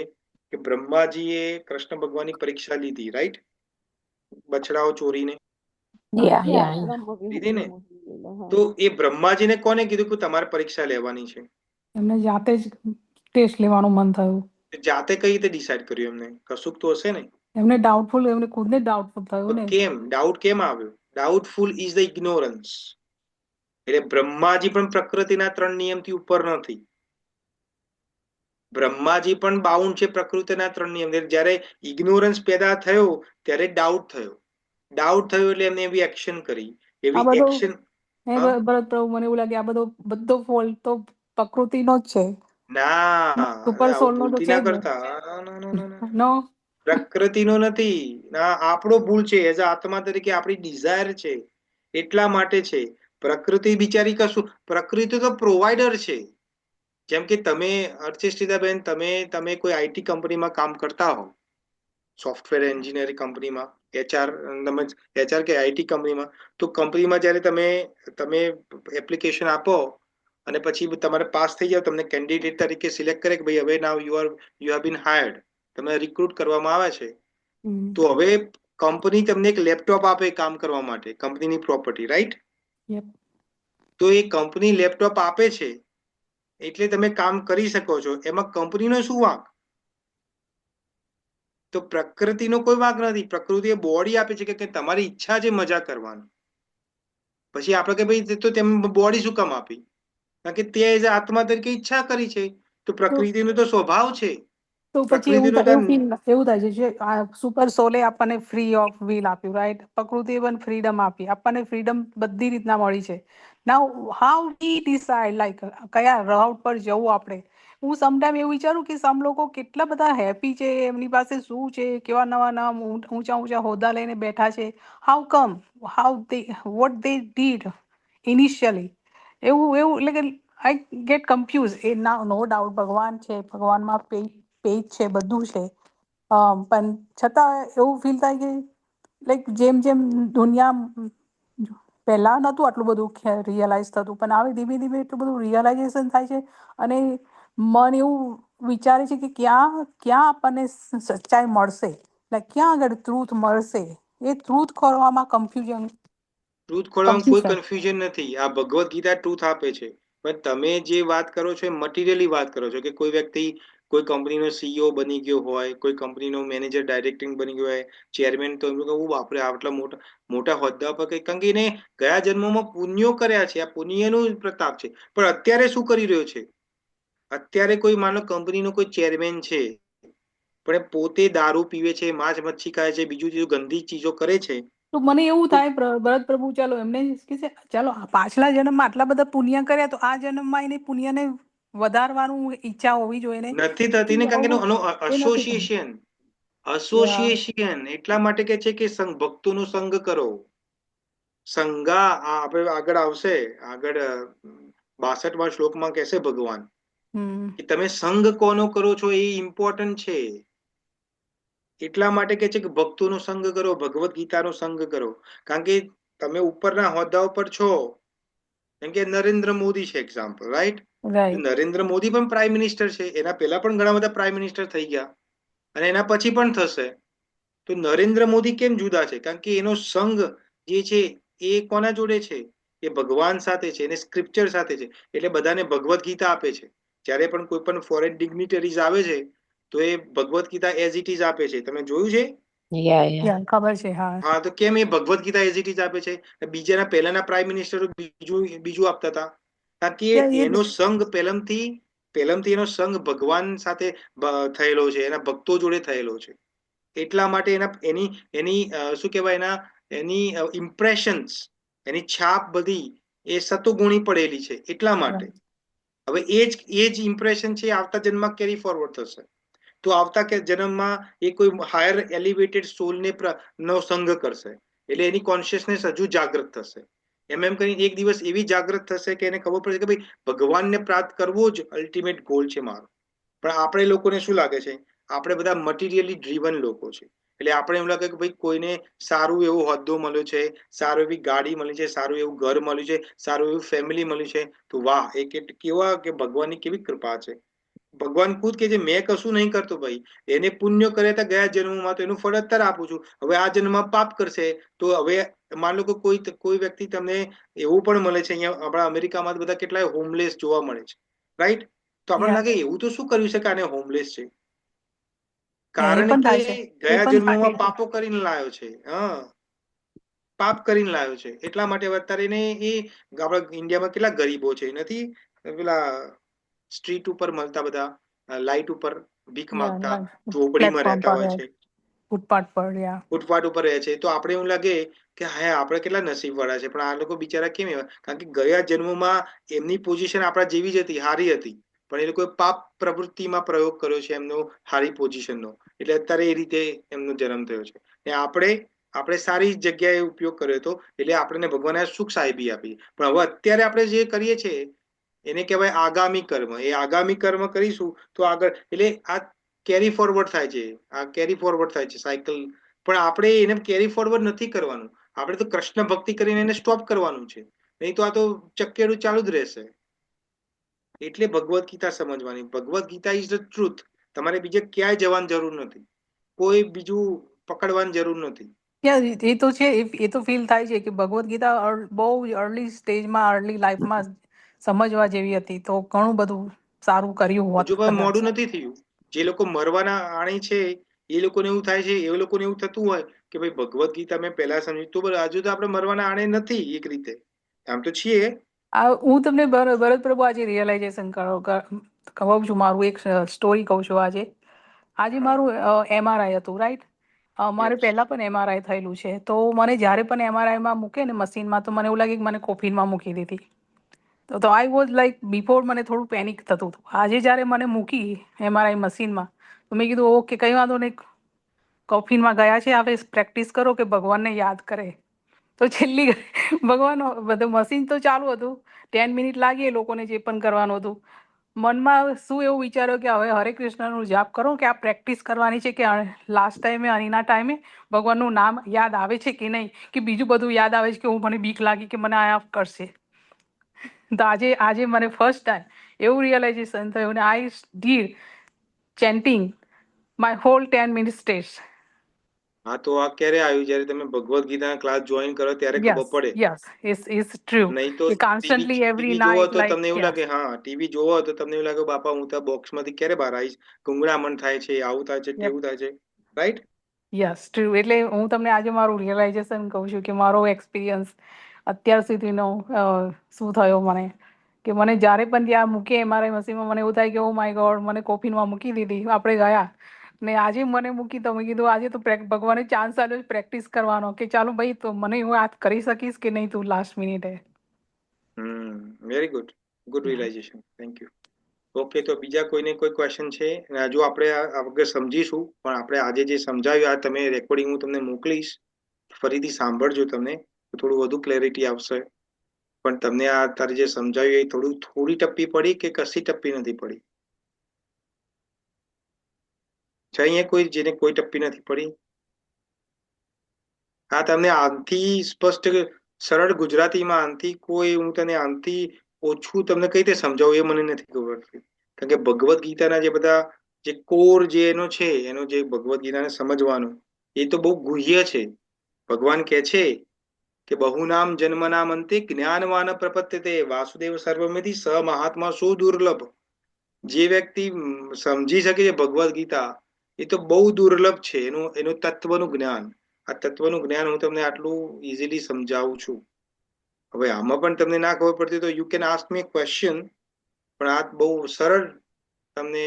કે બ્રહ્માજીએ કૃષ્ણ ભગવાનની પરીક્ષા લીધી, રાઈટ? બછડાઓ ચોરીને લીધી ને. તો એ બ્રહ્માજીને કોને કીધું કે તમારે પરીક્ષા લેવાની છે? એમને જાતે જ ટેસ્ટ લેવાનું મન થયું. જાતે કઈ રીતે ડિસાઈડ કર્યું? એમને કશુંક તો હશે ને. એમને ખુદને ડાઉટફુલ થયું ને. કેમ ડાઉટ કેમ આવ્યો? Doubtful is the ignorance. એટલે બ્રહ્માજી પણ પ્રકૃતિના 3 નિયમથી ઉપર નથી. બ્રહ્માજી પણ બાઉન્ડ છે પ્રકૃતિના 3 નિયમ. જ્યારે ઇગ્નોરન્સ પેદા થયો ત્યારે ડાઉટ થયો. ડાઉટ થયો એટલે એમને એવી એક્શન કરી. એવી એક્શન ભરત પ્રભુ, મને એવું લાગે આ બધો ફોલ્ટ તો પ્રકૃતિનો જ છે. ના, સુપર સોલ નો તો ભૂલથી છે ના જ કરતા. નો પ્રકૃતિનો નથી. ના, આપણો ભૂલ છે. એઝ આત્મા તરીકે આપણી ડિઝાયર છે, એટલા માટે છે. પ્રકૃતિ બિચારી કશું, પ્રકૃતિ તો પ્રોવાઈડર છે. જેમ કે તમે અર્ચિષ્ટિતાબેન, તમે કોઈ આઈટી કંપનીમાં કામ કરતા હો, સોફ્ટવેર એન્જિનિયરિંગ કંપનીમાં, એચઆર કે આઈટી કંપનીમાં, તો કંપનીમાં જ્યારે તમે એપ્લિકેશન આપો અને પછી તમારે પાસ થઈ જાવ, તમને કેન્ડિડેટ તરીકે સિલેક્ટ કરે કે ભાઈ હવે now you have been hired, તમને રિક્રુટ કરવામાં આવે છે, તો હવે કંપની તમને એક લેપટોપ આપે કામ કરવા માટે, કંપનીની પ્રોપર્ટી, રાઈટ? તો એ કંપની લેપટોપ આપે છે એટલે તમે કામ કરી શકો છો, એમાં કંપનીનો શું વાંક? તો પ્રકૃતિનો કોઈ વાંક નથી. પ્રકૃતિએ બોડી આપી છે કે તમારી ઈચ્છા છે મજા કરવાની. પછી આપણે કે ભાઈ તો તેમ બોડી શું કામ આપી? કારણ કે તે એઝ આત્મા તરીકે ઈચ્છા કરી છે, તો પ્રકૃતિનો તો સ્વભાવ છે. તો પછી પ્રકૃતિનો તો એવું થાય છે જે આ સુપર સોલે આપણને ફ્રી ઓફ વ્હીલ આપ્યું, રાઈટ? પ્રકૃતિએ પણ ફ્રીડમ આપી, આપણને ફ્રીડમ બધી રીતના મળી છે. નાઉ હાઉ વી ડિસાઇડ લાઈક કયા રાઉટ પર જવું આપણે. હું સમટાઈમ એવું વિચારું કે સમ લોકો કેટલા બધા હેપી છે, એમની પાસે શું છે, કેવા નવા નવા ઊંચા ઊંચા હોદ્દા લઈને બેઠા છે. How come? What they did initially? એવું એટલે કે આઈ ગેટ કન્ફ્યુઝ. એ નો ડાઉટ ભગવાન છે, ભગવાનમાં પેજ છે, બધું છે, પણ છતાં એવું ફીલ થાય કે લાઈક જેમ જેમ દુનિયા પહેલા નહોતું આટલું બધું રિયલાઇઝ થતું, પણ હવે ધીમે ધીમે એટલું બધું રિયલાઇઝેશન થાય છે અને મન એવું વિચારે છે કે ક્યાં આપણને સચ્ચાઈ મળશે, લાઈક ક્યાં આગળ ટ્રુથ મળશે. એ ટ્રુથ ખોરવામાં ટ્રુથ ખોળવામાં કોઈ કન્ફ્યુઝન. કન્ફ્યુઝન નથી. આ ભગવદ્ ગીતા ટ્રુથ આપે છે. પણ તમે જે વાત કરો છો એ મટીરિયલી વાત કરો છો કે કોઈ વ્યક્તિ કોઈ કંપનીનો સીઈઓ બની ગયો હોય, કોઈ કંપનીનો મેનેજર ડાયરેક્ટિંગ બની ગયો હોય, ચેરમેન, તો એમનું કહું બાપરે આટલા મોટા મોટા હોદ્દા પર કઈ, કારણ કે એને ગયા જન્મોમાં પુણ્યો કર્યા છે, આ પુણ્યનો પ્રતાપ છે. પણ અત્યારે શું કરી રહ્યો છે? અત્યારે કોઈ માનો કંપનીનો કોઈ ચેરમેન છે, પણ પોતે દારૂ પીવે છે, માંસ મચ્છી ખાય છે, બીજું ગંદી ચીજો કરે છે. તો મને એવું થાય ભરત પ્રભુ, ચાલો એમને કે છે ચાલો પાછલા જન્મમાં આટલા બધા પુણ્ય કર્યા, તો આ જન્મમાં એને પુણ્યને વધારવાનું ઈચ્છા હોવી જોઈએ ને. નથી થતી ને, કારણ કે એનો એ નથી થતું. એસોસિએશન એટલા માટે કે છે કે ભક્તોનો સંગ કરો. સંગા આપણે આગળ આવશે, આગળ 62મા શ્લોકમાં કહેશે ભગવાન કે તમે સંગ કોનો કરો છો એ ઇમ્પોર્ટન્ટ છે. એટલા માટે કે છે કે ભક્તોનો સંગ કરો, ભગવદ્ ગીતાનો સંગ કરો. કારણ કે તમે ઉપરના હોદ્દાઓ પર છો, જેમ કે નરેન્દ્ર મોદી છે એક્ઝામ્પલ, રાઈટ? નરેન્દ્ર મોદી પણ પ્રાઇમ મિનિસ્ટર છે, એના પહેલા પણ ઘણા બધા પ્રાઇમ મિનિસ્ટર થઈ ગયા અને એના પછી પણ થશે. તો નરેન્દ્ર મોદી કેમ જુદા છે? કારણ કે એનો સંગ જે છે એ કોના જોડે છે? એ ભગવાન સાથે છે, એને સ્ક્રિપ્ચર સાથે છે. એટલે બધાને ભગવદ્ ગીતા આપે છે. જ્યારે પણ કોઈ પણ ફોરેન ડિગ્નિટરીઝ આવે છે તો એ Bhagavad Gita as it is આપે છે. તમે જોયું છે? ખબર છે. હા, તો કેમ એ Bhagavad Gita as it is આપે છે? બીજાના પહેલાના પ્રાઇમ મિનિસ્ટરો બીજું આપતા હતા. કારણ કે એનો સંગ પહેલમથી એનો સંગ ભગવાન સાથે થયેલો છે, એના ભક્તો જોડે થયેલો છે. એટલા માટે એની શું કહેવાય, એની ઇમ્પ્રેશન્સ, એની છાપ બધી એ સતોગુણી પડેલી છે. એટલા માટે હવે એ જ ઇમ્પ્રેશન છે આવતા જન્મમાં કેરી ફોરવર્ડ થશે. તો આવતા જન્મમાં એ કોઈ હાયર એલિવેટેડ સોલને નો સંગ કરશે, એટલે એની કોન્શિયસનેસ હજુ જાગૃત થશે. એમ કરીને એક દિવસ એવી જાગૃત થશે કે એને ખબર પડશે કે ભાઈ ભગવાનને પ્રાપ્ત કરવો જ અલ્ટિમેટ ગોલ છે મારો. પણ આપણે લોકોને શું લાગે છે? આપણે બધા મટીરિયલી ડ્રીવન લોકો છે. એટલે આપણે એમ લાગે કે ભાઈ કોઈને સારું એવું હોદ્દો મળ્યો છે, સારું એવી ગાડી મળી છે, સારું એવું ઘર મળ્યું છે, સારું એવું ફેમિલી મળ્યું છે, તો વાહ, એ કેવા કે ભગવાનની કેવી કૃપા છે. ભગવાન ખુદ કે છે મેં કશું નહીં કરતો ભાઈ, એને પુણ્ય કર્યા હતા ગયા જન્મમાં, તો એનું ફળ અત્યારે આપું છું. હવે આ જન્મમાં પાપ કરશે તો હવે માન લો કે કોઈ વ્યક્તિ તમને એવું પણ મળે છે, અહીંયા આપણા અમેરિકામાં બધા કેટલાય હોમલેસ જોવા મળે છે, રાઈટ? તો આપણને લાગે એવું તો શું કર્યું છે કે આને હોમલેસ છે? કારણ કે ગયા જન્મમાં પાપો કરીને લાવ્યો છે. પાપ કરીને લાવ્યો છે. એટલા માટે અત્યારે એને આપણા ઇન્ડિયામાં કેટલા ગરીબો છે, નથી પેલા સ્ટ્રીટ ઉપર મળતા બધા, લાઈટ ઉપર ભીખ માંગતા, ઝોપડીમાં રહેતા હોય છે, ફૂટપાથ ઉપર રહે છે. તો આપણે એવું લાગે કે હા, આપણે કેટલા નસીબ વાળા છે. પણ આ લોકો બિચારા કેમ એવા? કારણ કે ગયા જન્મમાં એમની પોઝિશન આપણા જેવી જ હતી, હારી હતી, પણ એ લોકોએ પાપ પ્રવૃત્તિમાં પ્રયોગ કર્યો છે એમનો હારી પોઝિશનનો, એટલે અત્યારે એ રીતે એમનો જન્મ થયો છે. ને આપણે સારી જગ્યાએ ઉપયોગ કર્યો હતો, એટલે આપણને ભગવાને સુખ સાહેબી આપી. પણ હવે અત્યારે આપણે જે કરીએ છીએ એને કહેવાય આગામી કર્મ. એ આગામી કર્મ કરીશું તો આગળ, એટલે આ કેરી ફોરવર્ડ થાય છે, આ કેરી ફોરવર્ડ થાય છે સાયકલ. પણ આપણે એને કેરી ફોરવર્ડ નથી કરવાનું, આપણે તો કૃષ્ણ ભક્તિ કરીને એને સ્ટોપ કરવાનું છે, નહીં તો આ તો ચક્કેડું ચાલુ જ રહેશે. એટલે ભગવદ્ ગીતા સમજવાની. Bhagavad Gita is the truth. તમારે બીજે ક્યાંય જવાની જરૂર નથી, કોઈ બીજું પકડવાની જરૂર નથી. એ તો છે, એ તો ફીલ થાય છે કે ભગવદ્ ગીતા બહુ અર્લી સ્ટેજમાં, અર્લી લાઈફમાં સમજવા જેવી હતી, તો ઘણું બધું સારું કર્યું હોત હજુ પણ કદાચ. મોડું નથી થયું. જે લોકો મરવાના આણી છે એ લોકોને એવું થાય છે, એ લોકોને એવું થતું હોય કે ભાઈ ભગવદ્ ગીતા મેં પહેલા સમજ્યું, તો હજુ તો આપણે મરવાના આણે નથી. એક રીતે આમ તો છીએ. હું તમને ભરત પ્રભુ આજે રિયલાઇઝેશન કહું છું, મારું એક સ્ટોરી કહું છું. આજે મારું MRI હતું, રાઈટ. મારે પહેલા પણ MRI થયેલું છે, તો મને જ્યારે પણ MRIમાં મૂકે ને મશીનમાં, તો મને એવું લાગે કે મને કોફીનમાં મૂકી દીધી. તો આઈ વોઝ લાઈક, બિફોર મને થોડું પેનિક થતું હતું. આજે જ્યારે મને મૂકી MRI મશીનમાં, તો મેં કીધું ઓકે, કંઈ વાંધો નહીં, કોફીનમાં ગયા છે, હવે પ્રેક્ટિસ કરો કે ભગવાનને યાદ કરે. તો છેલ્લી ભગવાન, બધું મશીન તો ચાલુ હતું, 10 મિનિટ લાગી એ લોકોને જે પણ કરવાનું હતું. મનમાં શું એવું વિચાર્યો કે હવે હરે કૃષ્ણનું જાપ કરો, કે આ પ્રેક્ટિસ કરવાની છે કે લાસ્ટ ટાઈમે અહીંના ટાઈમે ભગવાનનું નામ યાદ આવે છે કે નહીં, કે બીજું બધું યાદ આવે છે, કે હું મને બીક લાગી કે મને આ કરશે. તો આજે મને ફર્સ્ટ ટાઈમ એવું રિયલાઇઝેશન થયું, ને I did chanting my whole 10 minute stage. હા, તો આ ક્યારે આવ્યું? જ્યારે તમે ભગવદ્ ગીતાના ક્લાસ જોઈન કરો ત્યારે ખબર પડે. Yes, it's true. નહીં તો કોન્સ્ટન્ટલી એવરી ટીવી જોવો નાઇટ, તો લાઈક, તમને એવું લાગે, હા, ટીવી જોવો તો તમને એવું લાગે બાપા હું તો બોક્સમાંથી ક્યારે બહાર આવીશ, ગુંગળામણ થાય છે, આવું થાય છે, તેવું થાય છે, રાઈટ. Yes, true. એટલે હું તમને આજે મારું રિયલાઇઝેશન કહું છું, કે મારો એક્સપિરિયન્સ અત્યાર સુધીનો શું થયો મને, કે મને જ્યારે પણ ત્યાં મૂકે MRI મશીનમાં, મને એવું થાય કે ઓ માય ગોડ, મને કોફીનમાં મૂકી દીધી, આપણે ગયા. ને આજે મને મૂકી, તો મેં કીધું આજે તો ભગવાને ચાન્સ આપ્યો પ્રેક્ટિસ કરવાનો, કે ચાલો ભાઈ, તો મને હું આ કરી શકીશ કે નહીં તું લાસ્ટ મિનિટે. Very good, good realization, thank you. Okay, તો બીજા કોઈને કોઈ ક્વેશ્ચન છે? હજુ આપણે આગળ સમજીશું, પણ આપણે આજે જે સમજાવ્યું, આ તમે રેકોર્ડિંગ હું તમને મોકલીશ, ફરીથી સાંભળજો તમે, તો થોડું વધુ ક્લેરિટી આવશે. પણ તમને આ અત્યારે જે સમજાવ્યું એ થોડી ટપ્પી પડી કે કશી ટપ્પી નથી પડી? છે અહીંયા કોઈ જેને કોઈ ટપ્પી નથી પડી? હા, તમને આનથી સ્પષ્ટ સરળ ગુજરાતીમાં આનથી કોઈ, હું તને આનથી ઓછું તમને કઈ રીતે સમજાવું એ મને નથી ખબર પડતી. કારણ કે ભગવદ્ ગીતાના જે બધા જે કોર જે એનો છે, એનો જે ભગવદ્ ગીતાને સમજવાનો, એ તો બહુ ગુહ્ય છે. ભગવાન કહે છે કે બહુનામ જન્મનામ અંતે જ્ઞાનવાન પ્રપત્યતે વાસુદેવ સર્વમિતિ સ મહાત્મા સો દુર્લભ. જે વ્યક્તિ સમજી શકે છે ભગવદ્ ગીતા, એ તો બહુ દુર્લભ છે. એનું તત્વનું જ્ઞાન, આ તત્વનું જ્ઞાન હું તમને આટલું ઇઝીલી સમજાવું છું. હવે આમાં પણ તમને ના ખબર પડતી તો you can ask me question, પણ આ બહુ સરળ તમને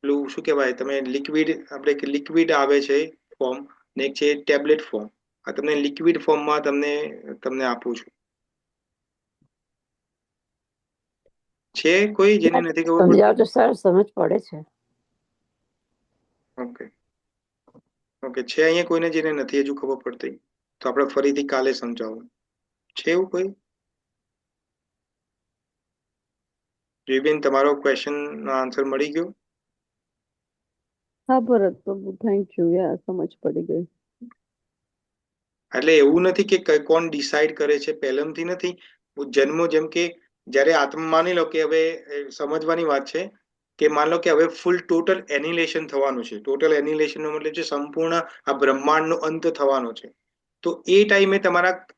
પેલું શું કહેવાય, તમે લિક્વિડ, આપણે લિક્વિડ આવે છે ફોર્મ, ને એક છે ટેબ્લેટ ફોર્મ. આ તમને લિક્વિડ ફોર્મમાં તમને આપું છું. છે કોઈ જેને નથી ખબર પડતી? સમજાવ તો સર, સમજ પડે છે. ઓકે, છે અહીંયા કોઈને જેને નથી હજુ ખબર પડતી? તો આપણે ફરીથી કાલે સમજાવું. છે એવું કોઈ? જીબેન, તમારો ક્વેશ્ચન નો આન્સર મળી ગયો? હા ભરત પ્રભુ, થેન્ક યુ, યા સમજ પડી ગઈ. એટલે એવું નથી કે કોણ ડિસાઈડ કરે છે, પહેલેથી નથી. જન્મો, જેમ કે જ્યારે આત્મા, માની લો કે હવે સમજવાની વાત છે કે માન લો કે હવે ફૂલ ટોટલ એનિલેશન થવાનું છે. ટોટલ એનિલેશન નો મતલબ છે સંપૂર્ણ આ બ્રહ્માંડનો અંત થવાનો છે. તો એ ટાઈમે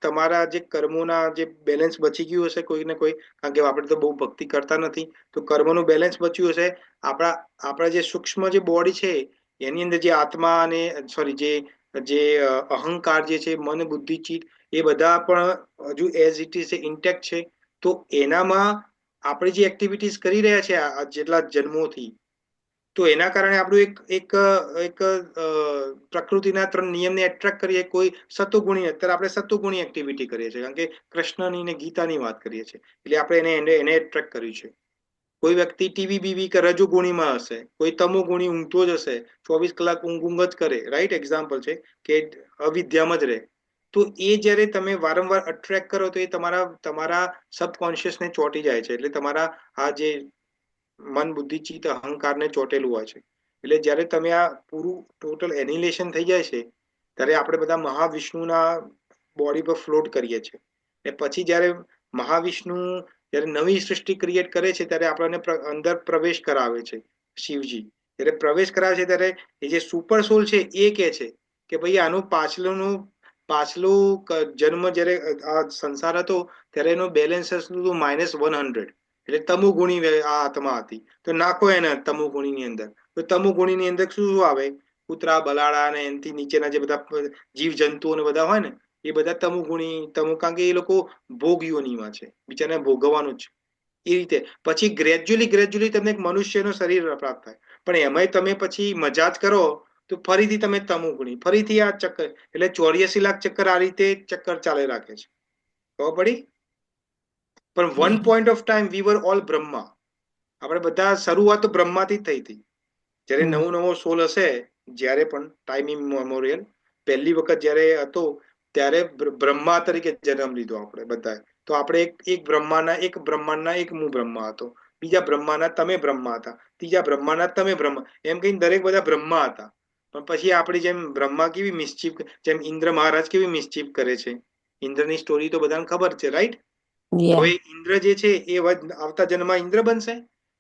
તમારા જે કર્મોના જે બેલેન્સ બચી ગયું હશે કોઈ ને કોઈ, કારણ કે આપણે તો બહુ ભક્તિ કરતા નથી, તો કર્મનું બેલેન્સ બચ્યું હશે. આપણા જે સૂક્ષ્મ જે બોડી છે એની અંદર જે આત્મા અને સોરી જે અહંકાર જે છે, મન, બુદ્ધિ, ચિત્ત, એ બધા પણ હજુ એઝ ઇટ ઇઝ ઇન્ટેક્ટ છે. તો એનામાં આપણે જે એક્ટિવિટીઝ કરી રહ્યા છે આ જેટલા જન્મોથી, તો એના કારણે આપણું એક પ્રકૃતિના 3 નિયમને એટ્રેક્ટ કરીએ. કોઈ સત્વગુણી, અત્યારે આપણે સત્વગુણી એક્ટિવિટી કરીએ છીએ, કારણ કે કૃષ્ણની ને ગીતાની વાત કરીએ છીએ, એટલે આપણે એને એટ્રેક્ટ કર્યું છે. કોઈ વ્યક્તિ ટીવી બીવી કે રજોગુણીમાં હશે, કોઈ તમોગુણી ઊંઘતો જ હશે, 24 કલાક ઊંઘ જ કરે, રાઈટ એક્ઝામ્પલ છે, કે અવિદ્યામાં જ રહે. તો એ જ્યારે તમે વારંવાર અટ્રેક્ટ કરો તો એ તમારા સબકોન્શિયસને ચોંટી જાય છે. એટલે તમારા આ જે મન, બુદ્ધિ, ચિત્ત, અહંકારને ચોંટેલું હોય છે. એટલે જ્યારે તમે આ પૂરું ટોટલ એનિલેશન થઈ જાય છે ત્યારે આપણે બધા મહાવિષ્ણુના બોડી પર ફ્લોટ કરીએ છીએ. ને પછી જ્યારે મહાવિષ્ણુ જ્યારે નવી સૃષ્ટિ ક્રિએટ કરે છે ત્યારે આપણને અંદર પ્રવેશ કરાવે છે શિવજી. જ્યારે પ્રવેશ કરાવે છે ત્યારે એ જે સુપર સોલ છે એ કહે છે કે ભાઈ આનું પાછલો જન્મ જ્યારે આ સંસાર હતો ત્યારે એનો બેલેન્સ હતું -100. એટલે તમોગુણી આ આત્મા હતી. તો નાખો એને તમોગુણીની અંદર. તો તમોગુણીની અંદર શું શું આવે? કૂતરા, બલાડા અને એનાથી નીચેના જે બધા જીવ જંતુઓ ને બધા હોય ને એ બધા કારણ કે એ લોકો ભોગયોનીમાં છે, બિચારાને ભોગવવાનું જ. એ રીતે પછી ગ્રેજ્યુઅલી તમને એક મનુષ્યનો શરીર પ્રાપ્ત થાય. પણ એમાંય તમે પછી મજા જ કરો તો ફરીથી તમે તમોગુણી, ફરીથી આ ચક્કર. એટલે 84 લાખ ચક્કર આ રીતે ચક્કર ચાલે રાખે છે. ખબર પડી? પણ one point of time we were all Brahma. આપણે બધા શરૂઆત તો બ્રહ્માથી જ થઈ હતી. જ્યારે નવો સોલ હશે, જ્યારે પણ ટાઈમ ઇમમોરિયલ પહેલી વખત જ્યારે હતો ત્યારે બ્રહ્મા તરીકે જન્મ લીધો આપણે બધાએ. તો આપણે એક બ્રહ્માંડના એક હું બ્રહ્મા હતો, બીજા બ્રહ્માના તમે બ્રહ્મા હતા, ત્રીજા બ્રહ્માના તમે બ્રહ્મા, એમ કહીને દરેક બધા બ્રહ્મા હતા. પણ પછી આપણી જેમ બ્રહ્મા કેવી મિસ્ચીફ, જેમ ઇન્દ્ર મહારાજ કેવી મિસ્ચીફ કરે છે. ઇન્દ્રની સ્ટોરી તો બધાને ખબર છે, રાઈટ? હવે ઇન્દ્ર જે છે એ આવતા જન્મમાં ઇન્દ્ર બનશે?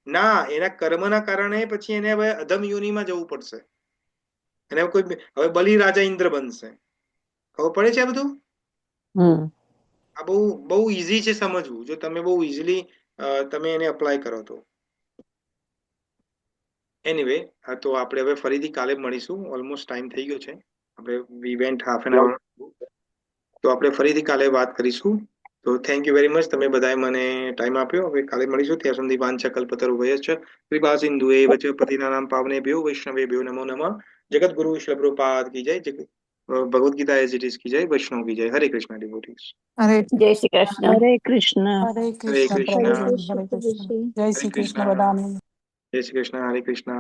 ના, એના કર્મના કારણે પછી એને હવે અધમ યોનિમાં જવું પડશે. અને હવે બલિ રાજા ઇન્દ્ર બનશે. ખબર પડે છે આ બધું? આ બહુ ઈઝી છે સમજવું, જો તમે બહુ ઈઝીલી તમે એને અપ્લાય કરો તો. એનીવે, હા, તો આપણે હવે ફરીથી કાલે મળીશું. ઓલમોસ્ટ ટાઈમ થઈ ગયો છે. આપણે we went half an hour. તો આપણે ફરીથી કાલે વાત કરીશું. તો થેન્ક યુ વેરી મચ, તમે બધાએ મને ટાઈમ આપ્યો. હવે કાલે મળીશું. ત્યાં સુધી વાંછા કલ્પતરુભ્યશ્ચ કૃપા સિંધુએવ ચ પતિતાનાં પાવનેભ્યો વૈષ્ણવેભ્યો નમો નમઃ. જગત ગુરુ શ્રી પ્રભુપાદ की जय. Bhagavad Gita as it is की जय. वैष्णव की जय. हरे कृष्णा डिवोटीज. હરે જય શ્રી કૃષ્ણ. હરે કૃષ્ણ. હરે हरे કૃષ્ણ कृष्णा. हरे પ્રભુજી, कृष्ण હરે કૃષ્ણ. प्रभुजी. જય हरे શ્રી કૃષ્ણ कृष्णा. બધાને. जय श्री कृष्ण. हरे कृष्णा.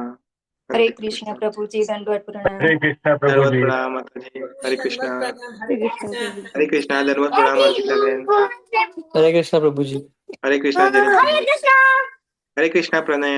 हरे कृष्ण प्रभुजी, दंडवत प्रणाम। हरे कृष्णा प्रभु धन्यवाद, जी। प्रणाम माताजी. हरे कृष्णा. हरे कृष्ण प्रभुजी. हरे कृष्णा. धन्यवाद, प्रणाम अर्पिता बहन. हरे कृष्णा प्रभु जी। हरे कृष्णा जनित. हरे कृष्णा प्रणय.